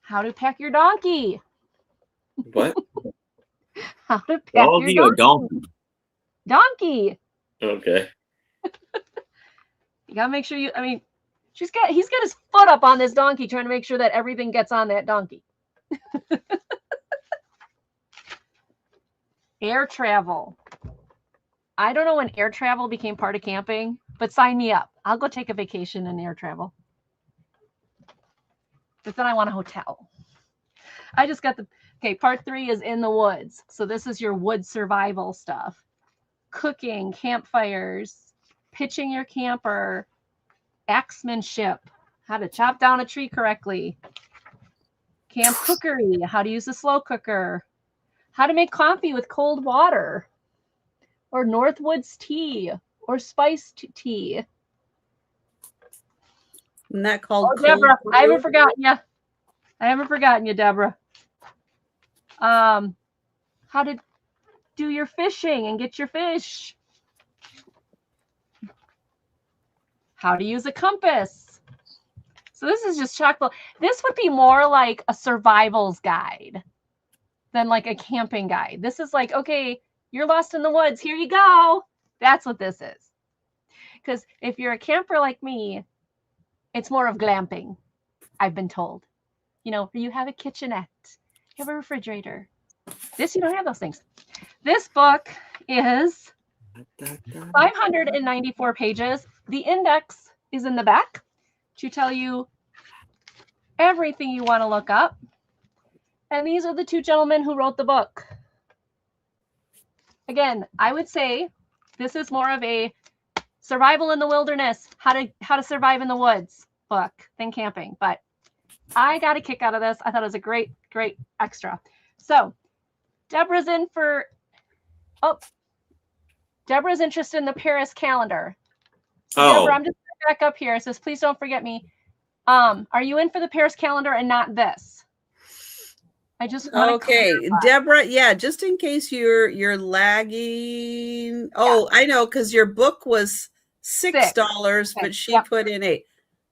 How to pack your donkey. what? How to pack Doggy your or donkey? Donkey. Okay. You gotta make sure I mean, he's got his foot up on this donkey trying to make sure that everything gets on that donkey. Air travel. I don't know when air travel became part of camping, but sign me up. I'll go take a vacation in air travel. But then I want a hotel. I just got part 3 is in the woods. So this is your wood survival stuff. Cooking, campfires, pitching your camper, axemanship, how to chop down a tree correctly, camp cookery, how to use a slow cooker, how to make coffee with cold water, or Northwoods tea, or spiced tea. Isn't that called cold Deborah, brew? I haven't forgotten you, Deborah. How to do your fishing and get your fish. How to use a compass. So this is just chock full. This would be more like a survival's guide than like a camping guide. This is like, okay, you're lost in the woods. Here you go. That's what this is. Because if you're a camper like me, it's more of glamping, I've been told. You know, you have a kitchenette, you have a refrigerator. This, you don't have those things. This book is 594 pages. The index is in the back to tell you everything you want to look up. And these are the 2 gentlemen who wrote the book. Again, I would say this is more of a survival in the wilderness, how to survive in the woods book than camping. But I got a kick out of this. I thought it was a great, great extra. So Deborah's Deborah's interested in the Paris calendar. So Deborah, I'm just back up here. It says, please don't forget me. Are you in for the Paris calendar and not this? I just want to Deborah, yeah, just in case you're lagging. Oh, yeah. I know, because your book was $6, but she put in 8.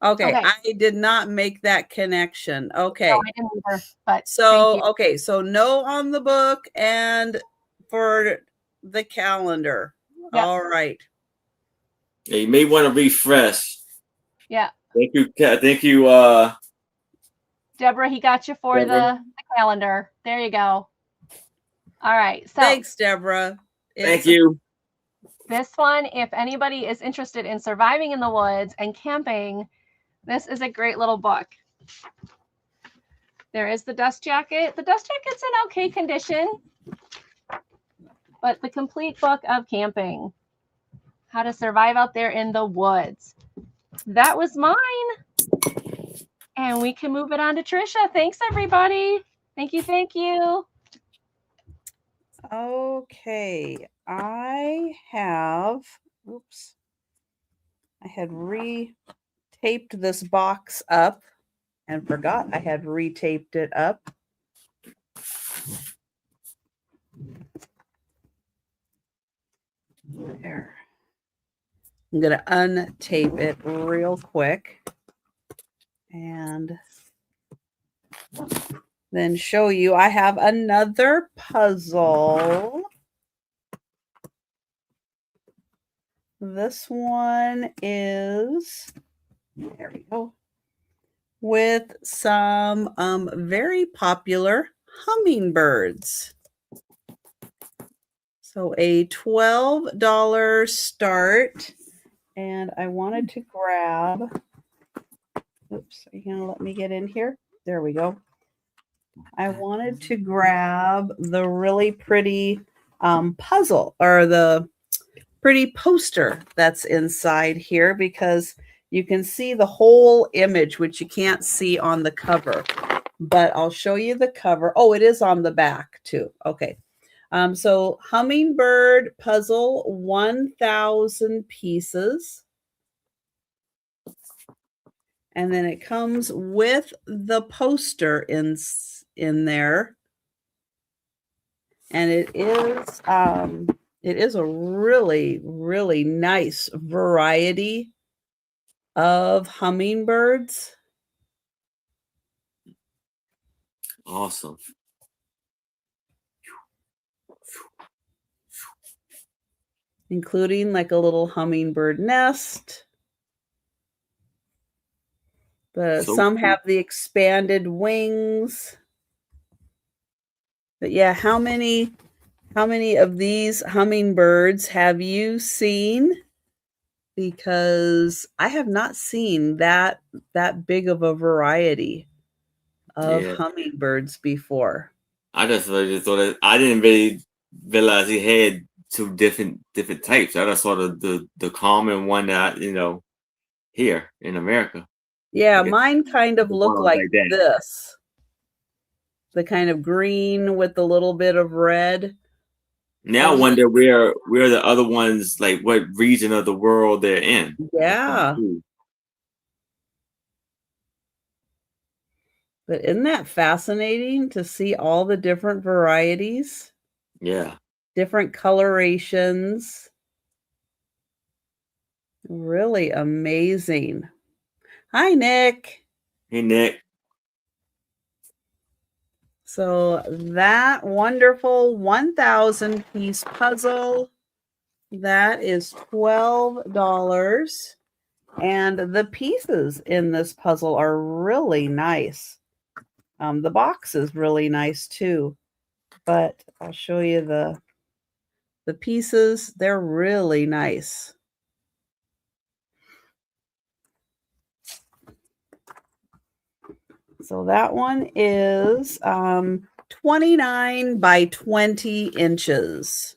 Okay, I did not make that connection. Okay. No, I didn't either, but so okay, so no on the book, and for the calendar. Yep. All right. Yeah, you may want to refresh. Yeah. Thank you. Thank you. Deborah, he got you for Deborah. the calendar. There you go. All right. So Thanks, Deborah. Thank you. this one, if anybody is interested in surviving in the woods and camping, this is a great little book. There is the dust jacket. The dust jacket's in okay condition, but the complete book of camping, how to survive out there in the woods. That was mine. And we can move it on to Trisha. Thanks, everybody. Thank you. Thank you. Okay. I have, oops, I had retaped this box up and forgot I had retaped it up. There. I'm going to untape it real quick and then show you. I have another puzzle. This one is, there we go, with some very popular hummingbirds. So a $12 start. And I wanted to grab, oops, are you going to let me get in here? There we go. I wanted to grab the really pretty puzzle, or the pretty poster that's inside here, because you can see the whole image, which you can't see on the cover. But I'll show you the cover. Oh, it is on the back too. Okay. So hummingbird puzzle, 1,000 pieces. And then it comes with the poster in there. And it is a really, really nice variety of hummingbirds. Awesome. Including like a little hummingbird nest. Some have the expanded wings. But yeah, how many of these hummingbirds have you seen? Because I have not seen that big of a variety of hummingbirds before. I just really thought that I didn't really realize he had two different types. I just saw the common one that here in America. Yeah, mine kind of look like this. The kind of green with a little bit of red. Now I wonder where the other ones, like what region of the world they're in. Yeah. But isn't that fascinating to see all the different varieties? Yeah. Different colorations. Really amazing. Hi, Nick. Hey, Nick. So that wonderful 1,000 piece puzzle, that is $12. And the pieces in this puzzle are really nice. The box is really nice too. But I'll show you the pieces. They're really nice. So that one is 29 by 20 inches.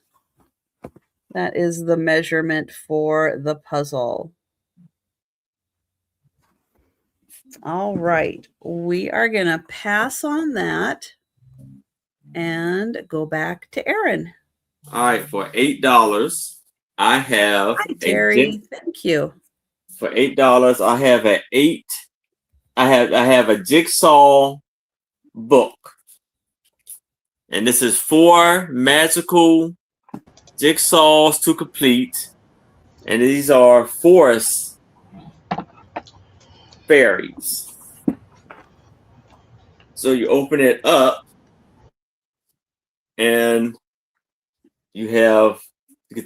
That is the measurement for the puzzle. All right, we are going to pass on that and go back to Erin. All right, for $8, I have. Hi, Terry. Thank you. For $8, I have I have a jigsaw book, and this is 4 magical jigsaws to complete, and these are forest fairies. So you open it up, and you can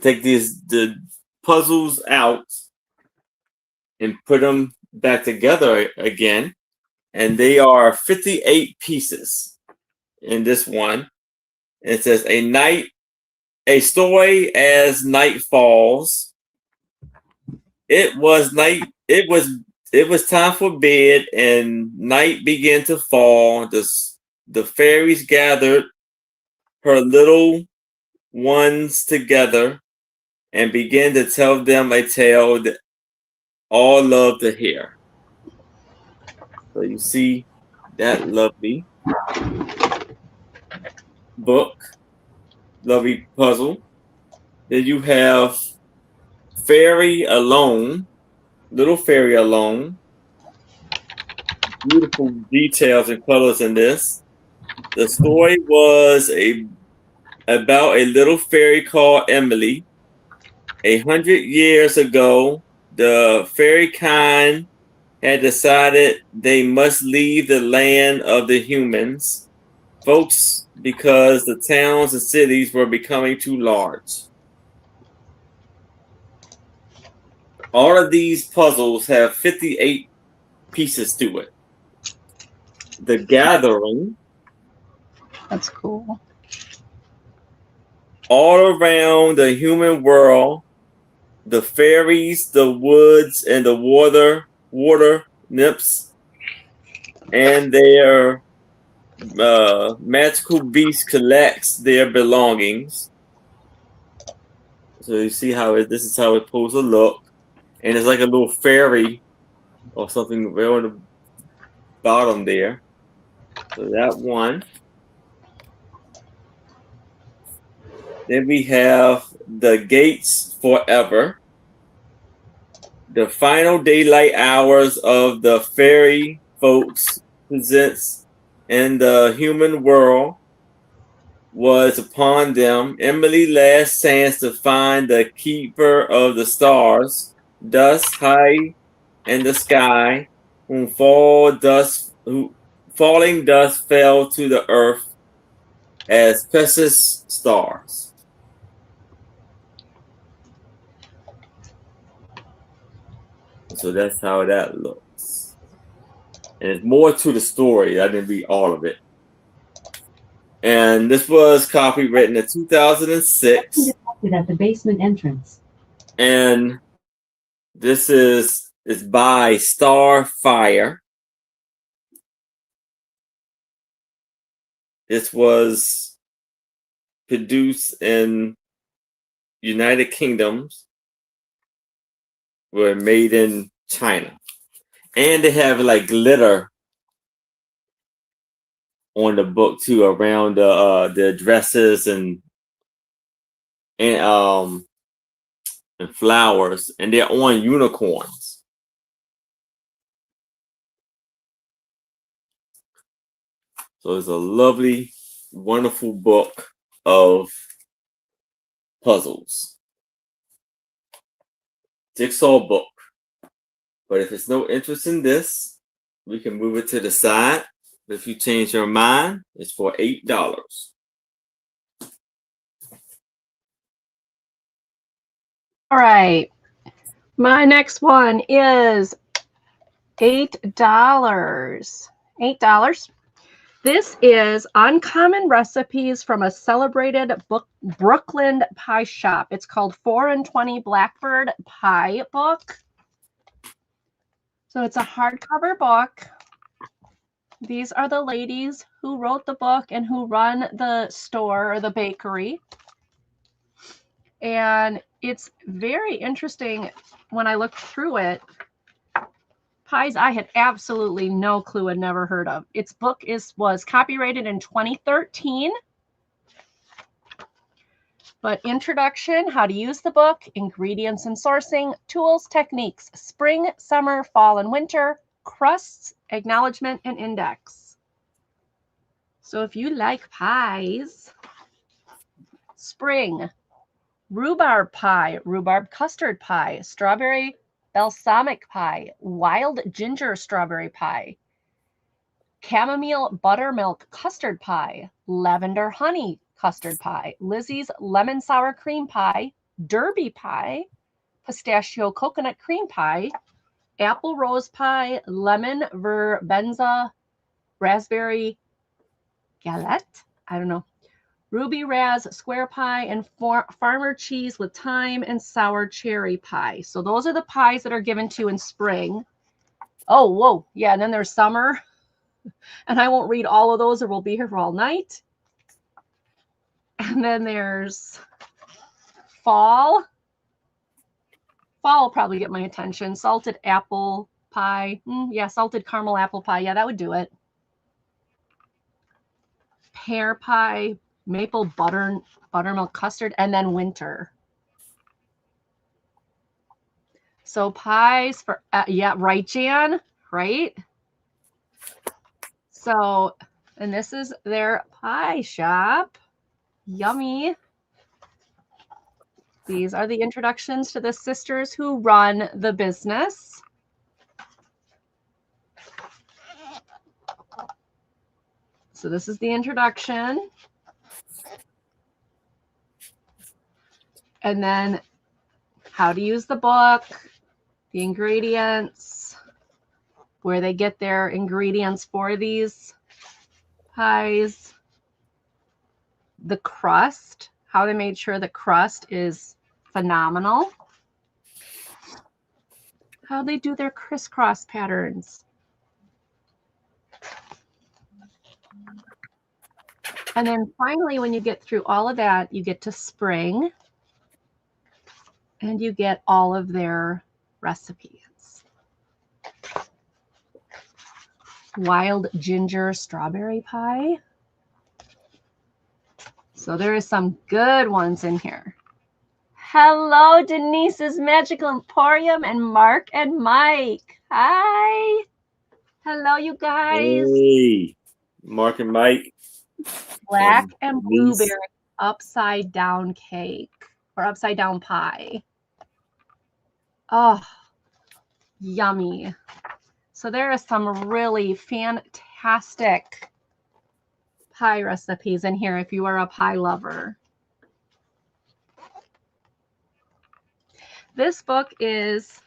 take the puzzles out and put them back together again. And they are 58 pieces in this one. It says a story as night falls. It was time for bed, and night began to fall. The fairies gathered her little ones together and began to tell them a tale that all love to hear. So you see that lovely book, lovely puzzle. Then you have Fairy Alone, Little Fairy Alone. Beautiful details and colors in this. The story was about a little fairy called Emily. 100 years ago, the fairy kind had decided they must leave the land of the humans, folks, because the towns and cities were becoming too large. All of these puzzles have 58 pieces to it. The Gathering. That's cool. All around the human world, the fairies, the woods, and the water nymphs, and their magical beast collects their belongings. So you see how this is how it's supposed to look. And it's like a little fairy or something right on the bottom there. So that one. Then we have The Gates Forever. The final daylight hours of the fairy folks presents in the human world was upon them. Emily's last chance to find the keeper of the stars, dust high in the sky, falling dust fell to the earth as precious stars. So that's how that looks. And there's more to the story. I didn't read all of it. And this was copywritten in 2006. At the basement entrance. And this is by Starfire. This was produced in United Kingdoms. Were made in China. And they have like glitter on the book too, around the dresses and flowers, and they're on unicorns. So it's a lovely, wonderful book of puzzles. Jigsaw book. But if it's no interest in this, we can move it to the side. If you change your mind, it's for $8. All right. My next one is $8. $8. This is Uncommon Recipes from a Celebrated Brooklyn Pie Shop. It's called 4 and 20 Blackbird Pie Book. So it's a hardcover book. These are the ladies who wrote the book and who run the store or the bakery. And it's very interesting when I looked through it. Pies I had absolutely no clue, had never heard of. Its book was copyrighted in 2013. But introduction, how to use the book, ingredients and sourcing, tools, techniques, spring, summer, fall, and winter, crusts, acknowledgement, and index. So if you like pies, spring, rhubarb pie, rhubarb custard pie, strawberry balsamic pie, wild ginger strawberry pie, chamomile buttermilk custard pie, lavender honey custard pie, Lizzie's lemon sour cream pie, derby pie, pistachio coconut cream pie, apple rose pie, lemon verbenza, raspberry galette, I don't know, ruby raz square pie, and farmer cheese with thyme and sour cherry pie. So those are the pies that are given to you in spring. Oh, whoa. Yeah, and then there's summer. And I won't read all of those or we'll be here for all night. And then there's fall. Fall will probably get my attention. Salted apple pie. Yeah, salted caramel apple pie. Yeah, that would do it. Pear pie, maple buttermilk custard, and then winter. So pies for, yeah, right, Jan? Right? So, and this is their pie shop. Yummy. These are the introductions to the sisters who run the business. So this is the introduction. And then how to use the book, the ingredients, where they get their ingredients for these pies, the crust, how they made sure the crust is phenomenal, how they do their crisscross patterns. And then finally, when you get through all of that, you get to spring and you get all of their recipes. Wild ginger strawberry pie. So there is some good ones in here. Hello, Denise's Magical Emporium and Mark and Mike. Hi. Hello, you guys. Hey, Mark and Mike. Black and blueberry upside down cake or upside down pie. Oh, yummy. So there are some really fantastic pie recipes in here if you are a pie lover. This book is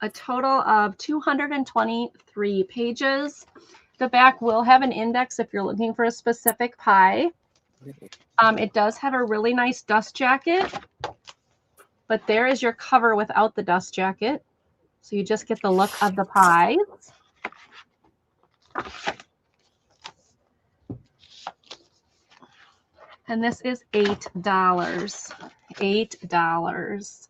a total of 223 pages. The back will have an index if you're looking for a specific pie. It does have a really nice dust jacket, but there is your cover without the dust jacket. So you just get the look of the pies. And this is $8. $8.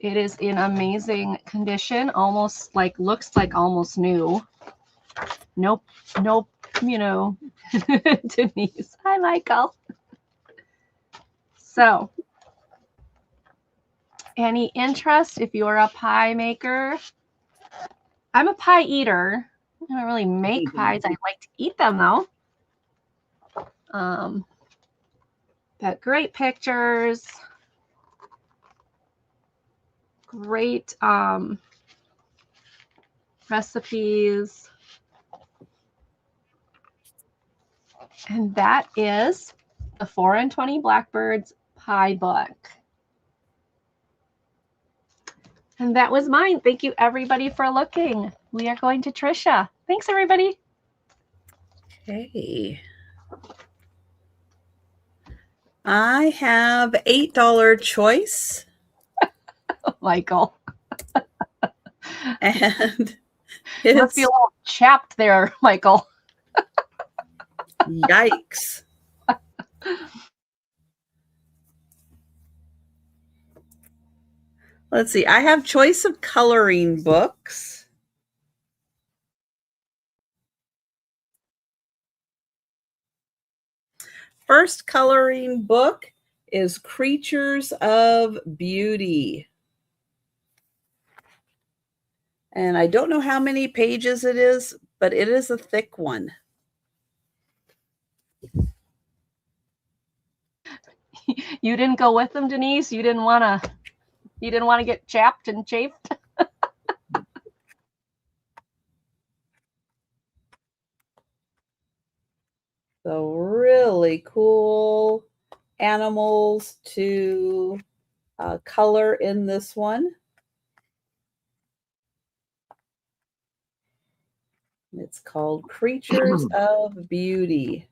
It is in amazing condition, almost like, looks like almost new. Nope, you know, Denise. Hi, Michael. So, any interest if you're a pie maker? I'm a pie eater. I don't really make pies. I like to eat them though. Got great pictures. Great recipes. And that is the 4 and 20 Blackbirds pie book. And that was mine. Thank you, everybody, for looking. We are going to Trisha. Thanks, everybody. Okay. I have $8 choice. Michael. And it must be a little chapped there, Michael. Yikes. Let's see. I have choice of coloring books. First coloring book is Creatures of Beauty. And I don't know how many pages it is, but it is a thick one. You didn't go with them, Denise? You didn't want to get chapped and chafed? So really really cool animals to color in this one. It's called Creatures of Beauty.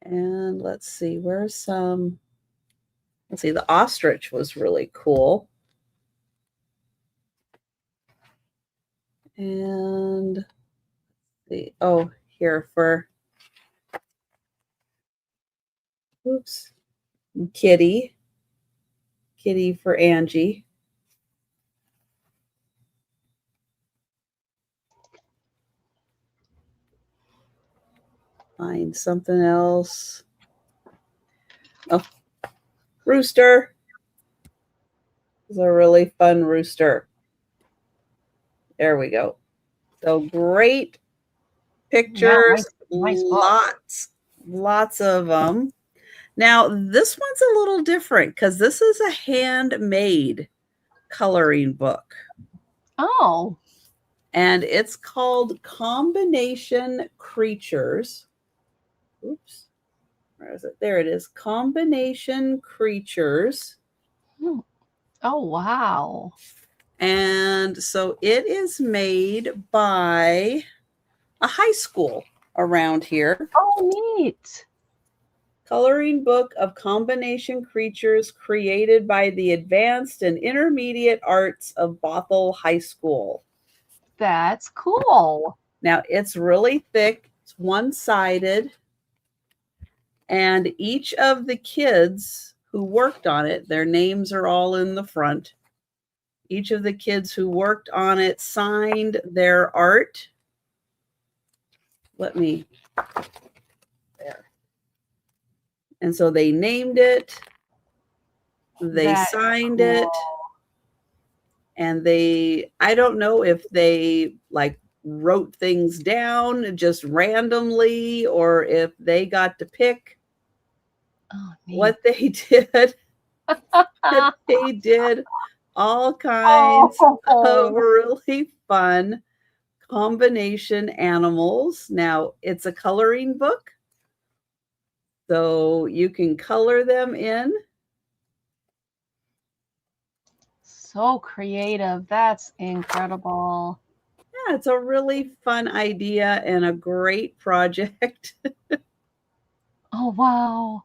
And let's see, where's some, let's see, the ostrich was really cool. And the, oh, here for, oops, kitty for Angie. Find something else. Oh, rooster. This is a really fun rooster. There we go. So great pictures, nice book. lots of them. Now, this one's a little different because this is a handmade coloring book. Oh. And it's called Combination Creatures. Oops. Where is it? There it is. Combination Creatures. Oh, wow. And so it is made by a high school around here. Oh, neat. Coloring book of combination creatures created by the Advanced and Intermediate Arts of Bothell High School. That's cool. Now, it's really thick. It's one-sided. And each of the kids who worked on it, their names are all in the front. Each of the kids who worked on it signed their art. Let me, there. And so they named it, they signed it, and they, I don't know if they like wrote things down just randomly or if they got to pick what they did. But they did all kinds of really fun combination animals. Now, it's a coloring book, so you can color them in. So creative. That's incredible. Yeah, it's a really fun idea and a great project. Oh, wow.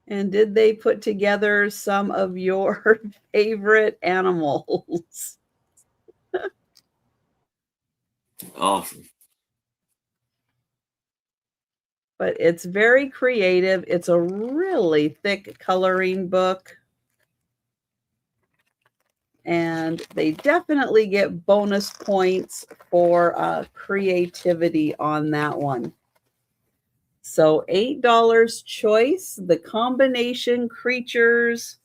And did they put together some of your favorite animals? Awesome. But it's very creative. It's a really thick coloring book. And they definitely get bonus points for creativity on that one. So $8 choice, the combination creatures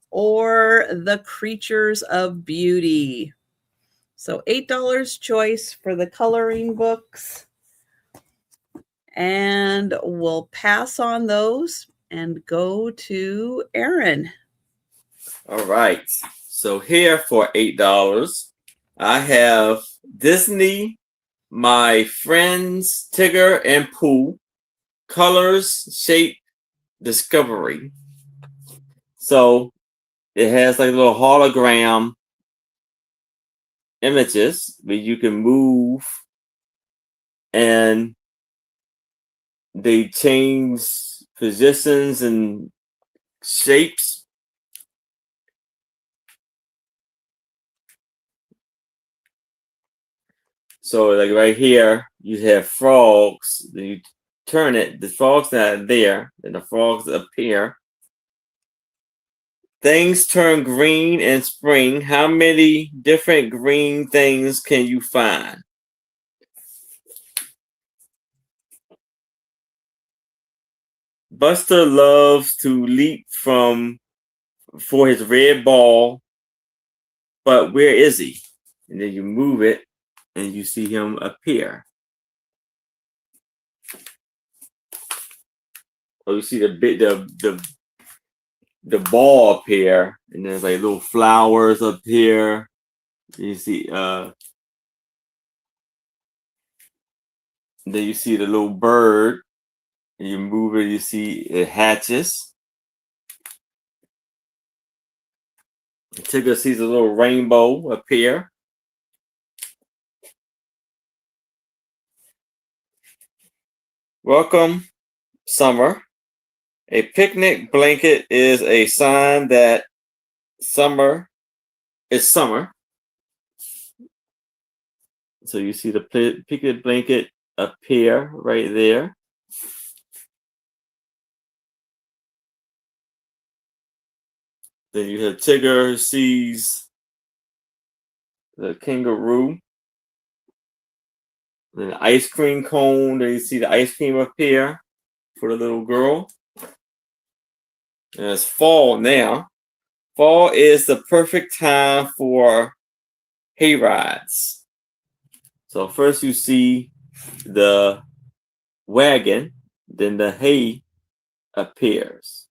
or the creatures of beauty. So $8 choice for the coloring books. And we'll pass on those and go to Aaron. All right. So here for $8, I have Disney, My Friends Tigger and Pooh, Colors, Shape, Discovery. So it has like little hologram images where you can move and they change positions and shapes. So like right here, you have frogs. Then you turn it, the frogs not there, then the frogs appear. Things turn green in spring. How many different green things can you find? Buster loves to leap for his red ball, but where is he? And then you move it and you see him appear. Oh, you see the the ball up here, and there's like little flowers up here. You see, then you see the little bird, and you move it, you see it hatches. Tigger sees a little rainbow up here. Welcome, summer. A picnic blanket is a sign that summer is summer. So you see the picnic blanket up here, right there. Then you have Tigger who sees the kangaroo. Then the ice cream cone. Then you see the ice cream up here for the little girl. And it's fall now. Fall is the perfect time for hay rides. So first you see the wagon, then the hay appears.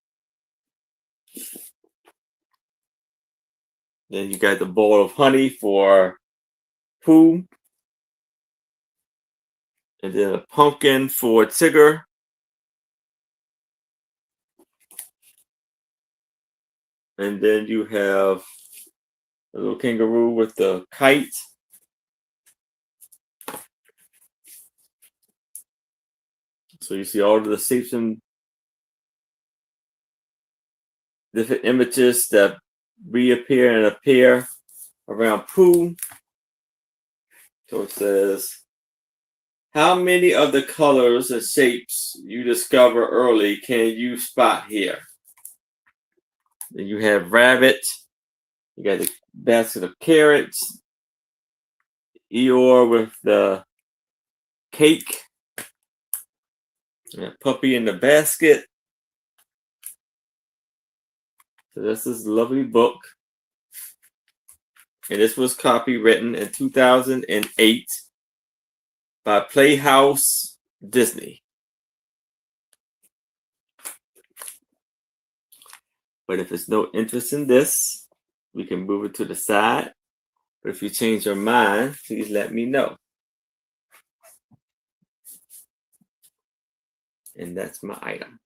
Then you got the bowl of honey for Pooh. And then a pumpkin for Tigger. And then you have a little kangaroo with the kite. So you see all of the shapes and different images that reappear and appear around Pooh. So it says, how many of the colors and shapes you discover early can you spot here? Then you have rabbit. You got the basket of carrots. Eeyore with the cake. And puppy in the basket. So this is a lovely book. And this was copywritten in 2008 by Playhouse Disney. But if there's no interest in this, we can move it to the side. But if you change your mind, please let me know. And that's my item.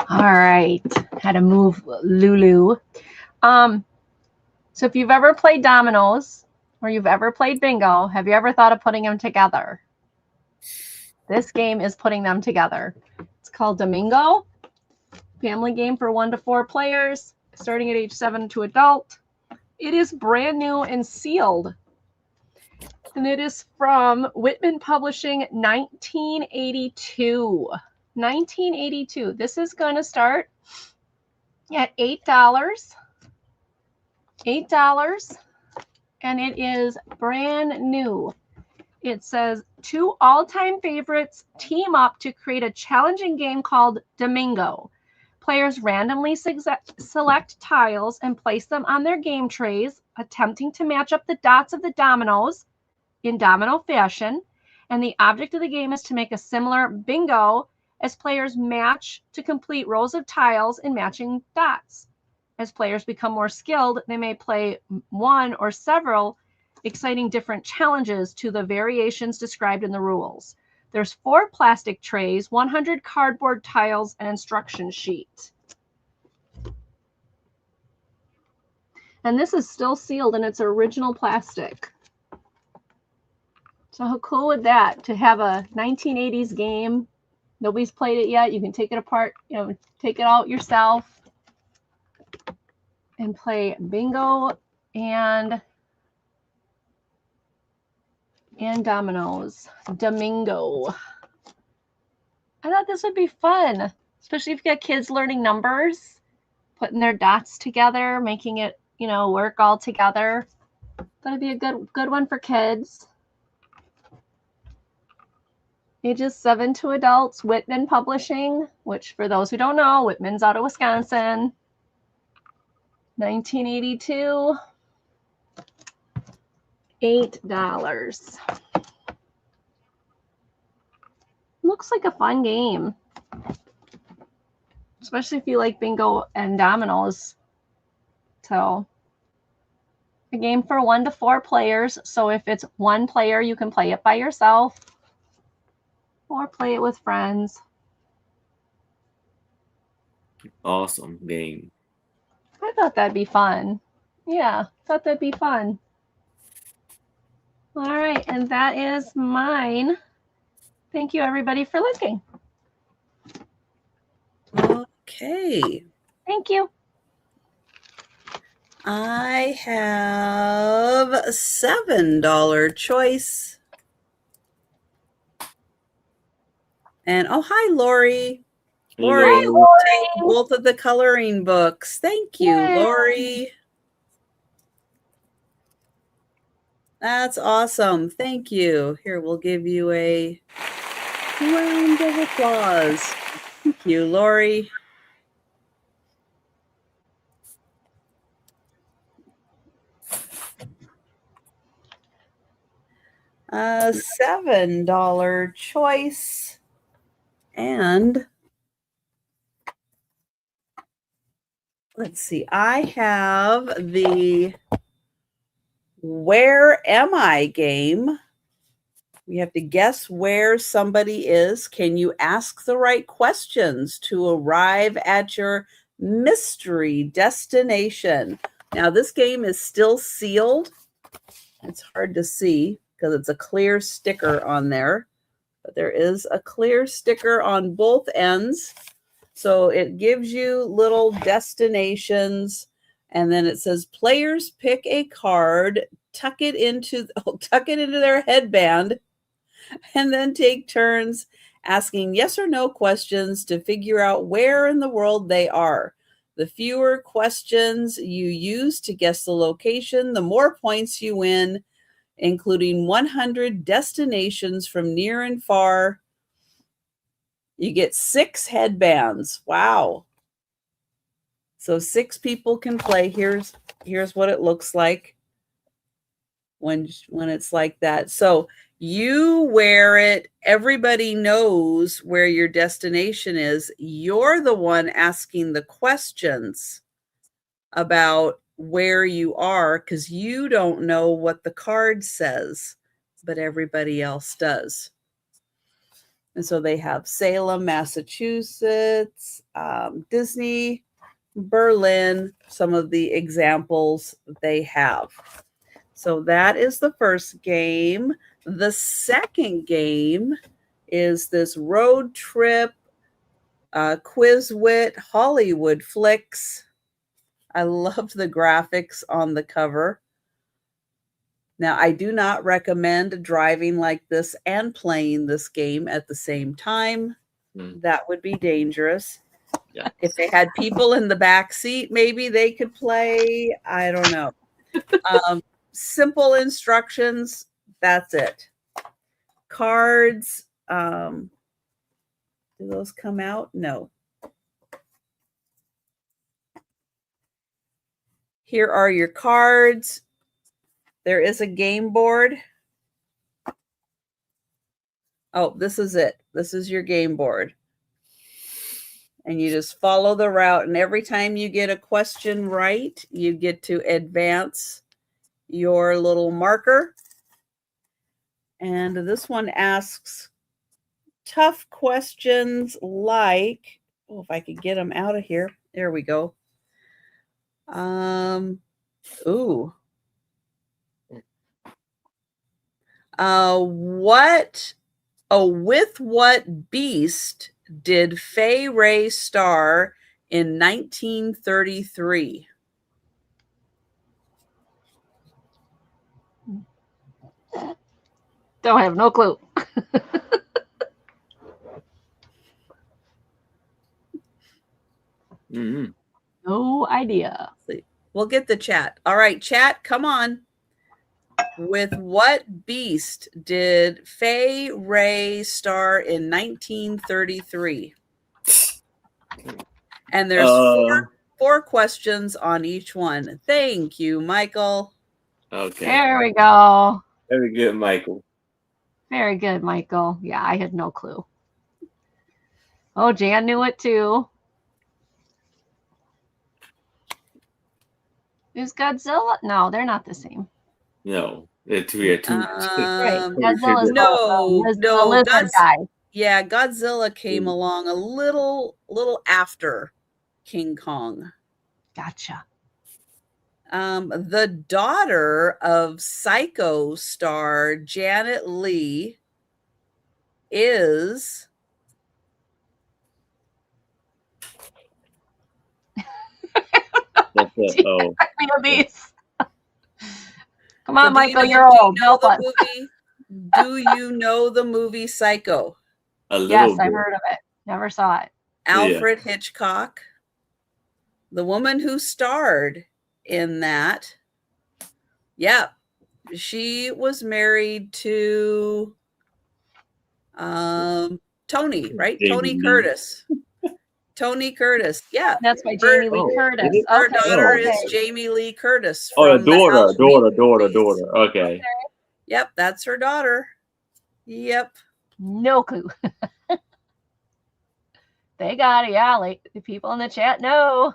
All right. Had to move Lulu. So if you've ever played dominoes or you've ever played bingo, have you ever thought of putting them together? This game is putting them together. It's called Domingo. Family game for 1 to 4 players, starting at age 7 to adult. It is brand new and sealed. And it is from Whitman Publishing, 1982. 1982. This is going to start at $8. $8. And it is brand new. It says 2 all-time favorites team up to create a challenging game called Domingo. Players randomly select tiles and place them on their game trays, attempting to match up the dots of the dominoes in domino fashion. And the object of the game is to make a similar bingo as players match to complete rows of tiles in matching dots. As players become more skilled, they may play one or several exciting different challenges to the variations described in the rules. There's 4 plastic trays, 100 cardboard tiles, and instruction sheet. And this is still sealed in its original plastic. So how cool would that, to have a 1980s game? Nobody's played it yet. You can take it apart, take it out yourself and play bingo and dominoes. Domingo. I thought this would be fun, especially if you got kids learning numbers, putting their dots together, making it, work all together. That'd be a good one for kids. Ages 7 to adults, Whitman Publishing, which for those who don't know, Whitman's out of Wisconsin. 1982. $8. Looks like a fun game. especially if you like bingo and dominoes. So a game for 1 to 4 players. So if it's 1 player, you can play it by yourself or play it with friends. Awesome game. I thought that'd be fun. Yeah, thought that'd be fun. All right, and that is mine. Thank you, everybody, for listening. Okay. Thank you. I have a $7 choice. And oh, hi, Lori. Lori, Hello. Hi, Lori. take both of the coloring books. Thank you, Yay. Lori. That's awesome. Thank you. Here, we'll give you a round of applause. Thank you, Lori. A $7 choice. And let's see, I have the Where Am I game. You have to guess where somebody is. Can you ask the right questions to arrive at your mystery destination? Now, this game is still sealed. It's hard to see because it's a clear sticker on there, but there is a clear sticker on both ends. So it gives you little destinations, and then it says players pick a card, tuck it into their headband, and then take turns asking yes or no questions to figure out where in the world they are. The fewer questions you use to guess the location, the more points you win, including 100 destinations from near and far. You get 6 headbands. Wow. So 6 people can play. Here's what it looks like when it's like that. So you wear it. Everybody knows where your destination is. You're the one asking the questions about where you are because you don't know what the card says, but everybody else does. And so they have Salem, Massachusetts, Disney, Berlin, some of the examples they have. So that is the first game. The second game is this road trip Quizwit Hollywood flicks. I loved the graphics on the cover. Now, I do not recommend driving like this and playing this game at the same time. That would be dangerous. Yeah. If they had people in the back seat, maybe they could play. I don't know. Simple instructions. That's it. Cards. Do those come out? No. Here are your cards. There is a game board. Oh, this is it. This is your game board. And you just follow the route. And every time you get a question right, you get to advance your little marker. And this one asks tough questions like, oh, if I could get them out of here. There we go. With what beast did Fay Ray star in 1933? Don't have no clue. Mm-hmm. No idea. We'll get the chat. All right, chat, come on. With what beast did Fay Ray star in 1933? And there's four questions on each one. Thank you, Michael. Okay. There we go. Very good, Michael. Very good, Michael. Yeah, I had no clue. Oh, Jan knew it too. Is Godzilla? No, they're not the same. No, they're two. Yeah, two. Right. Totally Godzilla's different. the lizard guy. Yeah, Godzilla came along a little after King Kong. Gotcha. The daughter of Psycho star Janet Leigh is That's it. Oh, These. Come on, So Michael, you're old. Help us. Do you know the movie Psycho? a little Yes, bit. I've heard of it. Never saw it. Alfred Hitchcock. The woman who starred in that, yeah, she was married to Tony, right? Jamie Tony Lee. Curtis. Tony Curtis. Yeah. That's by Jamie Lee Curtis. is it? Her Okay. daughter okay. is Jamie Lee Curtis. Oh, from the daughter. Okay. Yep, that's her daughter. Yep. No clue. They got it. Yeah, like the people in the chat know.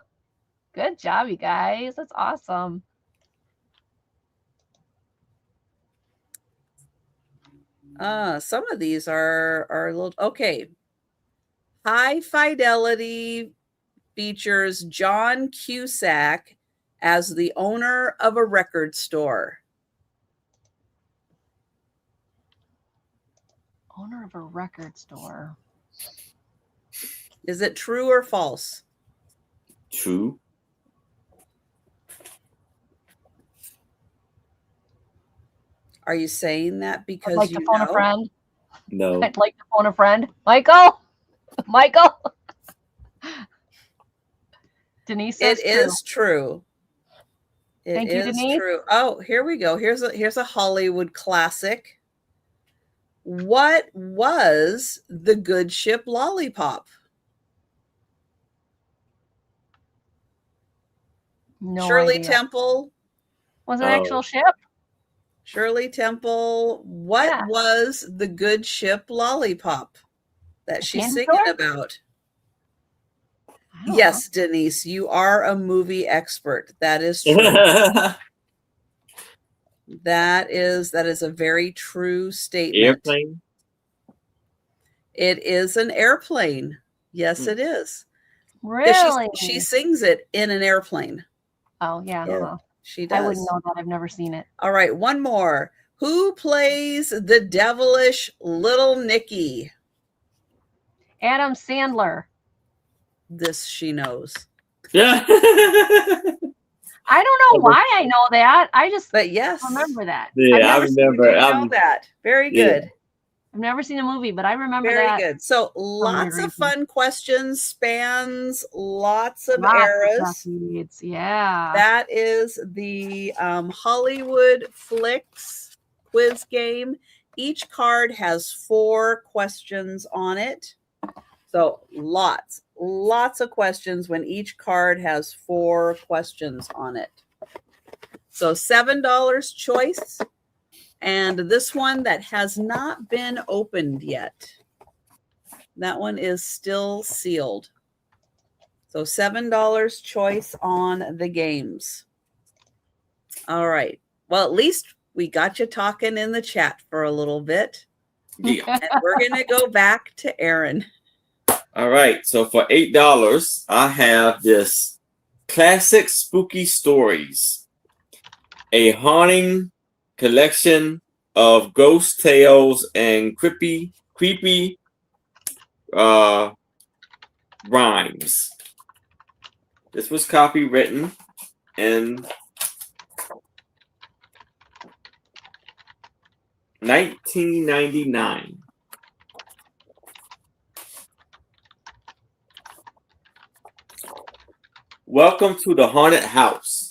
Good job, you guys. That's awesome. Some of these are a little okay. High Fidelity features John Cusack as the owner of a record store. Owner of a record store. Is it true or false? True. Are you saying that because I'd like to phone a friend? No. I'd like to phone a friend. Michael? Michael? Denise says it is true. Thank you, Denise. True. Oh, here we go. Here's a Hollywood classic. What was the good ship Lollipop? No Shirley idea. Temple. Was it an actual ship? Shirley Temple. What was the good ship Lollipop that she's singing about? Yes, Denise, you are a movie expert. That is true. That is a very true statement. Airplane? It is an airplane. Yes, it is. Really? She sings it in an airplane. Oh, yeah. She does. I wouldn't know that. I've never seen it. All right, one more. Who plays the devilish little Nicky? Adam Sandler. This she knows. Yeah. I don't know why I know that. I just yes, remember that. Yeah, I remember. I know that. Very good. Yeah. I've never seen a movie, but I remember Very that. Very good. So lots of fun questions, spans lots of eras. Yeah. That is the Hollywood Flicks quiz game. Each card has 4 questions on it. So lots of questions when each card has 4 questions on it. So $7 choice. And this one that has not been opened yet. That one is still sealed. So $7 choice on the games. All right. Well, at least we got you talking in the chat for a little bit. Yeah. And we're going to go back to Aaron. All right. So for $8, I have this classic spooky stories, a haunting collection of ghost tales and creepy rhymes. This was copywritten in 1999. Welcome to the haunted house.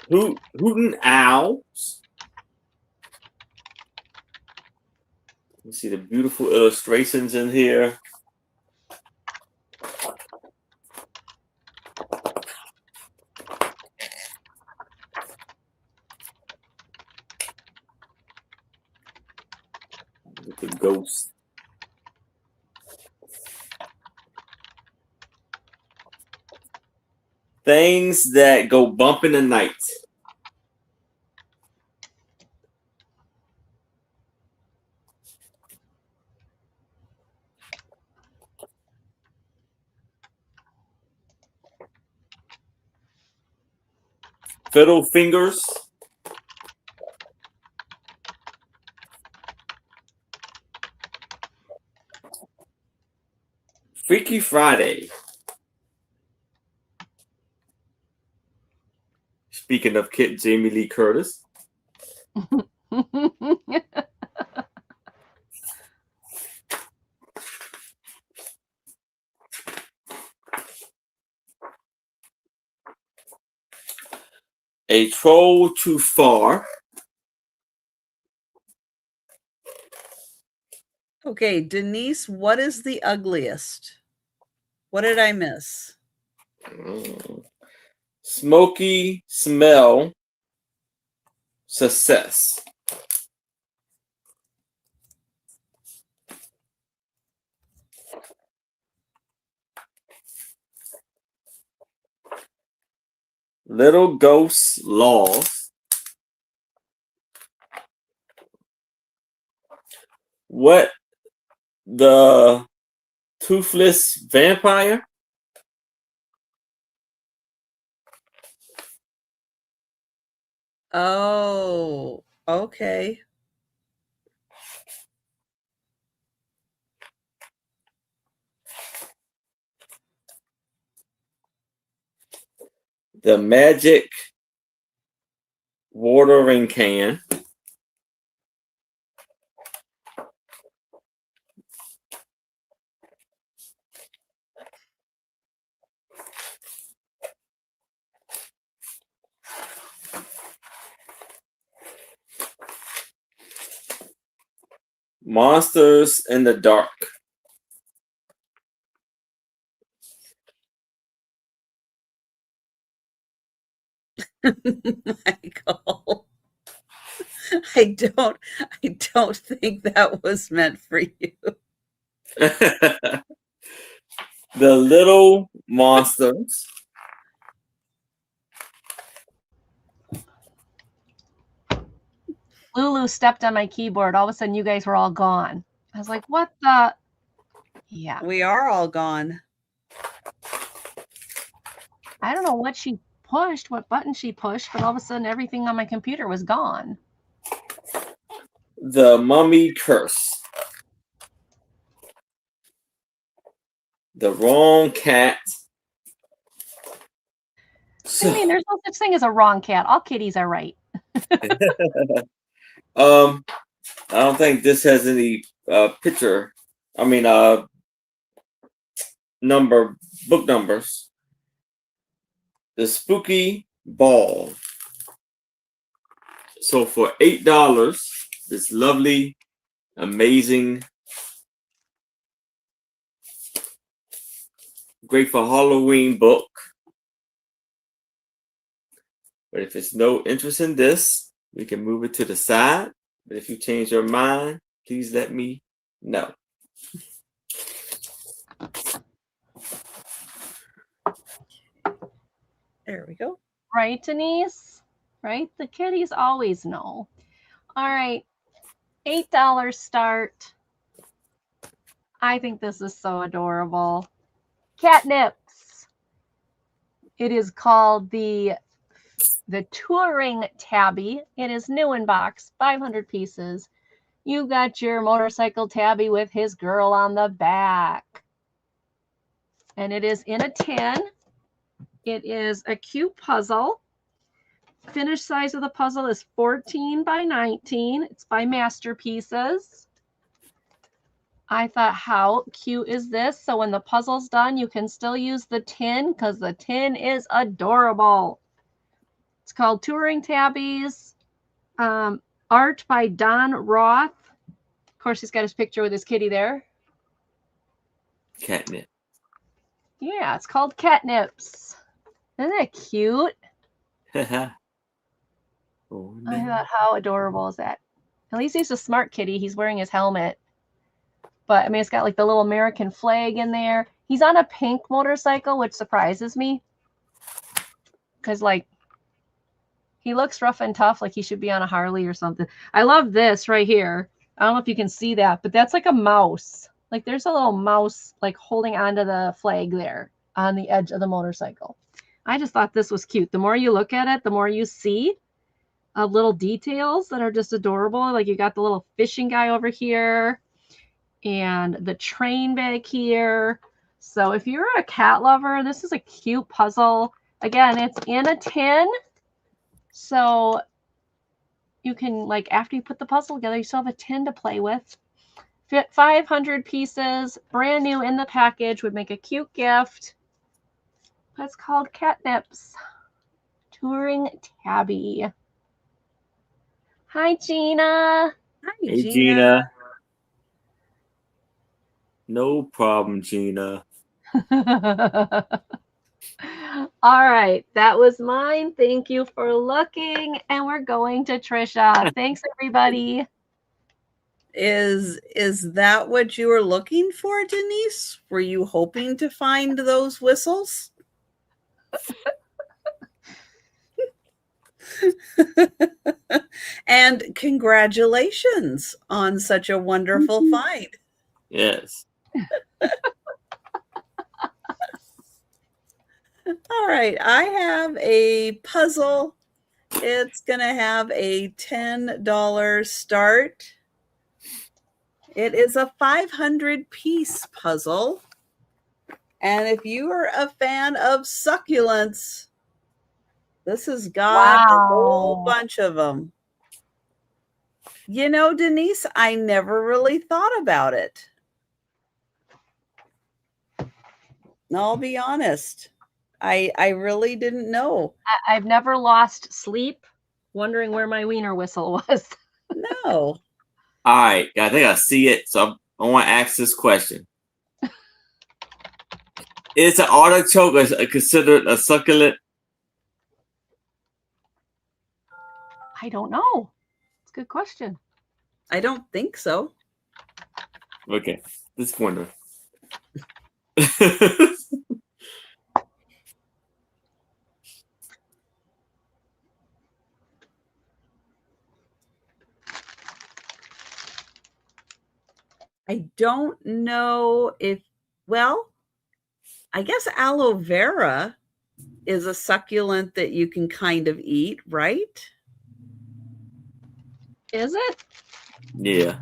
Hootin' owls. You see the beautiful illustrations in here. With the ghost. Things that go bump in the night. Fiddle fingers. Freaky Friday. Speaking of Kit, Jamie Lee Curtis. A troll too far. Okay, Denise, what is the ugliest? What did I miss? Smoky smell. Success. Little ghosts laws. What the toothless vampire? Oh, okay. The magic watering can. Monsters in the dark. Michael, I don't think that was meant for you. The little monsters. Lulu stepped on my keyboard. All of a sudden, you guys were all gone. I was like, what the? Yeah. We are all gone. I don't know what she pushed, what button she pushed, but all of a sudden, everything on my computer was gone. The mummy curse. The wrong cat. I mean, there's no such thing as a wrong cat. All kitties are right. I don't think this has any picture. I mean, book numbers. The spooky ball. So for $8, this lovely, amazing, great for Halloween book. But if it's no interest in this, we can move it to the side. But if you change your mind, please let me know. There we go. Right, Denise? Right? The kitties always know. All right. $8 start. I think this is so adorable. Catnips. It is called the touring tabby. It is new in box, 500 pieces. You got your motorcycle tabby with his girl on the back. And it is in a tin. It is a cute puzzle. Finished size of the puzzle is 14 by 19. It's by Masterpieces. I thought, how cute is this? So when the puzzle's done, you can still use the tin because the tin is adorable. It's called Touring Tabbies. Art by Don Roth. Of course, he's got his picture with his kitty there. Catnip. Yeah, it's called Catnips. Isn't that cute? Oh, I thought, how adorable is that? At least he's a smart kitty. He's wearing his helmet. But, I mean, it's got like the little American flag in there. He's on a pink motorcycle, which surprises me. because like he looks rough and tough, like he should be on a Harley or something. I love this right here. I don't know if you can see that, but that's like a mouse. Like there's a little mouse like holding onto the flag there on the edge of the motorcycle. I just thought this was cute. The more you look at it, the more you see of little details that are just adorable. Like you got the little fishing guy over here and the train back here. So if you're a cat lover, this is a cute puzzle. Again, it's in a tin. So you can, like, after you put the puzzle together, you still have a tin to play with. Fit 500 pieces, brand new in the package, would make a cute gift. It's called Catnips. Touring Tabby. Hi, Gina. Hi, Hey, Gina. Gina. No problem, Gina. All right, that was mine. Thank you for looking, and we're going to Trisha. Thanks, everybody. Is that what you were looking for, Denise? Were you hoping to find those whistles? And congratulations on such a wonderful find. Yes. All right, I have a puzzle. It's going to have a $10 start. It is a 500-piece puzzle. And if you are a fan of succulents, this has got a whole bunch of them. You know, Denise, I never really thought about it. I'll be honest. I really didn't know. I've never lost sleep wondering where my wiener whistle was. No. All right. I think I see it. So I want to ask this question. Is an artichoke considered a succulent? I don't know. It's a good question. I don't think so. Okay. Just wondering. I don't know if, well, I guess aloe vera is a succulent that you can kind of eat, right? Is it? Yeah.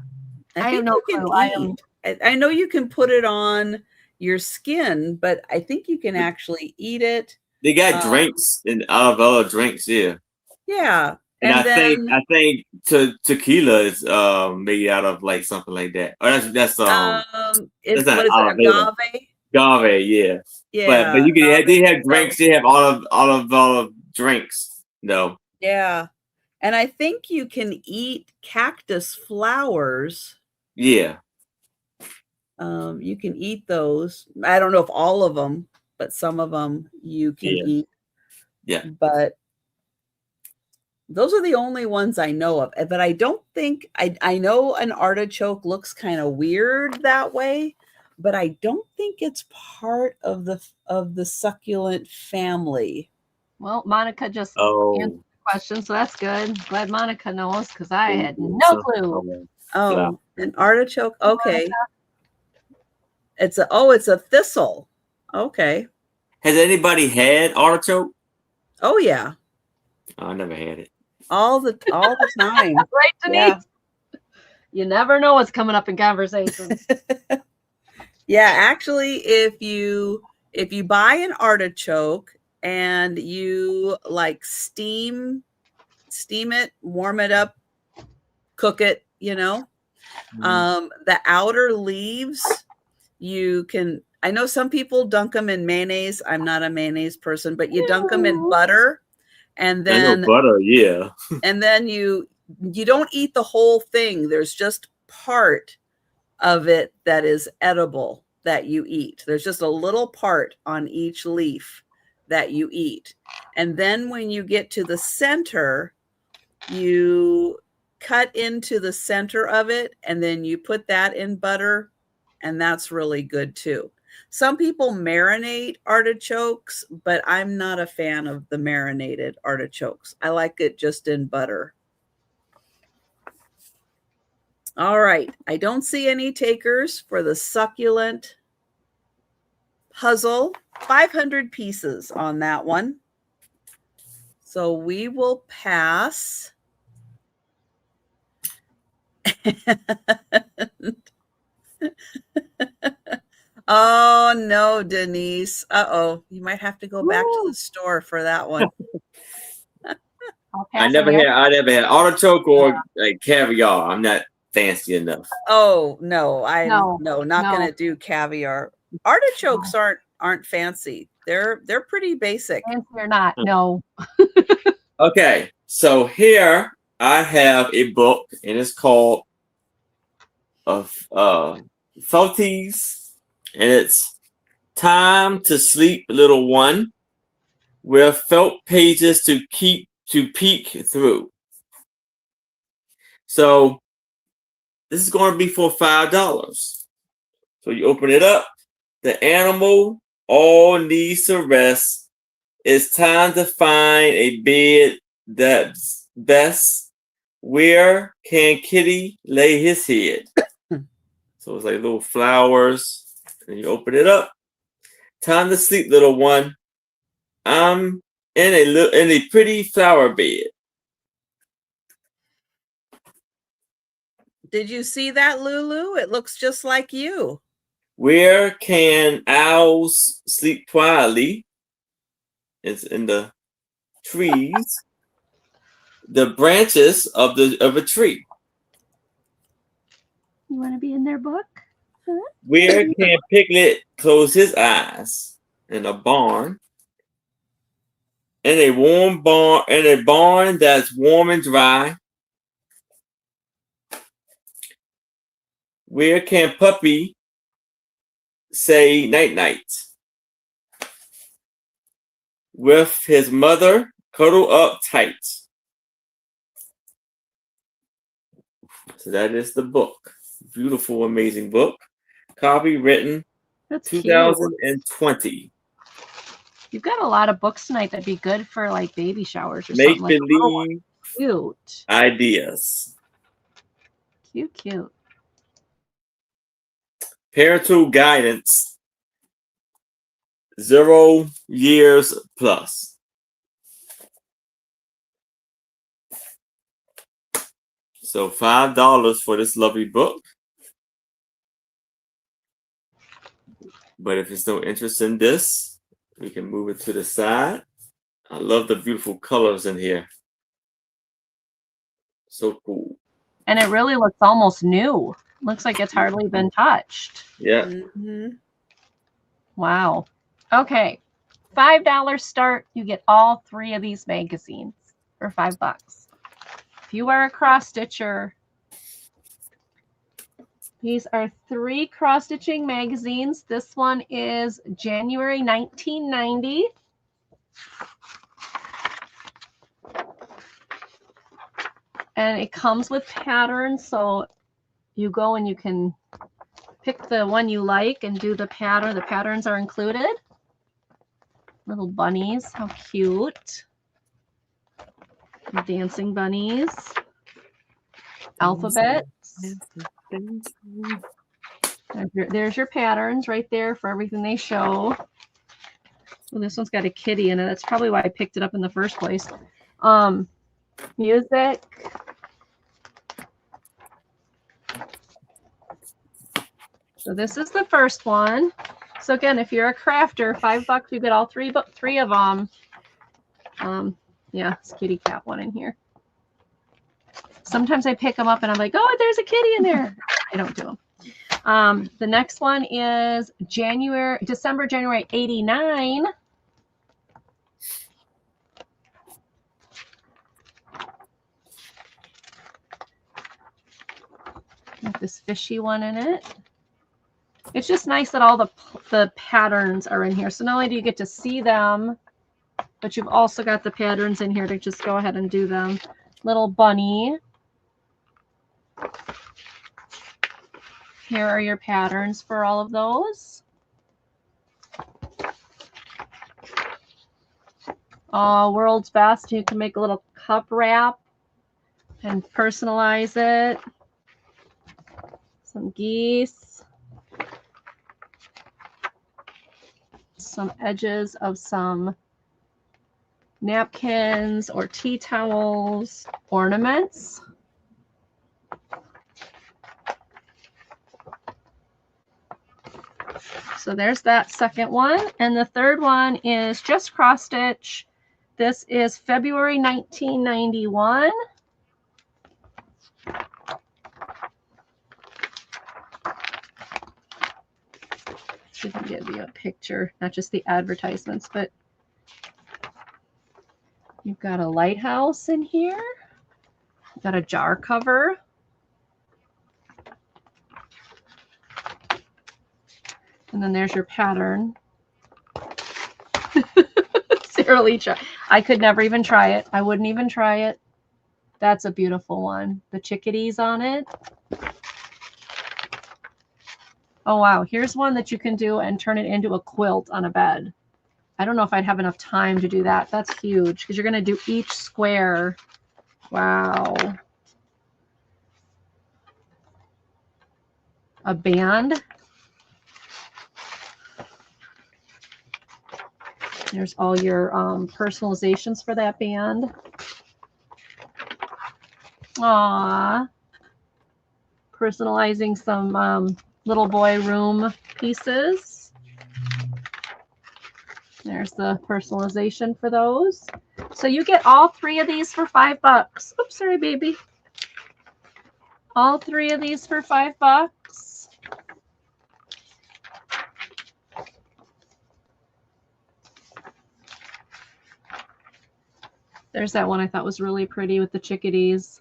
I have no clue. I know you can put it on your skin, but I think you can actually eat it. They got drinks and avocado drinks, yeah. Yeah. And I think tequila is made out of like something like that. Or that's it's not agave. Agave, yeah. Yeah. But you can they have drinks, they have olive drinks, though. Yeah. And I think you can eat cactus flowers. Yeah. You can eat those. I don't know if all of them, but some of them you can eat. Yeah. But those are the only ones I know of. But I don't think I know an artichoke looks kind of weird that way, but I don't think it's part of the succulent family. Well, Monica just answered the question, so that's good. Glad Monica knows because I had no clue. Oh, an artichoke. Okay. It's a thistle. Okay. Has anybody had artichoke? Oh yeah. I never had it. All the time. Right, Denise? Yeah. You never know what's coming up in conversations. Yeah, actually, if you buy an artichoke and you like steam it, warm it up, cook it, you know, the outer leaves, you can, I know some people dunk them in mayonnaise. I'm not a mayonnaise person, but you dunk them in butter. And then butter, yeah. And then you don't eat the whole thing. There's just part of it that is edible that you eat. There's just a little part on each leaf that you eat. And then when you get to the center, you cut into the center of it and then you put that in butter, and that's really good too. Some people marinate artichokes, but I'm not a fan of the marinated artichokes. I like it just in butter. All right. I don't see any takers for the succulent puzzle. 500 pieces on that one. So we will pass. Oh, no, Denise. Uh-oh. You might have to go back to the store for that one. I never had artichoke or like caviar. I'm not fancy enough. Oh, no. No, not going to do caviar. Artichokes aren't fancy. They're pretty basic. Fancy or not, no. Okay, so here I have a book, and it's called Felties, and it's Time to Sleep, Little One, with felt pages to peek through. So this is going to be for $5. So you open it up. The animal all needs to rest. It's time to find a bed that's best. Where can Kitty lay his head? So it's like little flowers, and you open it up. Time to sleep, little one. I'm in a pretty flower bed. Did you see that, Lulu? It looks just like you. Where can owls sleep quietly? It's in the trees. The branches of a tree. You want to be in their book? Huh? Where can Piglet close his eyes? In a barn. In a barn that's warm and dry. Where can Puppy say night night? With his mother cuddled up tight. So that is the book. Beautiful, amazing book. Copywritten That's 2020. Cute. You've got a lot of books tonight that'd be good for like baby showers or Make something. believe Cute. ideas. Cute. Parental guidance. 0 years plus. So $5 for this lovely book. But if there's no interest in this, we can move it to the side. I love the beautiful colors in here. So cool. And it really looks almost new. Looks like it's hardly been touched. Yeah. Mm-hmm. Wow. Okay. $5 start. You get all 3 of these magazines for $5. If you are a cross stitcher, these are 3 cross stitching magazines. This one is January 1990. And it comes with patterns, so you go and you can pick the one you like and do the pattern. The patterns are included. Little bunnies, how cute. Dancing bunnies. Alphabets. There's your patterns right there for everything they show. Well, this one's got a kitty in it. That's probably why I picked it up in the first place. Music. So this is the first one. So again, if you're a crafter, $5, you get all 3 of them. Yeah, it's kitty cat one in here. Sometimes I pick them up and I'm like, oh, there's a kitty in there. I don't do them. The next one is December, January 89. Got this fishy one in it. It's just nice that all the patterns are in here. So not only do you get to see them, but you've also got the patterns in here to just go ahead and do them. Little bunny. Here are your patterns for all of those. World's Best. You can make a little cup wrap and personalize it. Some geese. Some edges of some napkins or tea towels, ornaments. So there's that second one. And the third one is just cross stitch. This is February 1991. See if I can give you a picture, not just the advertisements, but you've got a lighthouse in here. You've got a jar cover. And then there's your pattern. Sarah Lee, I could never even try it. I wouldn't even try it. That's a beautiful one. The chickadees on it. Oh, wow. Here's one that you can do and turn it into a quilt on a bed. I don't know if I'd have enough time to do that. That's huge because you're going to do each square. Wow. A band. There's all your personalizations for that band. Aww. Personalizing some little boy room pieces. There's the personalization for those. So you get all three of these for $5. Oops, sorry, baby. All three of these for $5. There's that one I thought was really pretty with the chickadees.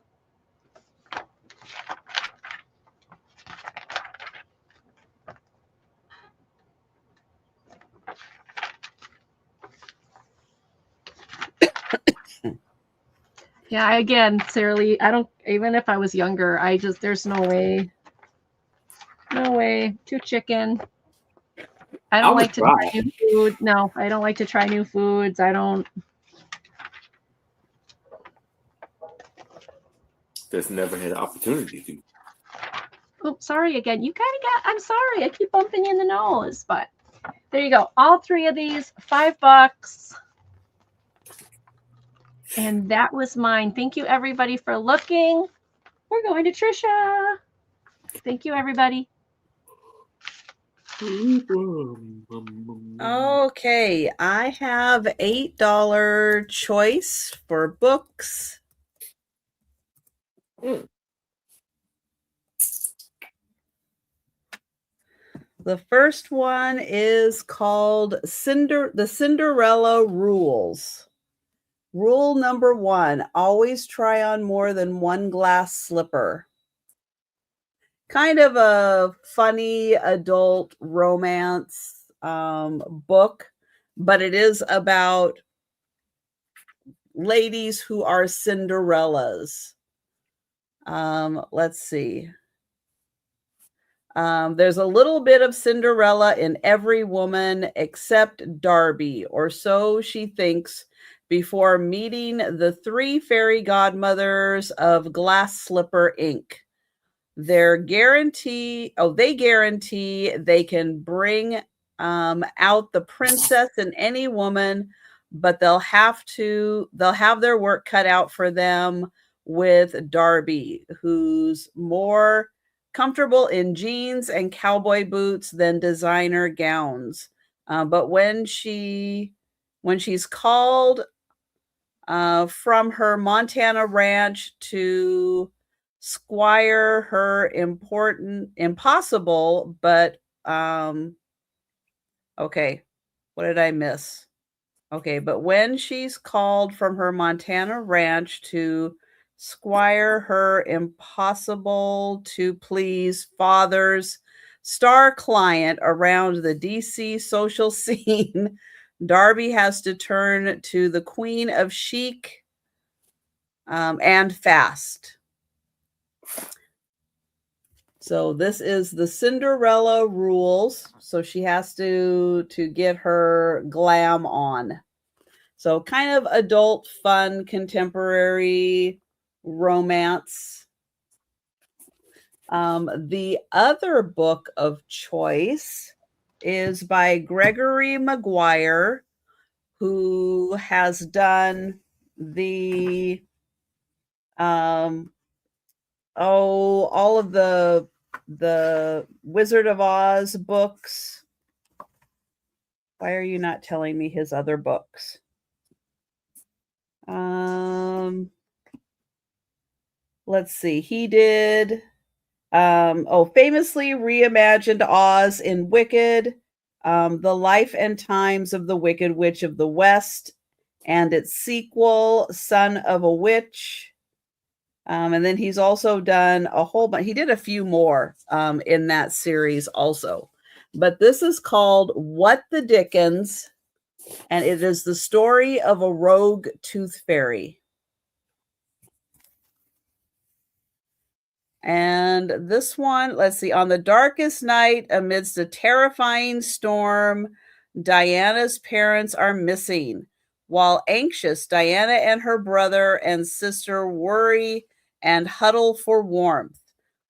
Yeah, again, Sarah Lee, I don't, even if I was younger, there's no way. No way. Too chicken. I don't like to try new food. No, I don't like to try new foods. I don't. Just never had an opportunity to. Oh, sorry again. You kind of I'm sorry. I keep bumping you in the nose, but there you go. All three of these, $5. And that was mine. Thank you, everybody, for looking. We're going to Trisha. Thank you, everybody. Okay, I have $8 choice for books. The first one is called The Cinderella Rules. Rule number 1, always try on more than one glass slipper. Kind of a funny adult romance book, but it is about ladies who are Cinderellas. Let's see. There's a little bit of Cinderella in every woman except Darby, or so she thinks before meeting the 3 fairy godmothers of Glass Slipper Inc. They guarantee they can bring out the princess in any woman, but they'll have their work cut out for them with Darby, who's more comfortable in jeans and cowboy boots than designer gowns. But when she's called from her Montana ranch to squire her impossible, but okay, what did I miss? Okay, but when she's called from her Montana ranch to squire her impossible to please father's star client around the DC social scene, Darby has to turn to the queen of chic and fast. So this is the Cinderella Rules. So she has to get her glam on. So kind of adult, fun, contemporary romance. The other book of choice is by Gregory Maguire, who has done the all of the Wizard of Oz books. Why are you not telling me his other books? Let's see. He did famously reimagined Oz in Wicked, The Life and Times of the Wicked Witch of the West, and its sequel, Son of a Witch. And then he's also done a whole bunch. He did a few more in that series also. But this is called What the Dickens, and it is the story of a rogue tooth fairy. And this one, let's see, on the darkest night, amidst a terrifying storm, Diana's parents are missing. While anxious, Diana and her brother and sister worry and huddle for warmth.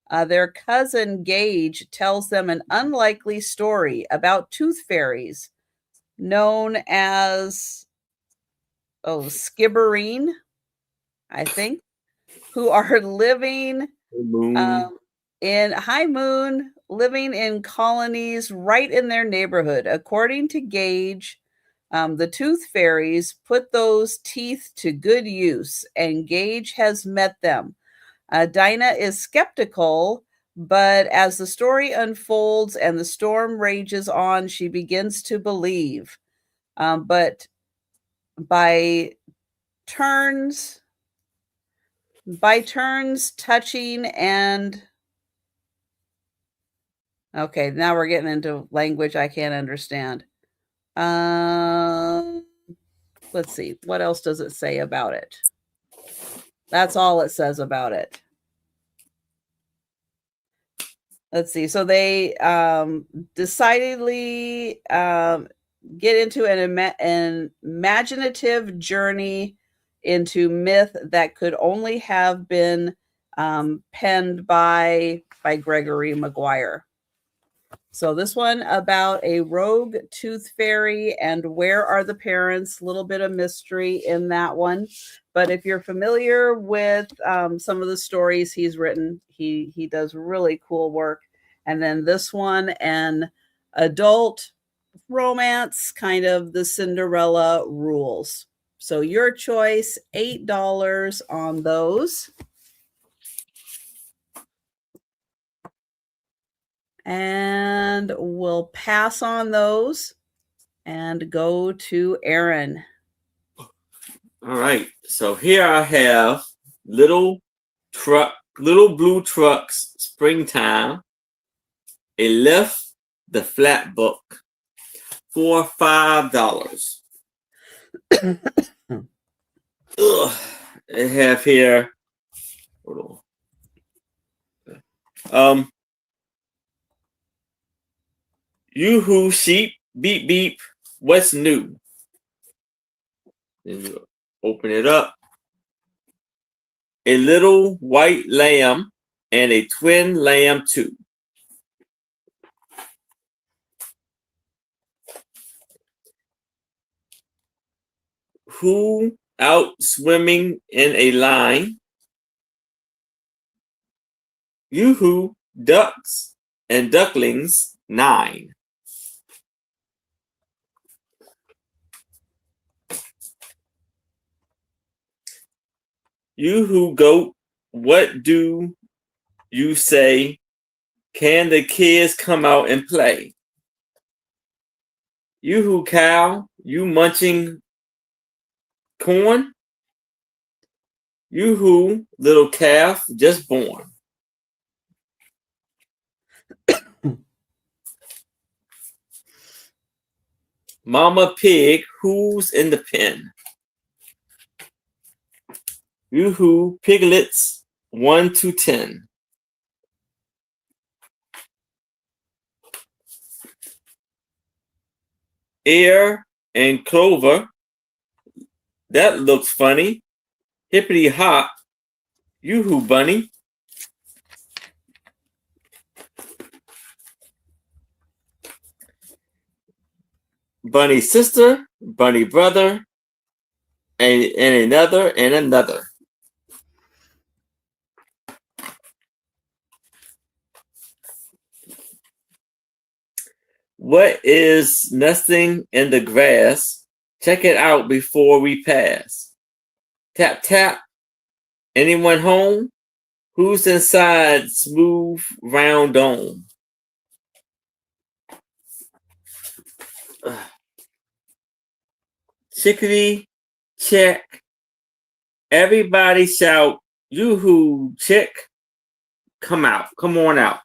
Their cousin Gage tells them an unlikely story about tooth fairies known as Skibbereen, I think, who are living in High Moon, living in colonies right in their neighborhood. According to Gage, the tooth fairies put those teeth to good use, and Gage has met them. Dinah is skeptical, but as the story unfolds and the storm rages on, she begins to believe. But by turns, touching and okay, now we're getting into language I can't understand. Let's see. What else does it say about it? That's all it says about it. Let's see. So they decidedly get into an imaginative journey into myth that could only have been penned by Gregory Maguire. So this one about a rogue tooth fairy and where are the parents, a little bit of mystery in that one. But if you're familiar with some of the stories he's written, he does really cool work. And then this one, an adult romance, kind of the Cinderella rules. So your choice, $8 on those. And we'll pass on those and go to Aaron. All right. So here I have Little Blue Trucks, Springtime, a Lift the Flat book for $5. I have here. Hold on. Yoo-hoo sheep, beep beep, what's new? Then you open it up. A little white lamb and a twin lamb too. Who out swimming in a line? Yoo-hoo, ducks and ducklings, 9. Yoo-hoo, goat, what do you say? Can the kids come out and play? Yoo-hoo, cow, you munching corn? Yoo-hoo, little calf, just born. Mama pig, who's in the pen? Yoo-hoo, piglets, 1 to 10. Ear and Clover, That looks funny. Hippity hop. Yoo-hoo, bunny. Bunny sister, bunny brother, and another and another. What is nesting in the grass? Check it out before we pass. Tap, tap. Anyone home? Who's inside smooth round dome? Chickadee, check. Everybody shout, yoo-hoo, chick. Come out. Come on out.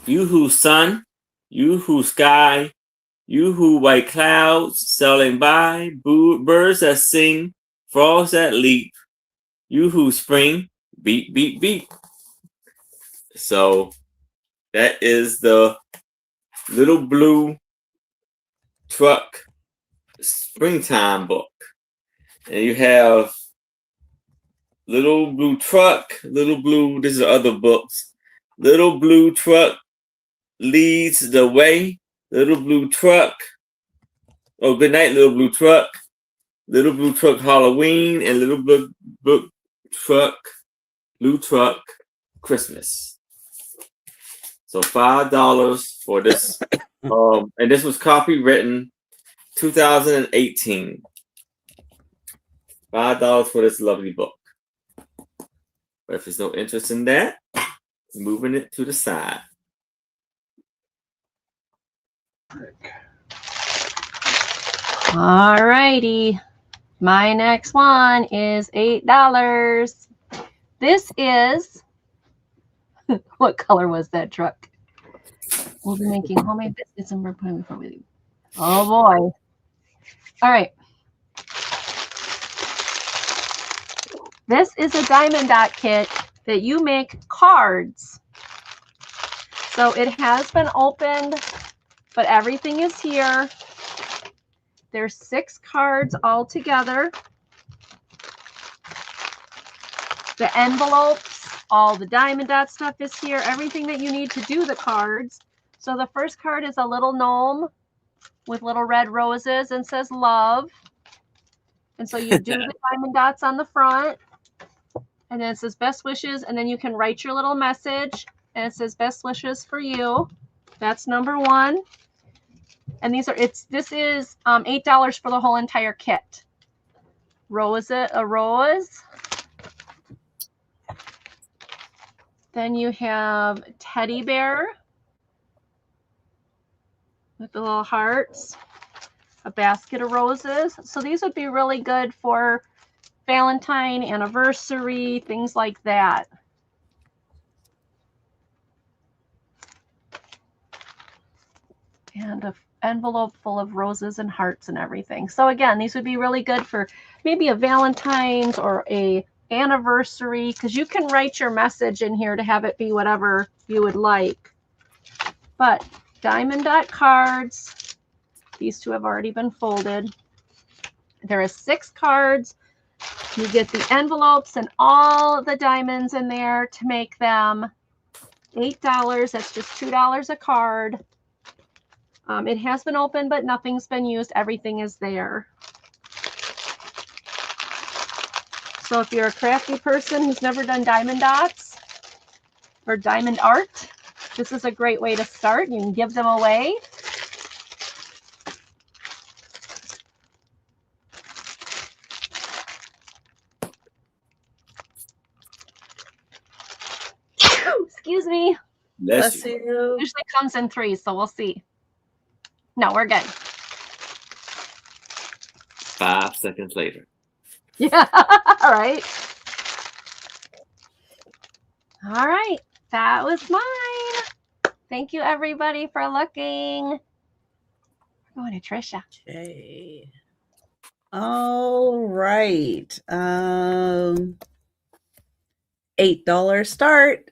Yoo-hoo, sun. Yoo-hoo, sky. Yoo-hoo, white clouds sailing by. Birds that sing. Frogs that leap. Yoo-hoo, spring. Beep, beep, beep. So that is the Little Blue Truck Springtime book. And you have Little Blue Truck, Little Blue, this is other books. Little Blue Truck leads the way. Little Blue Truck. Oh, good night, Little Blue Truck. Little Blue Truck Halloween and Little Blue Truck Christmas. So $5 for this. And this was copywritten 2018. $5 for this lovely book. But if there's no interest in that, moving it to the side. All righty. My next one is $8. This is, what color was that truck? We'll be making homemade biscuits and we're putting before we leave. Oh boy. All right. This is a diamond dot kit that you make cards. So it has been opened, but everything is here. There's 6 cards all together. The envelopes, all the diamond dot stuff is here. Everything that you need to do the cards. So the first card is a little gnome with little red roses and says love. And so you do the diamond dots on the front. And then it says best wishes. And then you can write your little message. And it says best wishes for you. That's number 1. And this is $8 for the whole entire kit. A rose. Then you have teddy bear with the little hearts, a basket of roses. So these would be really good for Valentine, anniversary, things like that. And an envelope full of roses and hearts and everything. So again, these would be really good for maybe a Valentine's or a anniversary, because you can write your message in here to have it be whatever you would like. But diamond dot cards, these 2 have already been folded. There are 6 cards. You get the envelopes and all the diamonds in there to make them $8. That's just $2 a card. It has been opened, but nothing's been used. Everything is there. So if you're a crafty person who's never done diamond dots or diamond art, this is a great way to start. You can give them away. Excuse me. Bless you. Usually comes in 3, so we'll see. No, we're good. 5 seconds later. Yeah. All right. All right. That was mine. Thank you, everybody, for looking. We're going to Trisha. Okay. All right. $8 start.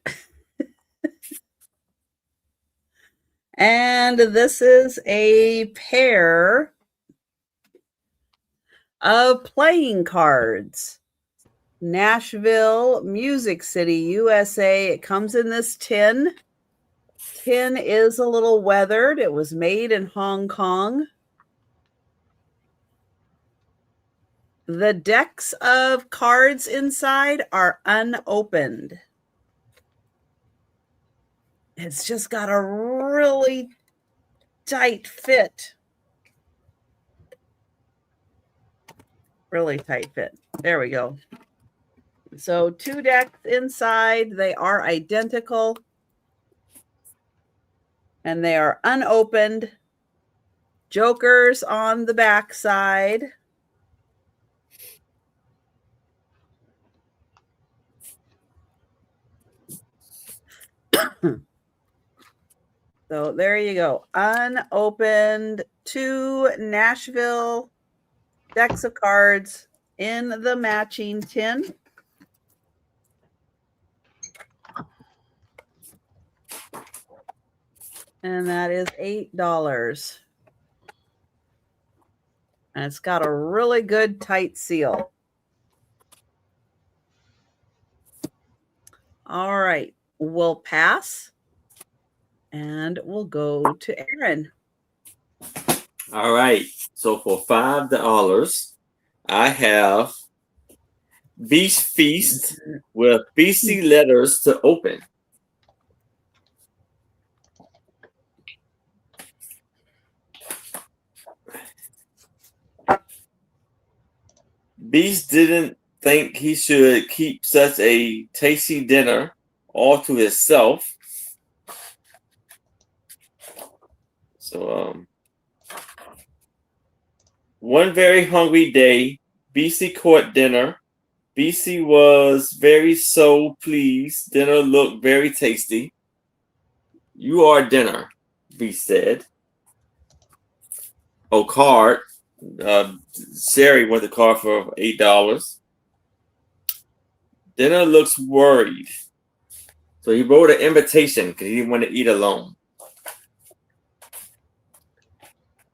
And this is a pair of playing cards. Nashville, Music City, USA. It comes in this tin. Tin is a little weathered. It was made in Hong Kong. The decks of cards inside are unopened. It's just got a really tight fit. Really tight fit. There we go. So 2 decks inside. They are identical. And they are unopened. Jokers on the back side. So there you go. Unopened 2 Nashville decks of cards in the matching tin. And that is $8. And it's got a really good tight seal. All right. We'll pass. And we'll go to Aaron. All right. So for $5, I have Beast Feast with BC letters to open. Beast didn't think he should keep such a tasty dinner all to himself. So, one very hungry day, BC caught dinner. BC was very so pleased. Dinner looked very tasty. You are dinner, Beast said. Oh, card. Sherry went the card for $8. Dinner looks worried. So he wrote an invitation because he didn't want to eat alone.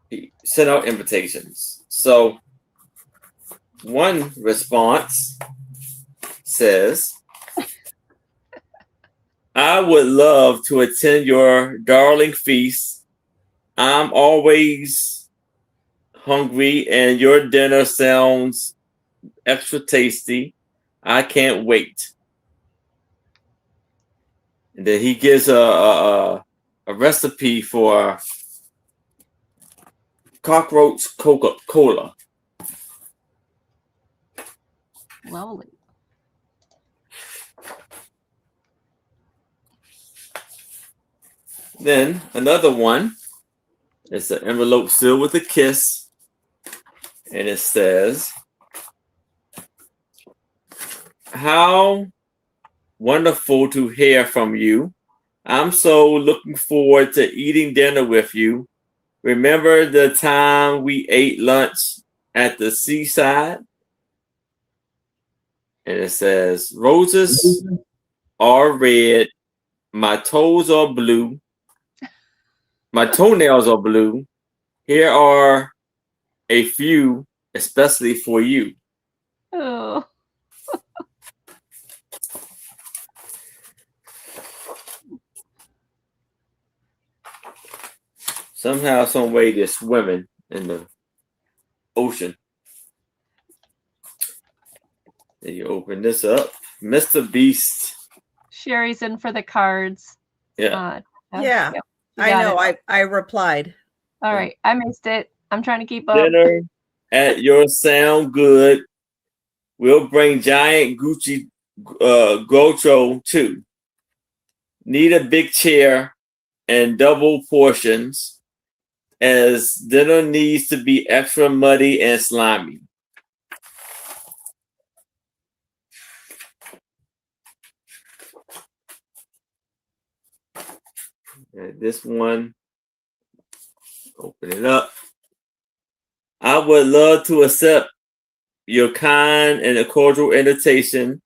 He sent out invitations. So one response says, I would love to attend your darling feast. I'm always hungry and your dinner sounds extra tasty. I can't wait. And then he gives a recipe for cockroach Coca-Cola. Lovely. Then another one. It's an envelope sealed with a kiss. And it says, how wonderful to hear from you. I'm so looking forward to eating dinner with you. Remember the time we ate lunch at the seaside? And it says, roses are red. My toes are blue. My toenails are blue. Here are a few, especially for you. Oh. Somehow, some way, they're swimming in the ocean. Then you open this up. Mr. Beast. Sherry's in for the cards. Yeah. Yeah. Yep, I know. I replied. All right. I missed it. I'm trying to keep up. Dinner at your sound good. We'll bring giant Gucci Gotro too. Need a big chair and double portions, as dinner needs to be extra muddy and slimy. And this one, open it up. I would love to accept your kind and a cordial invitation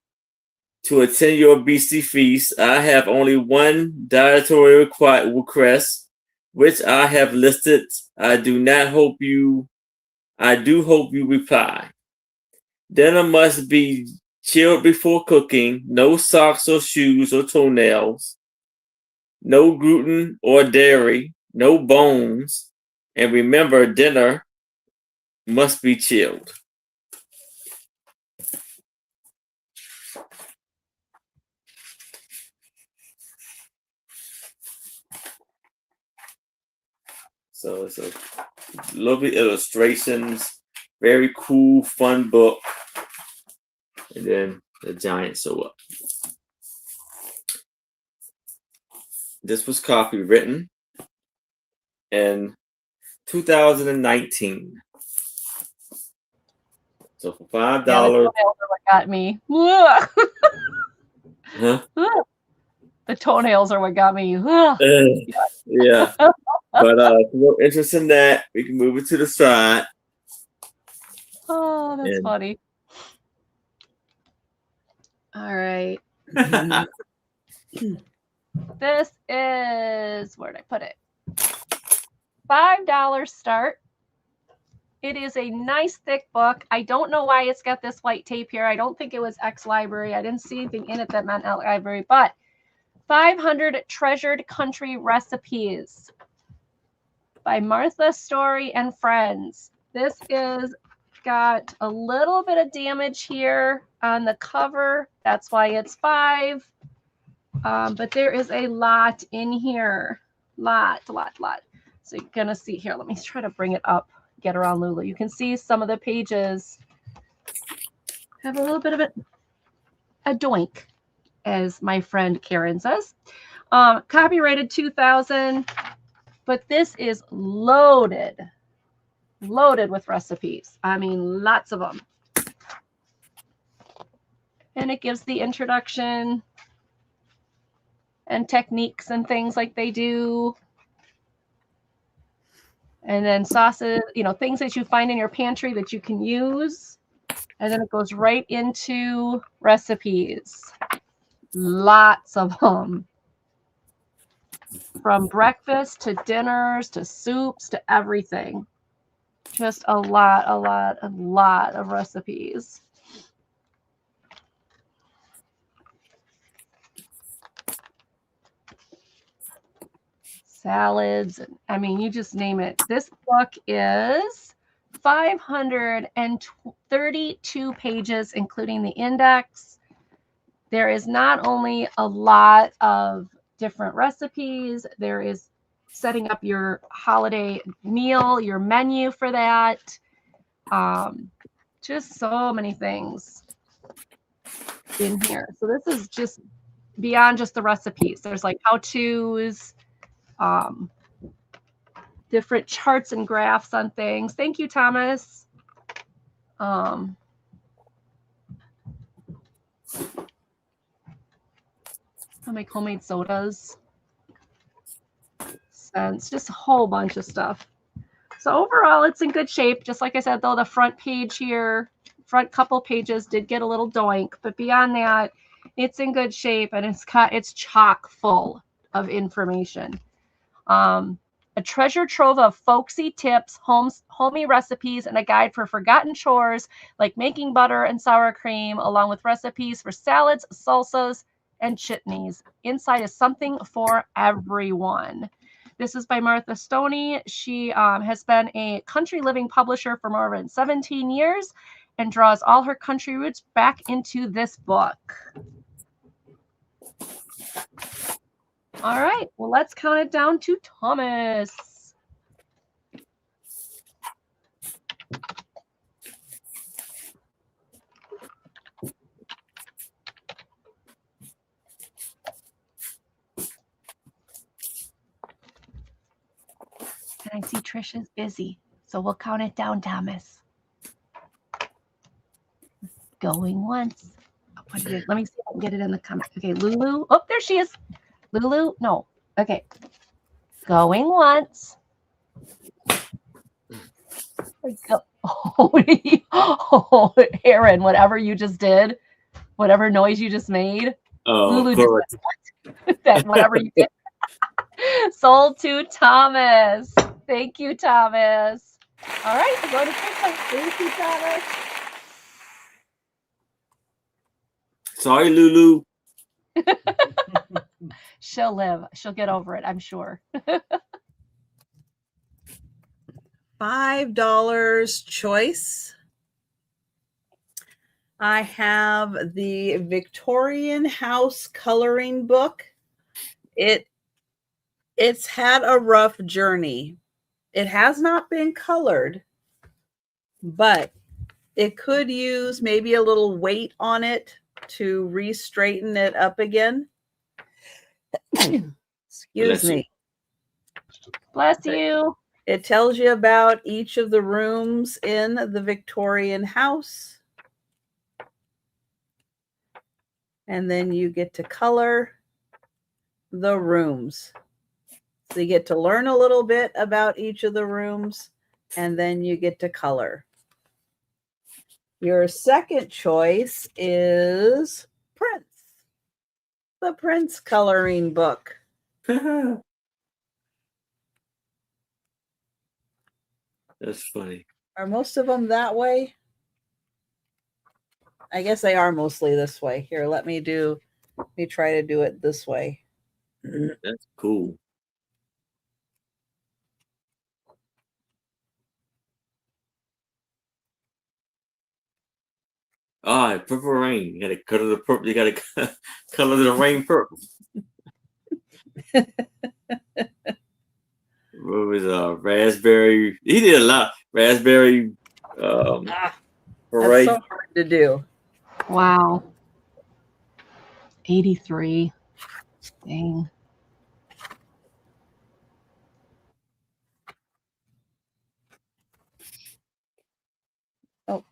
to attend your BC feast. I have only one dietary request. which I have listed. I do hope you reply. Dinner must be chilled before cooking. No socks or shoes or toenails. No gluten or dairy. No bones. And remember, dinner must be chilled. So it's a lovely illustrations, very cool, fun book. And then the giants show up. This was copywritten in 2019. So for $5. Yeah, the toenails are what got me. Huh? The toenails are what got me. Yeah. But if you're interested in that, we can move it to the side. Oh, that's funny. All right. This is, where did I put it? $5 start. It is a nice thick book. I don't know why it's got this white tape here. I don't think it was ex-library. I didn't see anything in it that meant library, but 500 Treasured Country Recipes by Martha Story and Friends. This is got a little bit of damage here on the cover. That's why it's $5. But there is a lot in here. Lot. So you're going to see here. Let me try to bring it up, get around Lulu. You can see some of the pages have a little bit of a doink, as my friend Karen says. Copyrighted 2000, but this is loaded with recipes. I mean, lots of them. And it gives the introduction and techniques and things like they do. And then sauces, things that you find in your pantry that you can use. And then it goes right into recipes. Lots of them. From breakfast to dinners to soups to everything. Just a lot of recipes. Salads. I mean, you just name it. This book is 532 pages, including the index. There is not only a lot of different recipes, there is setting up your holiday meal, your menu for that. Just so many things in here. So this is just beyond just the recipes. There's like how-tos, different charts and graphs on things. Thank you, Thomas. I make homemade sodas. Scents, just a whole bunch of stuff. So overall, it's in good shape. Just like I said, though, the front page here, front couple pages did get a little doink, but beyond that, it's in good shape, and it's chock full of information. A treasure trove of folksy tips, homey recipes, and a guide for forgotten chores like making butter and sour cream, along with recipes for salads, salsas, and chutneys. Inside is something for everyone. This is by Martha Stoney. She has been a country living publisher for more than 17 years and draws all her country roots back into this book. All right, well, let's count it down to Thomas. And I see Trisha's busy, so we'll count it down, Thomas. Going once. Let me see if I can get it in the comment. Okay, Lulu. Oh, there she is. Lulu, no. Okay. Going once. Oh, Aaron, whatever you just did, whatever noise you just made. Oh, Lulu just that whatever you did. Sold to Thomas. Thank you, Thomas. All right, we'll go to Trisha. Thank you, Thomas. Sorry, Lulu. She'll live. She'll get over it, I'm sure. $5 choice. I have the Victorian House coloring book. It's had a rough journey. It has not been colored, but it could use maybe a little weight on it to re-straighten it up again. Excuse me. Bless you. It tells you about each of the rooms in the Victorian house. And then you get to color the rooms. So you get to learn a little bit about each of the rooms, and then you get to color. Your second choice is Prince, the Prince coloring book. That's funny. Are most of them that way? I guess they are mostly this way. Here, let me try to do it this way. That's cool. Ah, purple rain. You gotta color the purple. You gotta color the rain purple. What was raspberry? He did a lot. Raspberry. That's Right. so hard to do. Wow. 83. Dang. Oh.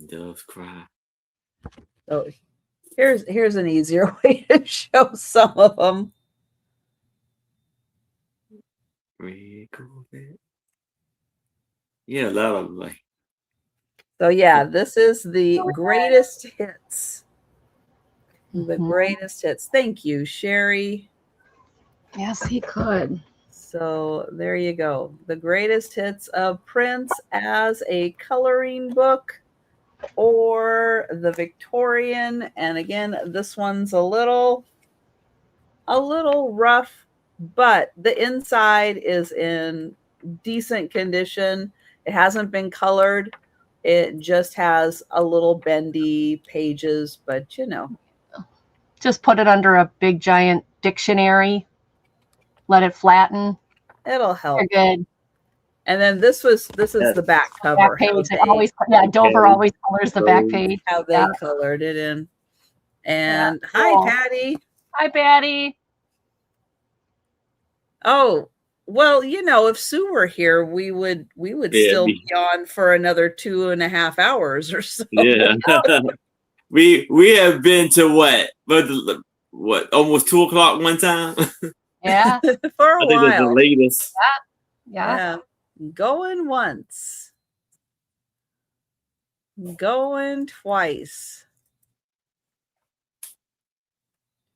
Doves cry. So here's an easier way to show some of them. Yeah, a lot of them. Like. So yeah, this is the greatest hits. The greatest hits. Thank you, Sherry. Yes, he could. So there you go. The greatest hits of Prince as a coloring book, or the Victorian. And again, this one's a little rough, but the inside is in decent condition. It hasn't been colored. It just has a little bendy pages, but you know. Just put it under a big giant dictionary. Let it flatten. It'll help. You're good. And then this is the back cover. Back page. Dover always colors the back page. How they colored it in. And hi, Patty. Hi, Patty. Oh, well, you know, if Sue were here, we would still be on for another 2.5 hours or so. Yeah. we have been to what almost 2:00 one time. Yeah. For a while. I think that's the latest. Yeah. Going once. Going twice.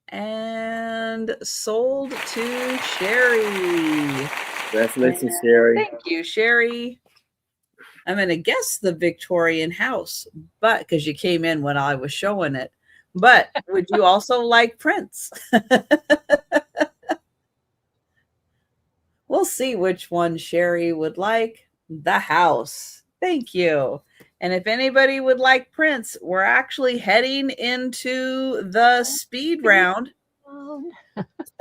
And sold to Sherry. Congratulations, Sherry. Thank you, Sherry. I'm going to guess the Victorian house, but because you came in when I was showing it. But would you also like Prince? We'll see which one Sherry would like. The house. Thank you. And if anybody would like Prince, we're actually heading into the speed round.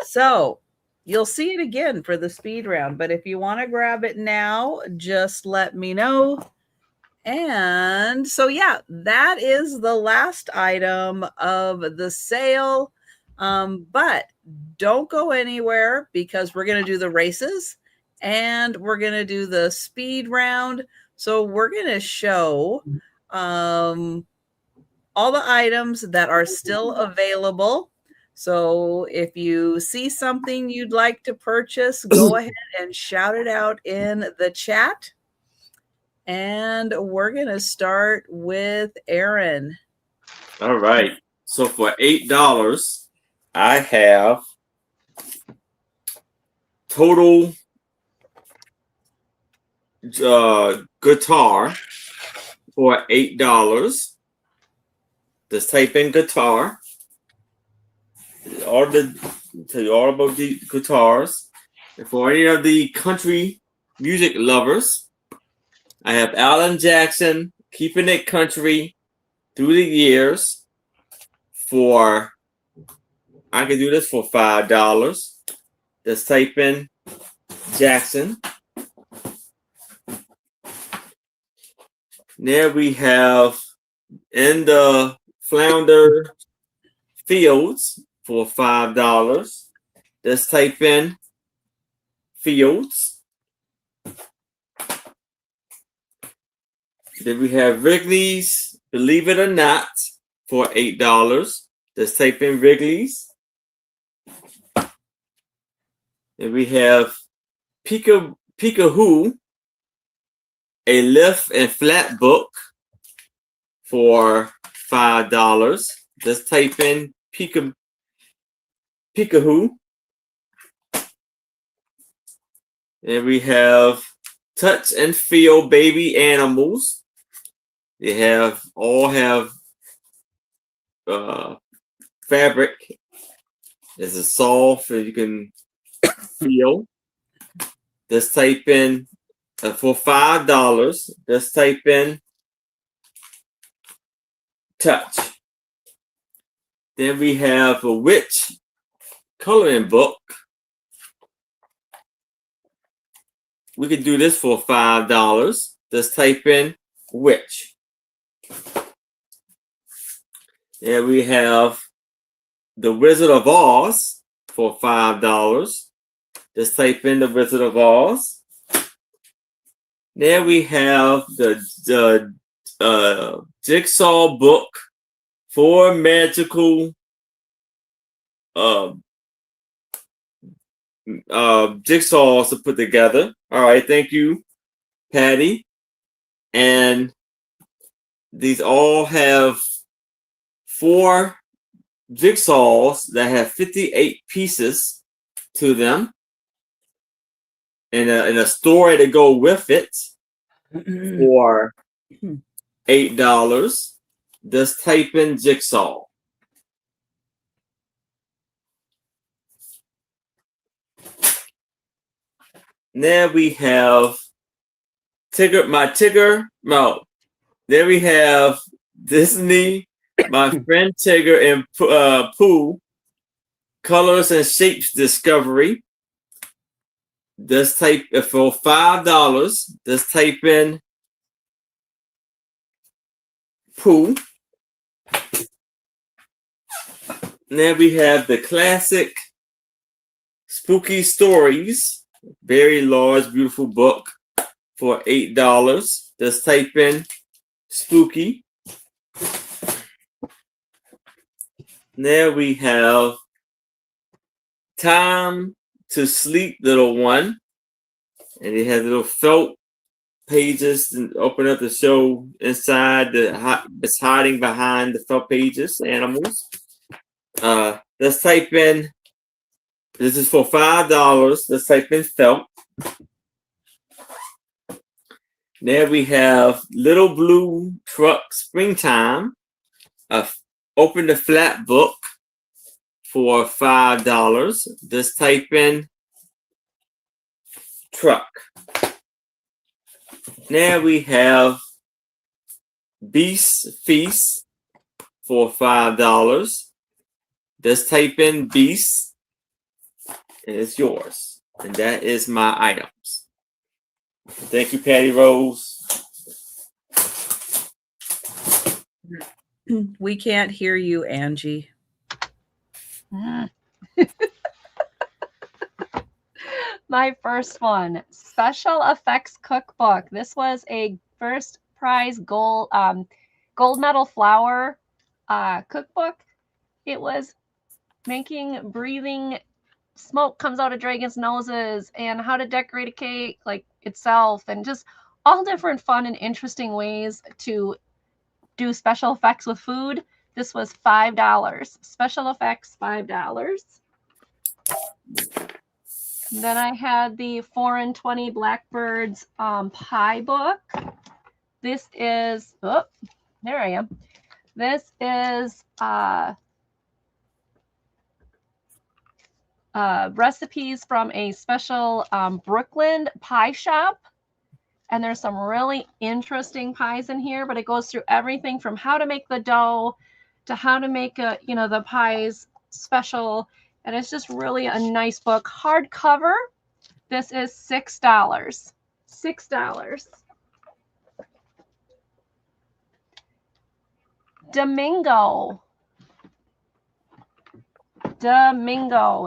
So you'll see it again for the speed round. But if you want to grab it now, just let me know. And so, yeah, that is the last item of the sale. But don't go anywhere, because we're going to do the races and we're going to do the speed round. So we're going to show all the items that are still available. So if you see something you'd like to purchase, go ahead and shout it out in the chat. And we're going to start with Aaron. All right. So for $8, I have total guitar for $8. Just type in guitar. Tell you all about the guitars. And for any of the country music lovers, I have Alan Jackson, Keeping It Country Through the Years I can do this for $5. Just type in Jackson. There we have In the Flounder Fields for $5. Just type in Fields. Then we have Wrigley's Believe It or Not for $8. Just type in Wrigley's. And we have Peekahoo, a lift and flat book for $5. Just type in Peekahoo. And we have Touch and Feel Baby Animals. They all have fabric. It's a soft and you can feel. Just type in for $5. Just type in Touch. Then we have a witch coloring book. We could do this for $5. Just type in witch. And we have the Wizard of Oz for $5. Just type in the Wizard of Oz. There we have the jigsaw book for magical jigsaws to put together. All right, thank you, Patty. And these all have 4 jigsaws that have 58 pieces to them, and a story to go with it for $8. Just type in jigsaw. There we have Tigger. No, there we have Disney, my friend Tigger and Pooh, Colors and Shapes Discovery. Just type for $5. Just type in Pooh. And then we have the classic Spooky Stories. Very large, beautiful book for $8. Just type in Spooky. There we have Time to Sleep, Little One. And it has little felt pages and open up the show inside. It's hiding behind the felt pages, animals. Let's type in. This is for $5. Let's type in felt. There we have Little Blue Truck Springtime. Open the flat book for $5. Just type in truck. There we have Beast Feast for $5. Just type in Beast. And it's yours. And that is my items. Thank you, Patty Rose. We can't hear you, Angie. My first one, Special Effects Cookbook. This was a first prize gold medal flower cookbook. It was making breathing smoke comes out of dragons' noses and how to decorate a cake like itself, and just all different fun and interesting ways to do special effects with food. This was $5. Special effects, $5. Then I had the 4 and 20 Blackbirds pie book. This is, oh, there I am. This is recipes from a special Brooklyn pie shop. And there's some really interesting pies in here, but it goes through everything from how to make the dough to how to make the pies special. And it's just really a nice book. Hardcover. This is $6. $6. Domingo.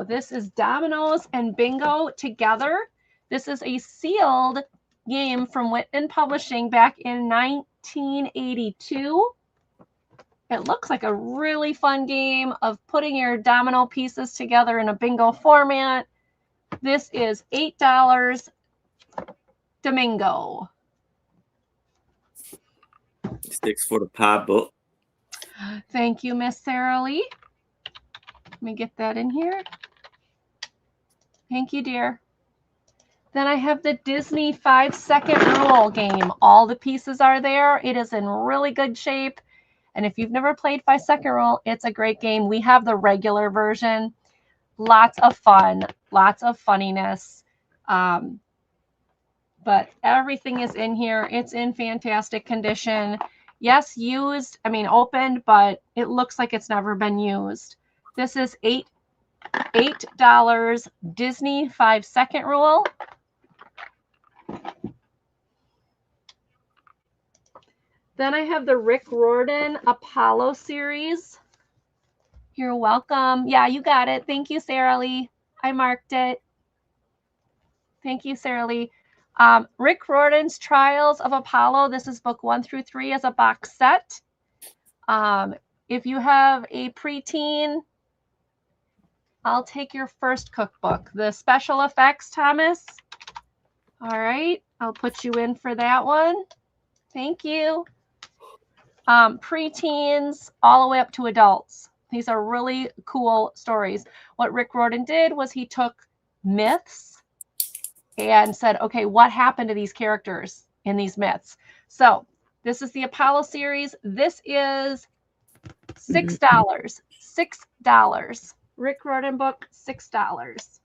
This is dominoes and bingo together. This is a sealed game from Whitman Publishing back in 1982. It looks like a really fun game of putting your domino pieces together in a bingo format. This is $8. Domingo. 6 for the pie book. Thank you, Miss Sarah Lee. Let me get that in here. Thank you, dear. Then I have the Disney 5-second rule game. All the pieces are there. It is in really good shape. And if you've never played 5-second rule, it's a great game. We have the regular version. Lots of fun, lots of funniness. But everything is in here. It's in fantastic condition. Yes, used, opened, but it looks like it's never been used. This is $8 Disney 5-second rule. Then I have the Rick Riordan Apollo series. You're welcome. Yeah, you got it. Thank you, Sarah Lee. I marked it. Thank you, Sarah Lee. Rick Riordan's Trials of Apollo. This is book 1 through 3 as a box set. If you have a preteen, I'll take your first cookbook. The special effects, Thomas. All right, I'll put you in for that one. Thank you. Preteens all the way up to adults. These are really cool stories. What Rick Riordan did was he took myths and said, okay, what happened to these characters in these myths? So this is the Apollo series. This is $6. $6. Rick Riordan book, $6.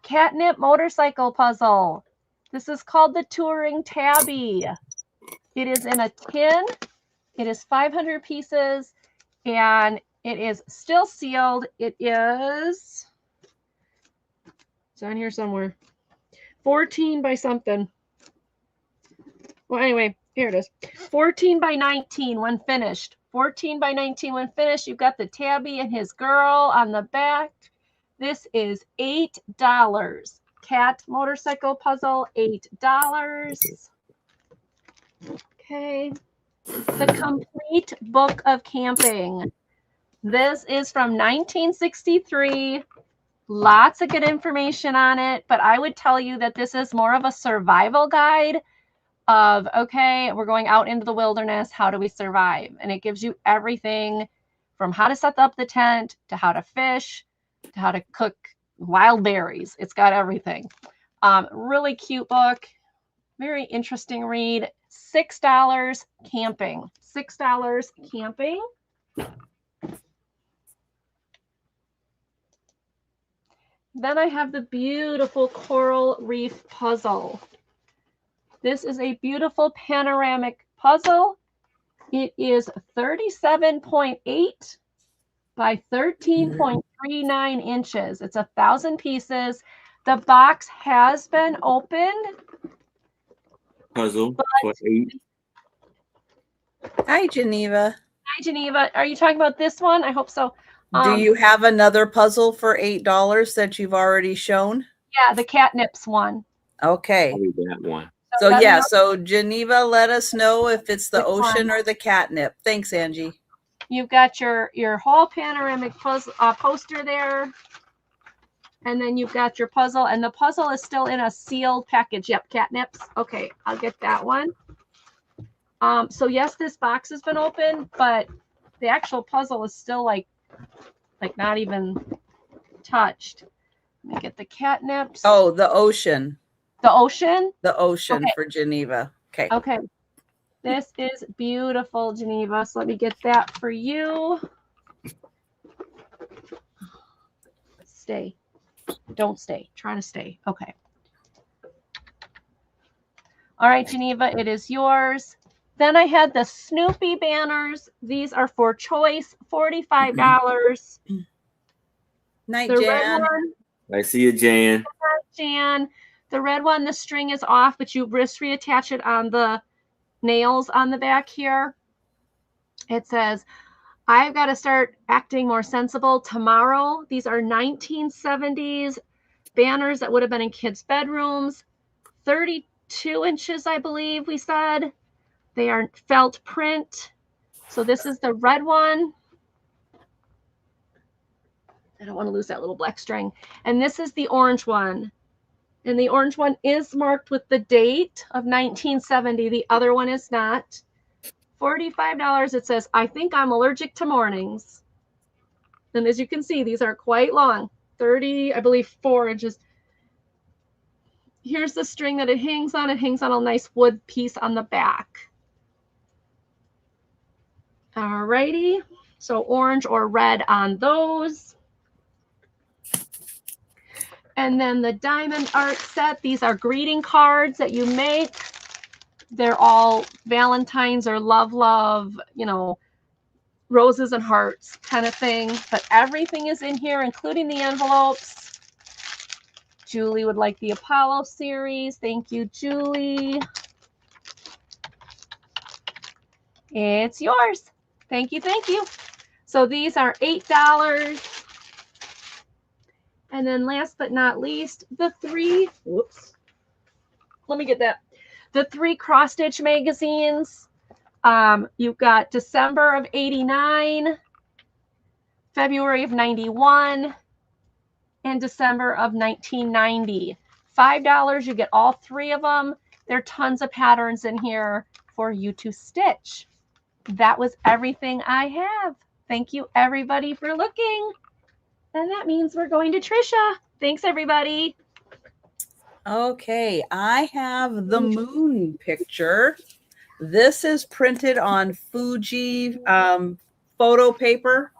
Catnip motorcycle puzzle. This is called the Touring Tabby. It is in a tin. It is 500 pieces, and it is still sealed. It is, it's on here somewhere, 14 by something. Well, anyway, here it is. 14 by 19 when finished. 14 by 19 when finished. You've got the tabby and his girl on the back. This is $8. Cat motorcycle puzzle, $8. Okay. The Complete Book of Camping. This is from 1963. Lots of good information on it, but I would tell you that this is more of a survival guide of, okay, we're going out into the wilderness. How do we survive? And it gives you everything from how to set up the tent to how to fish to how to cook wild berries. It's got everything. Really cute book. Very interesting read. $6 camping. $6 camping. Then I have the beautiful coral reef puzzle. This is a beautiful panoramic puzzle. It is 37.8 by 13.39 inches. It's 1,000 pieces. The box has been opened. Puzzle for 8. Hi, Geneva. Hi, Geneva. Are you talking about this one? I hope so. Do you have another puzzle for $8 that you've already shown? Yeah, the catnips one. Okay. That one. So yeah, so Geneva, let us know if it's the ocean or the catnip. Thanks, Angie. You've got your whole panoramic puzzle, poster there. And then you've got your puzzle, and the puzzle is still in a sealed package. Yep, catnips. Okay, I'll get that one. So yes, this box has been opened, but the actual puzzle is still like not even touched. Let me get the catnips. Oh, the ocean. The ocean? The ocean Okay. for Geneva. Okay. Okay. This is beautiful, Geneva. So let me get that for you. Stay. Don't stay. Try to stay. Okay. All right, Geneva, it is yours. Then I had the Snoopy banners. These are for choice, $45. Night, The red Jan. one, I see you, Jan. Jan. The red one, the string is off, but you wrist reattach it on the nails on the back here. It says, I've got to start acting more sensible tomorrow. These are 1970s banners that would have been in kids' bedrooms. 32 inches, I believe we said. They are felt print. So this is the red one. I don't want to lose that little black string. And this is the orange one. And the orange one is marked with the date of 1970. The other one is not. $45. It says, I think I'm allergic to mornings. And as you can see, these are quite long. 30, I believe, 4 inches. Here's the string that it hangs on. It hangs on a nice wood piece on the back. All righty. So orange or red on those. And then the diamond art set. These are greeting cards that you make. They're all Valentine's or love, you know, roses and hearts kind of thing. But everything is in here, including the envelopes. Julie would like the Apollo series. Thank you, Julie. It's yours. Thank you, thank you. So these are $8. And then last but not least, the 3, whoops. Let me get that. The 3 cross-stitch magazines. You've got December of '89, February of '91, and December of 1990. $5, you get all 3 of them. There are tons of patterns in here for you to stitch. That was everything I have. Thank you, everybody, for looking. And that means we're going to Trisha. Thanks, everybody. Okay, I have the moon picture. This is printed on Fuji photo paper.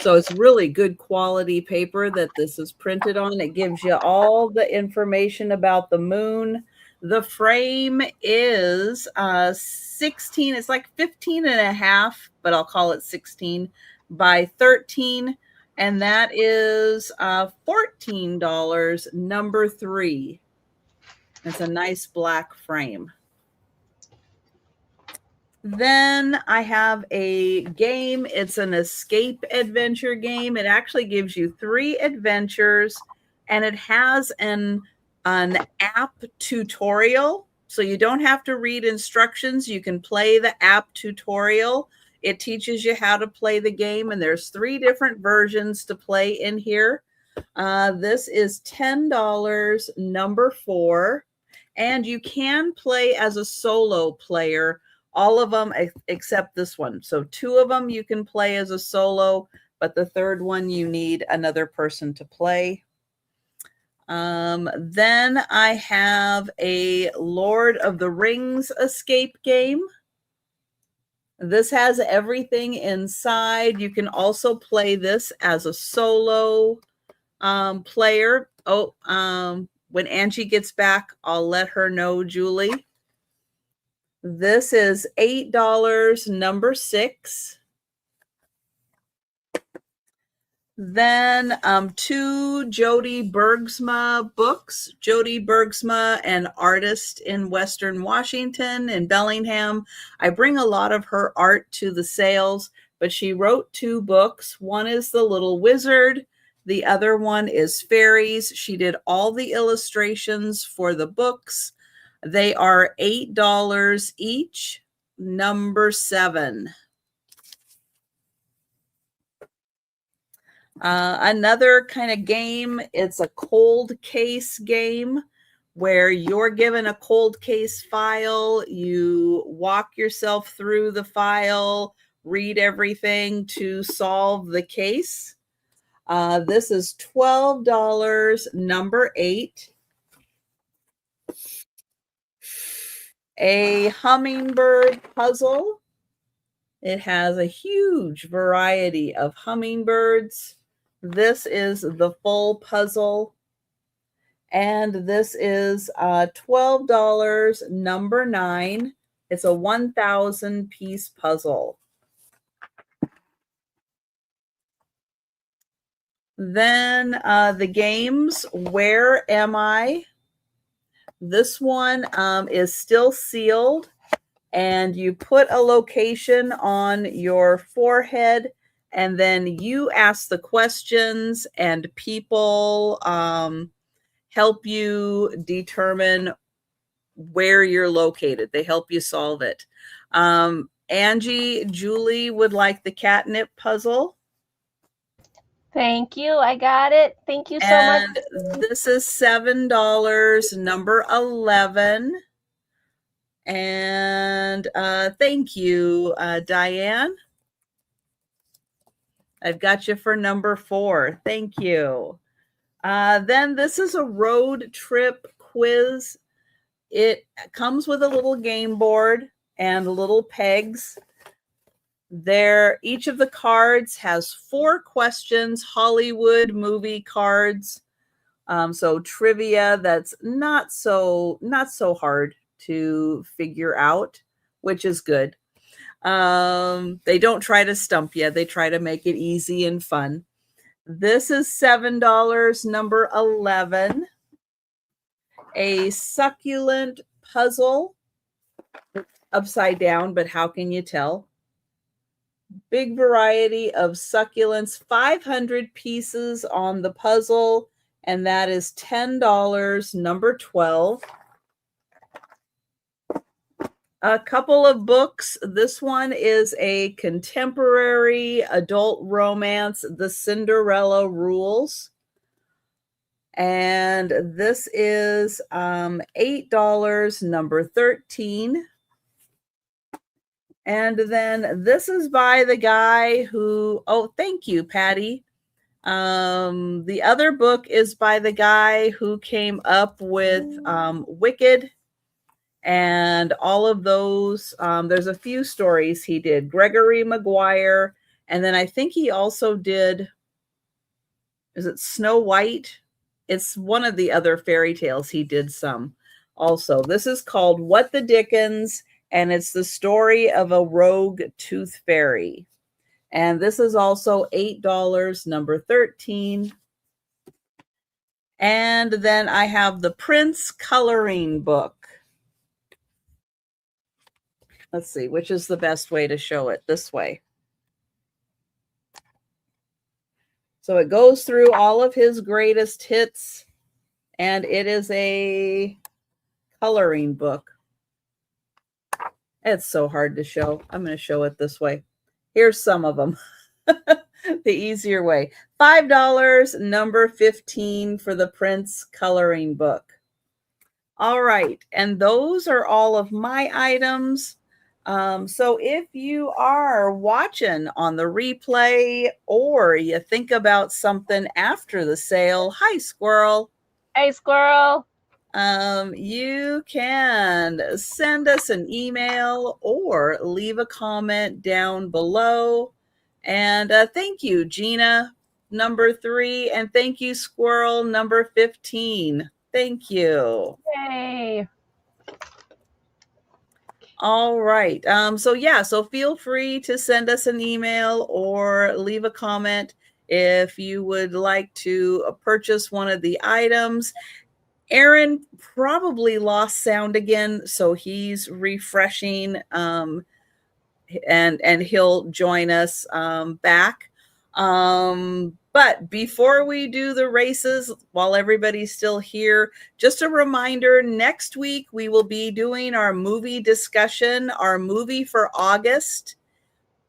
So it's really good quality paper that this is printed on. It gives you all the information about the moon. The frame is 16, it's like 15 and a half, but I'll call it 16 by 13. And that is $14, number 3. It's a nice black frame. Then I have a game. It's an escape adventure game. It actually gives you 3 adventures, and it has an app tutorial. So you don't have to read instructions. You can play the app tutorial. It teaches you how to play the game, and there's 3 different versions to play in here. This is $10, number 4, and you can play as a solo player. All of them except this one. So 2 of them you can play as a solo, but the 3rd one you need another person to play. Then I have a Lord of the Rings escape game. This has everything inside. You can also play this as a solo player. When Angie gets back, I'll let her know, Julie. This is $8, number 6. Then 2 Jody Bergsma books. Jody Bergsma, an artist in Western Washington, in Bellingham. I bring a lot of her art to the sales, but she wrote 2 books. One is The Little Wizard. The other one is Fairies. She did all the illustrations for the books. They are $8 each, number 7. Another kind of game, it's a cold case game where you're given a cold case file. You walk yourself through the file, read everything to solve the case. This is $12, number 8. A hummingbird puzzle. It has a huge variety of hummingbirds. This is the full puzzle. And this is $12, number 9. It's a 1,000 piece puzzle. Then the games, Where Am I? This one is still sealed, and you put a location on your forehead, and then you ask the questions, and people help you determine where you're located. They help you solve it. Julie would like the catnip puzzle. Thank you. I got it. Thank you so much. And this is $7, number 11. And thank you, Diane. I've got you for number 4. Thank you. Then this is a road trip quiz. It comes with a little game board and little pegs. Each of the cards has 4 questions, Hollywood movie cards. So trivia that's not so hard to figure out, which is good. They don't try to stump you. They try to make it easy and fun. This is $7, number 11. A succulent puzzle. Upside down, but how can you tell? Big variety of succulents, 500 pieces on the puzzle, and that is $10, number 12. A couple of books. This one is a contemporary adult romance, The Cinderella Rules. And this is $8, number 13. And then this is by the guy who, oh, thank you, Patty. The other book is by the guy who came up with Wicked and all of those. There's a few stories he did. Gregory Maguire. And then I think he also did, is it Snow White? It's one of the other fairy tales he did some also. This is called What the Dickens, and it's the story of a rogue tooth fairy. And this is also $8, number 13. And then I have the Prince coloring book. Let's see, which is the best way to show it? This way. So it goes through all of his greatest hits, and it is a coloring book. It's so hard to show. I'm going to show it this way. Here's some of them. The easier way. $5, number 15 for the Prince coloring book. All right. And those are all of my items. So if you are watching on the replay or you think about something after the sale, hi, Squirrel. Hey, Squirrel. You can send us an email or leave a comment down below. And thank you, Gina, number 3. And thank you, Squirrel, number 15. Thank you. Yay. All right. So feel free to send us an email or leave a comment if you would like to purchase one of the items. Aaron probably lost sound again, so he's refreshing, and he'll join us back. But before we do the races, while everybody's still here, just a reminder, next week we will be doing our movie discussion. Our movie for August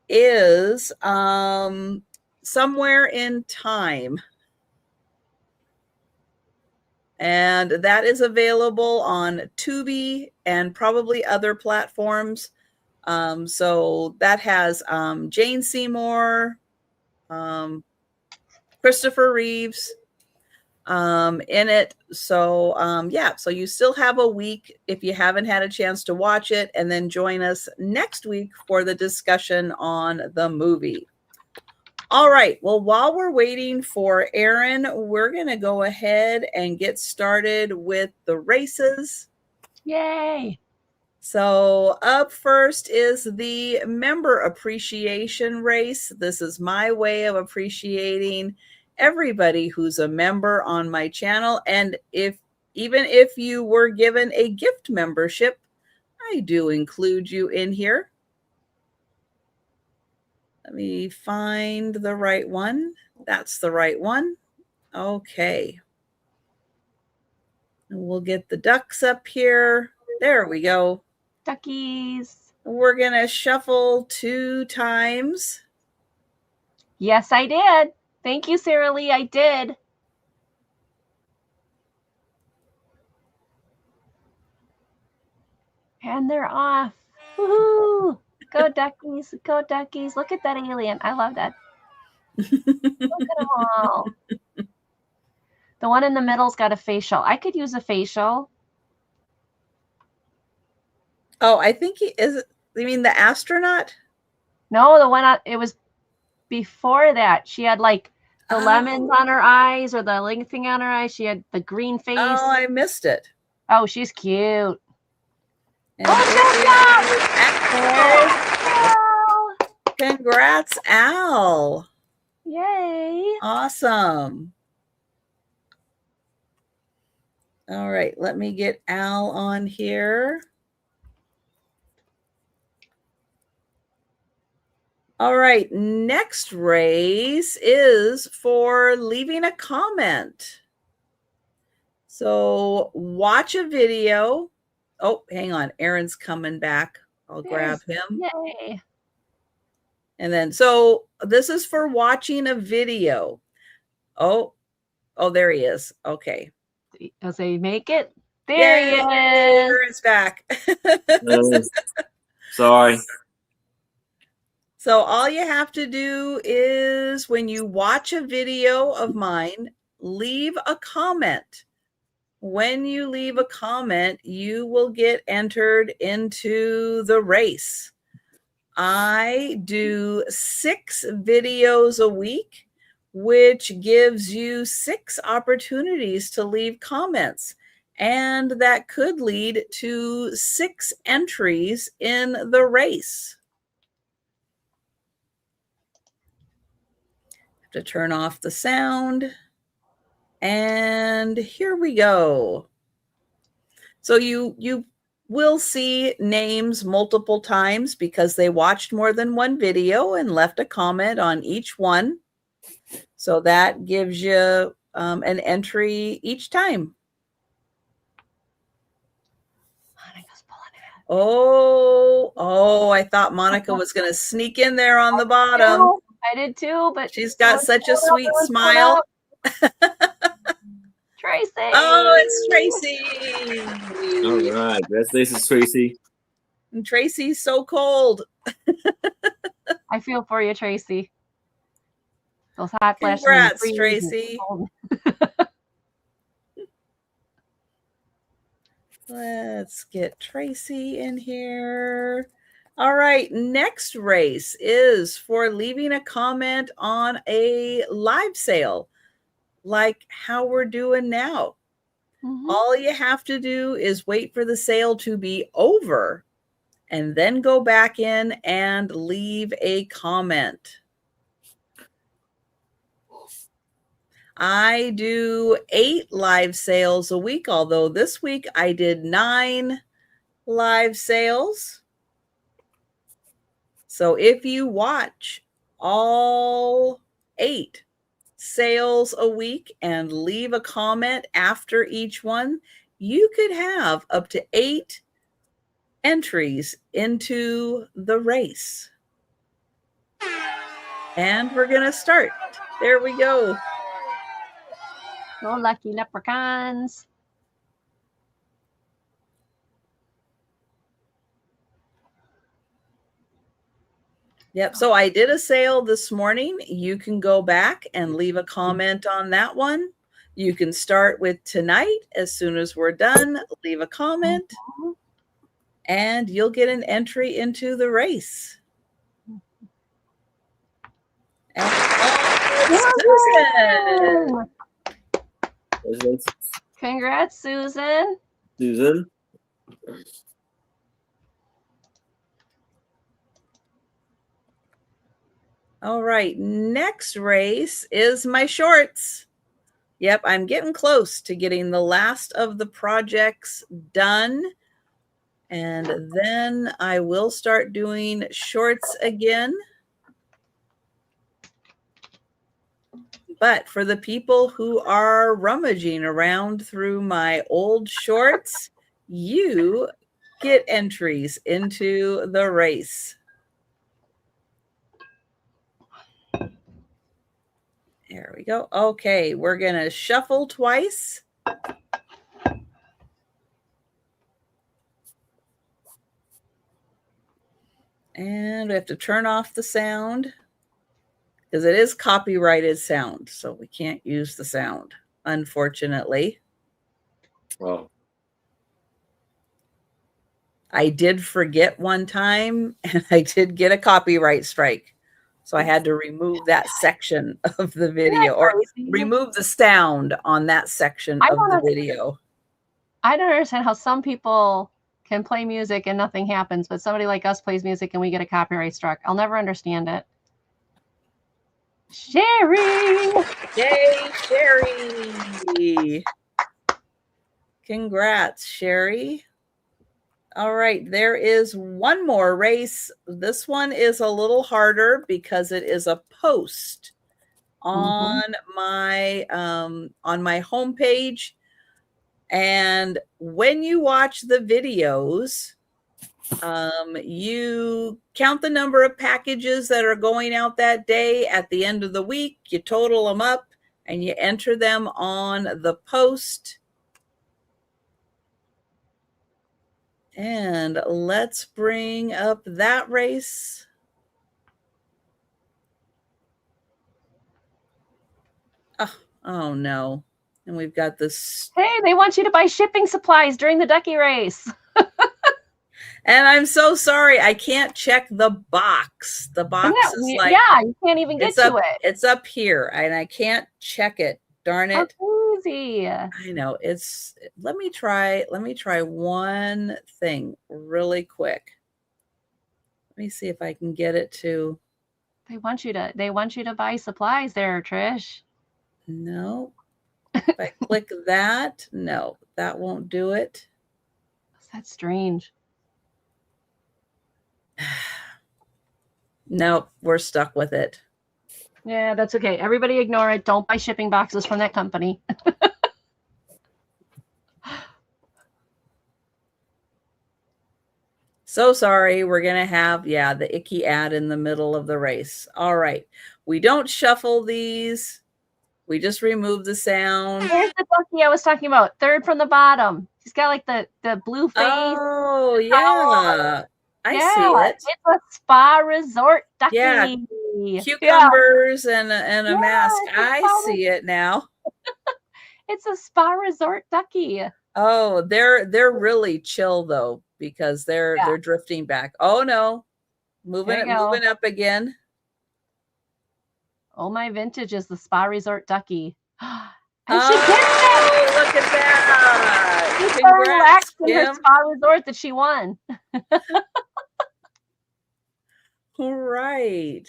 is Somewhere in Time. And that is available on Tubi and probably other platforms. So that has Jane Seymour, Christopher Reeves in it. So yeah, so you still have a week if you haven't had a chance to watch it, and then join us next week for the discussion on the movie. All right, well, while we're waiting for Aaron, we're going to go ahead and get started with the races. Yay! So up first is the member appreciation race. This is my way of appreciating everybody who's a member on my channel. And even if you were given a gift membership, I do include you in here. Let me find the right one. That's the right one. Okay. And we'll get the ducks up here. There we go. Duckies. We're going to shuffle 2 times. Yes, I did. Thank you, Sarah Lee. I did. And they're off. Woohoo! Go duckies. Go duckies. Look at that alien. I love that. Look at them all. The one in the middle's got a facial. I could use a facial. Oh, I think he is. You mean the astronaut? No, the one it was before that. She had like the lemons on her eyes, or the ling thing on her eyes. She had the green face. Oh, I missed it. Oh, she's cute. And Al. Congrats, Al. Yay. Awesome. All right, let me get Al on here. All right, next race is for leaving a comment. So watch a video. Oh, hang on. Aaron's coming back. I'll grab him. Yay. And then, so this is for watching a video. Oh, there he is. Okay. Does he make it? There he is. Aaron's back. Sorry. So all you have to do is when you watch a video of mine, leave a comment. When you leave a comment, you will get entered into the race. I do 6 videos a week, which gives you 6 opportunities to leave comments. And that could lead to 6 entries in the race. To turn off the sound. And here we go. So you will see names multiple times because they watched more than one video and left a comment on each one. So that gives you an entry each time. Monica's pulling it. Oh, I thought Monica was going to sneak in there on the bottom. I did too, but she's got such a sweet smile. Tracy. Oh, it's Tracy. All right. This is Tracy. And Tracy's so cold. I feel for you, Tracy. Those hot flashes. Congrats, Tracy. Let's get Tracy in here. All right, next race is for leaving a comment on a live sale, like how we're doing now. Mm-hmm. All you have to do is wait for the sale to be over and then go back in and leave a comment. I do 8 live sales a week, although this week I did 9 live sales. So if you watch all 8 sales a week and leave a comment after each one, you could have up to 8 entries into the race. And we're going to start. There we go. Oh, lucky leprechauns. Yep. So I did a sale this morning. You can go back and leave a comment on that one. You can start with tonight. As soon as we're done, leave a comment and you'll get an entry into the race. And Susan. Congrats, Susan. Susan. All right, next race is my shorts. Yep, I'm getting close to getting the last of the projects done. And then I will start doing shorts again. But for the people who are rummaging around through my old shorts, you get entries into the race. There we go. Okay, we're going to shuffle twice. And we have to turn off the sound because it is copyrighted sound. So we can't use the sound, unfortunately. Well, I did forget one time and I did get a copyright strike. So I had to remove that section of the video or remove the sound on that section of the video. I don't understand how some people can play music and nothing happens, but somebody like us plays music and we get a copyright struck. I'll never understand it. Sherry! Yay, Sherry! Congrats, Sherry. All right, there is one more race. This one is a little harder because it is a post on my homepage. And when you watch the videos, you count the number of packages that are going out that day. At the end of the week, you total them up and you enter them on the post. And let's bring up that race. Oh no. And we've got this. Hey, they want you to buy shipping supplies during the ducky race. And I'm so sorry. I can't check the box. The box is like, yeah, you can't even get to it. It's up here and I can't check it. Darn it. How easy. I know. Let me try one thing really quick. Let me see if I can get it to. They want you to buy supplies there, Trish. No. If I click that, no, that won't do it. That's strange. Nope, we're stuck with it. Yeah, that's okay. Everybody ignore it. Don't buy shipping boxes from that company. So sorry. We're going to have, the icky ad in the middle of the race. All right. We don't shuffle these. We just remove the sound. Here's the ducky I was talking about. Third from the bottom. He's got like the blue face. Oh, yeah. I see it. It's a spa resort ducky. Yeah. Cucumbers and a mask. I see it now. It's a spa resort ducky. Oh, they're really chill though, because they're drifting back. Oh no. Moving up again. Oh, my vintage is the spa resort ducky. And she gets it! Look at that! She's so relaxed in her spa resort that she won. All right.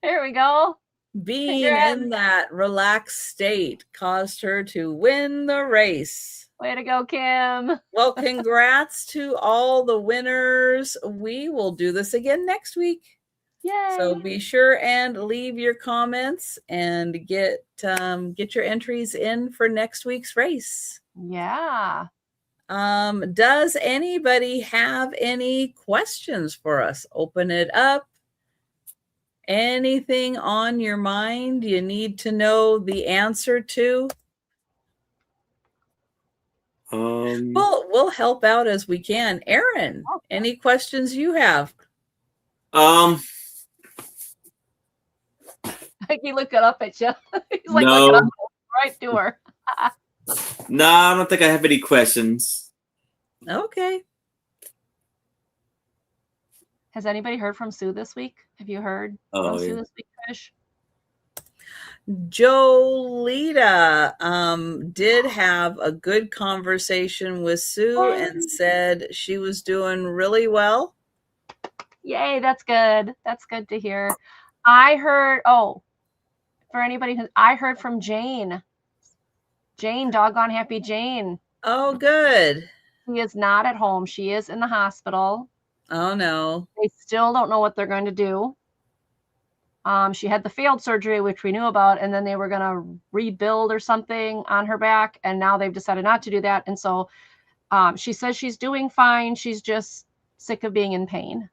There we go. Being in that relaxed state caused her to win the race. Way to go, Kim. Well, congrats to all the winners. We will do this again next week. Yay. So be sure and leave your comments and get your entries in for next week's race. Yeah. Does anybody have any questions for us? Open it up. Anything on your mind you need to know the answer to? We'll help out as we can. Aaron, any questions you have? Becky looking up at you. He's like No. looking up right to her. No, I don't think I have any questions. Okay. Has anybody heard from Sue this week? Have you heard from Sue this week, Trish? Jolita did have a good conversation with Sue and said she was doing really well. Yay, that's good. That's good to hear. I heard, for anybody who, I heard from Jane. Jane, doggone happy Jane. Oh, good. She is not at home. She is in the hospital. Oh, no. They still don't know what they're going to do. She had the failed surgery, which we knew about, and then they were going to rebuild or something on her back, and now they've decided not to do that. And so she says she's doing fine. She's just sick of being in pain.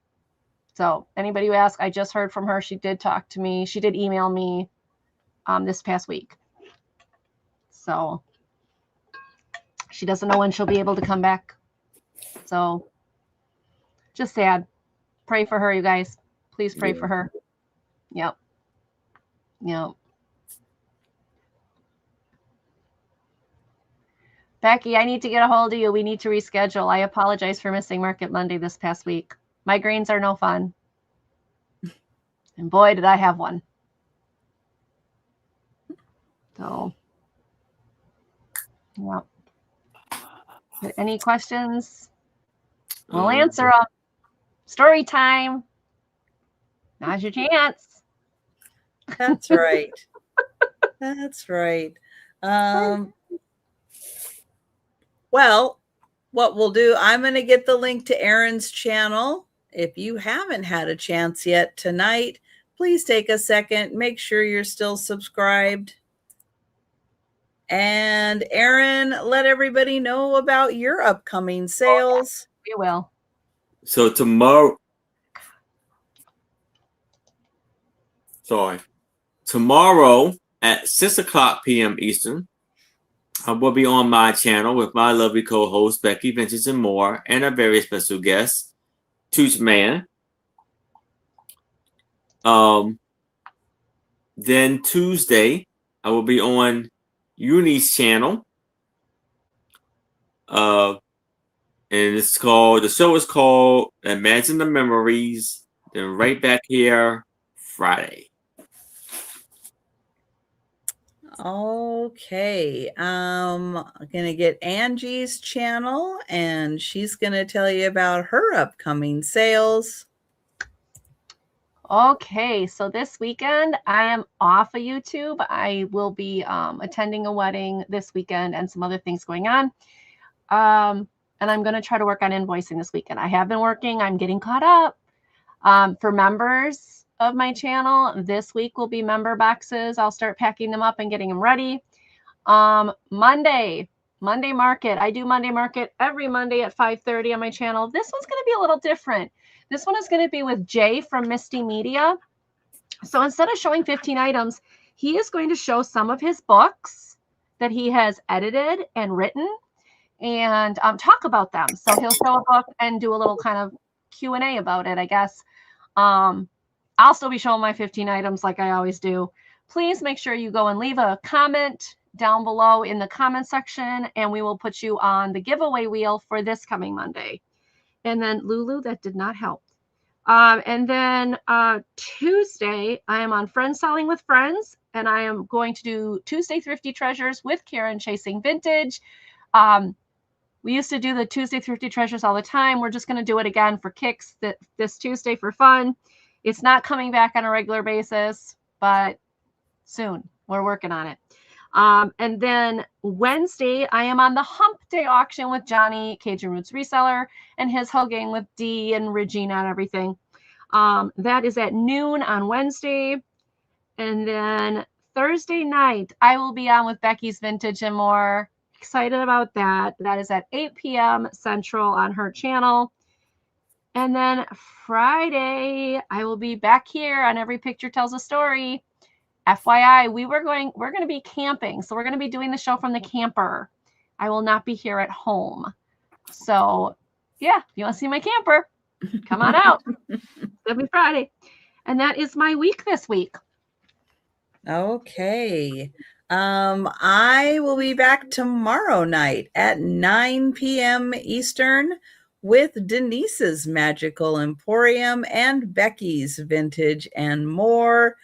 So anybody who asks, I just heard from her. She did talk to me. She did email me this past week. So she doesn't know when she'll be able to come back. So just sad. Pray for her, you guys. Please pray for her. Yep. Becky, I need to get a hold of you. We need to reschedule. I apologize for missing Market Monday this past week. Migraines are no fun. And boy, did I have one. So, yep. Any questions? We'll answer them. Story time. Now's your chance. That's right. That's right. Well, what we'll do, I'm going to get the link to Erin's channel. If you haven't had a chance yet tonight, please take a second. Make sure you're still subscribed. And Erin, let everybody know about your upcoming sales. We will. So tomorrow at 6:00 p.m. Eastern, I will be on my channel with my lovely co-host Becky Vintage and more, and a very special guest, Tooch Man. Then Tuesday, I will be on Uni's channel. And the show is called Imagine the Memories. Then right back here Friday. Okay. I'm going to get Angie's channel and she's going to tell you about her upcoming sales. Okay, so this weekend I am off of YouTube. I will be attending a wedding this weekend and some other things going on. And I'm going to try to work on invoicing this weekend. I have been working. I'm getting caught up. For members of my channel, this week will be member boxes. I'll start packing them up and getting them ready. Monday market. I do Monday market every Monday at 5:30 on my channel. This one's going to be a little different. This one is going to be with Jay from Misty Media. So instead of showing 15 items, he is going to show some of his books that he has edited and written and talk about them. So he'll show a book and do a little kind of Q&A about it, I guess. I'll still be showing my 15 items like I always do. Please make sure you go and leave a comment down below in the comment section, and we will put you on the giveaway wheel for this coming Monday. And then Lulu, that did not help. And then Tuesday, I am on Friends Selling with Friends, and I am going to do Tuesday Thrifty Treasures with Karen Chasing Vintage. We used to do the Tuesday Thrifty Treasures all the time. We're just going to do it again for kicks this Tuesday for fun. It's not coming back on a regular basis, but soon. We're working on it. And then Wednesday, I am on the Hump Day auction with Johnny, Cajun Roots Reseller, and his whole gang with Dee and Regina and everything. That is at noon on Wednesday. And then Thursday night, I will be on with Becky's Vintage and More. Excited about that. That is at 8 p.m. Central on her channel. And then Friday, I will be back here on Every Picture Tells a Story. FYI, we're going to be camping. So we're going to be doing the show from the camper. I will not be here at home. So yeah, if you want to see my camper, come on out. Every Friday. And that is my week this week. Okay. I will be back tomorrow night at 9 p.m. Eastern with Denise's Magical Emporium and Becky's Vintage and More.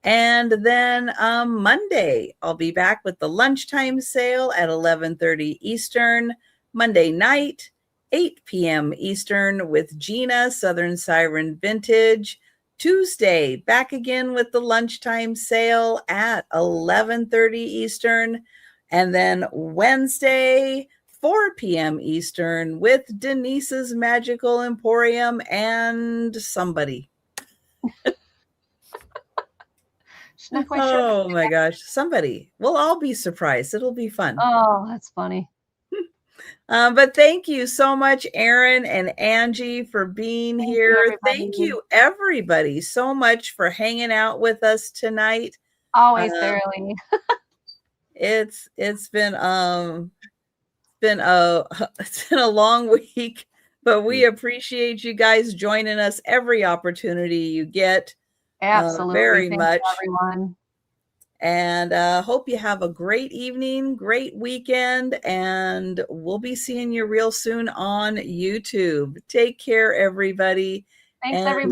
And then Monday, I'll be back with the lunchtime sale at 11:30 Eastern. Monday night, 8 p.m. Eastern with Gina, Southern Siren Vintage. Tuesday, back again with the lunchtime sale at 11:30 Eastern. And then Wednesday, 4 p.m. Eastern with Denise's Magical Emporium and somebody. She's not quite sure. Oh my gosh, somebody. We'll all be surprised. It'll be fun. Oh, that's funny. But thank you so much, Erin and Angie, for being here. Thank you, everybody, so much for hanging out with us tonight. Always thoroughly. It's been it's been a long week, but we appreciate you guys joining us every opportunity you get. Absolutely. Very Thanks much, everyone. And hope you have a great evening, great weekend, and we'll be seeing you real soon on YouTube. Take care, everybody. Thanks, everybody.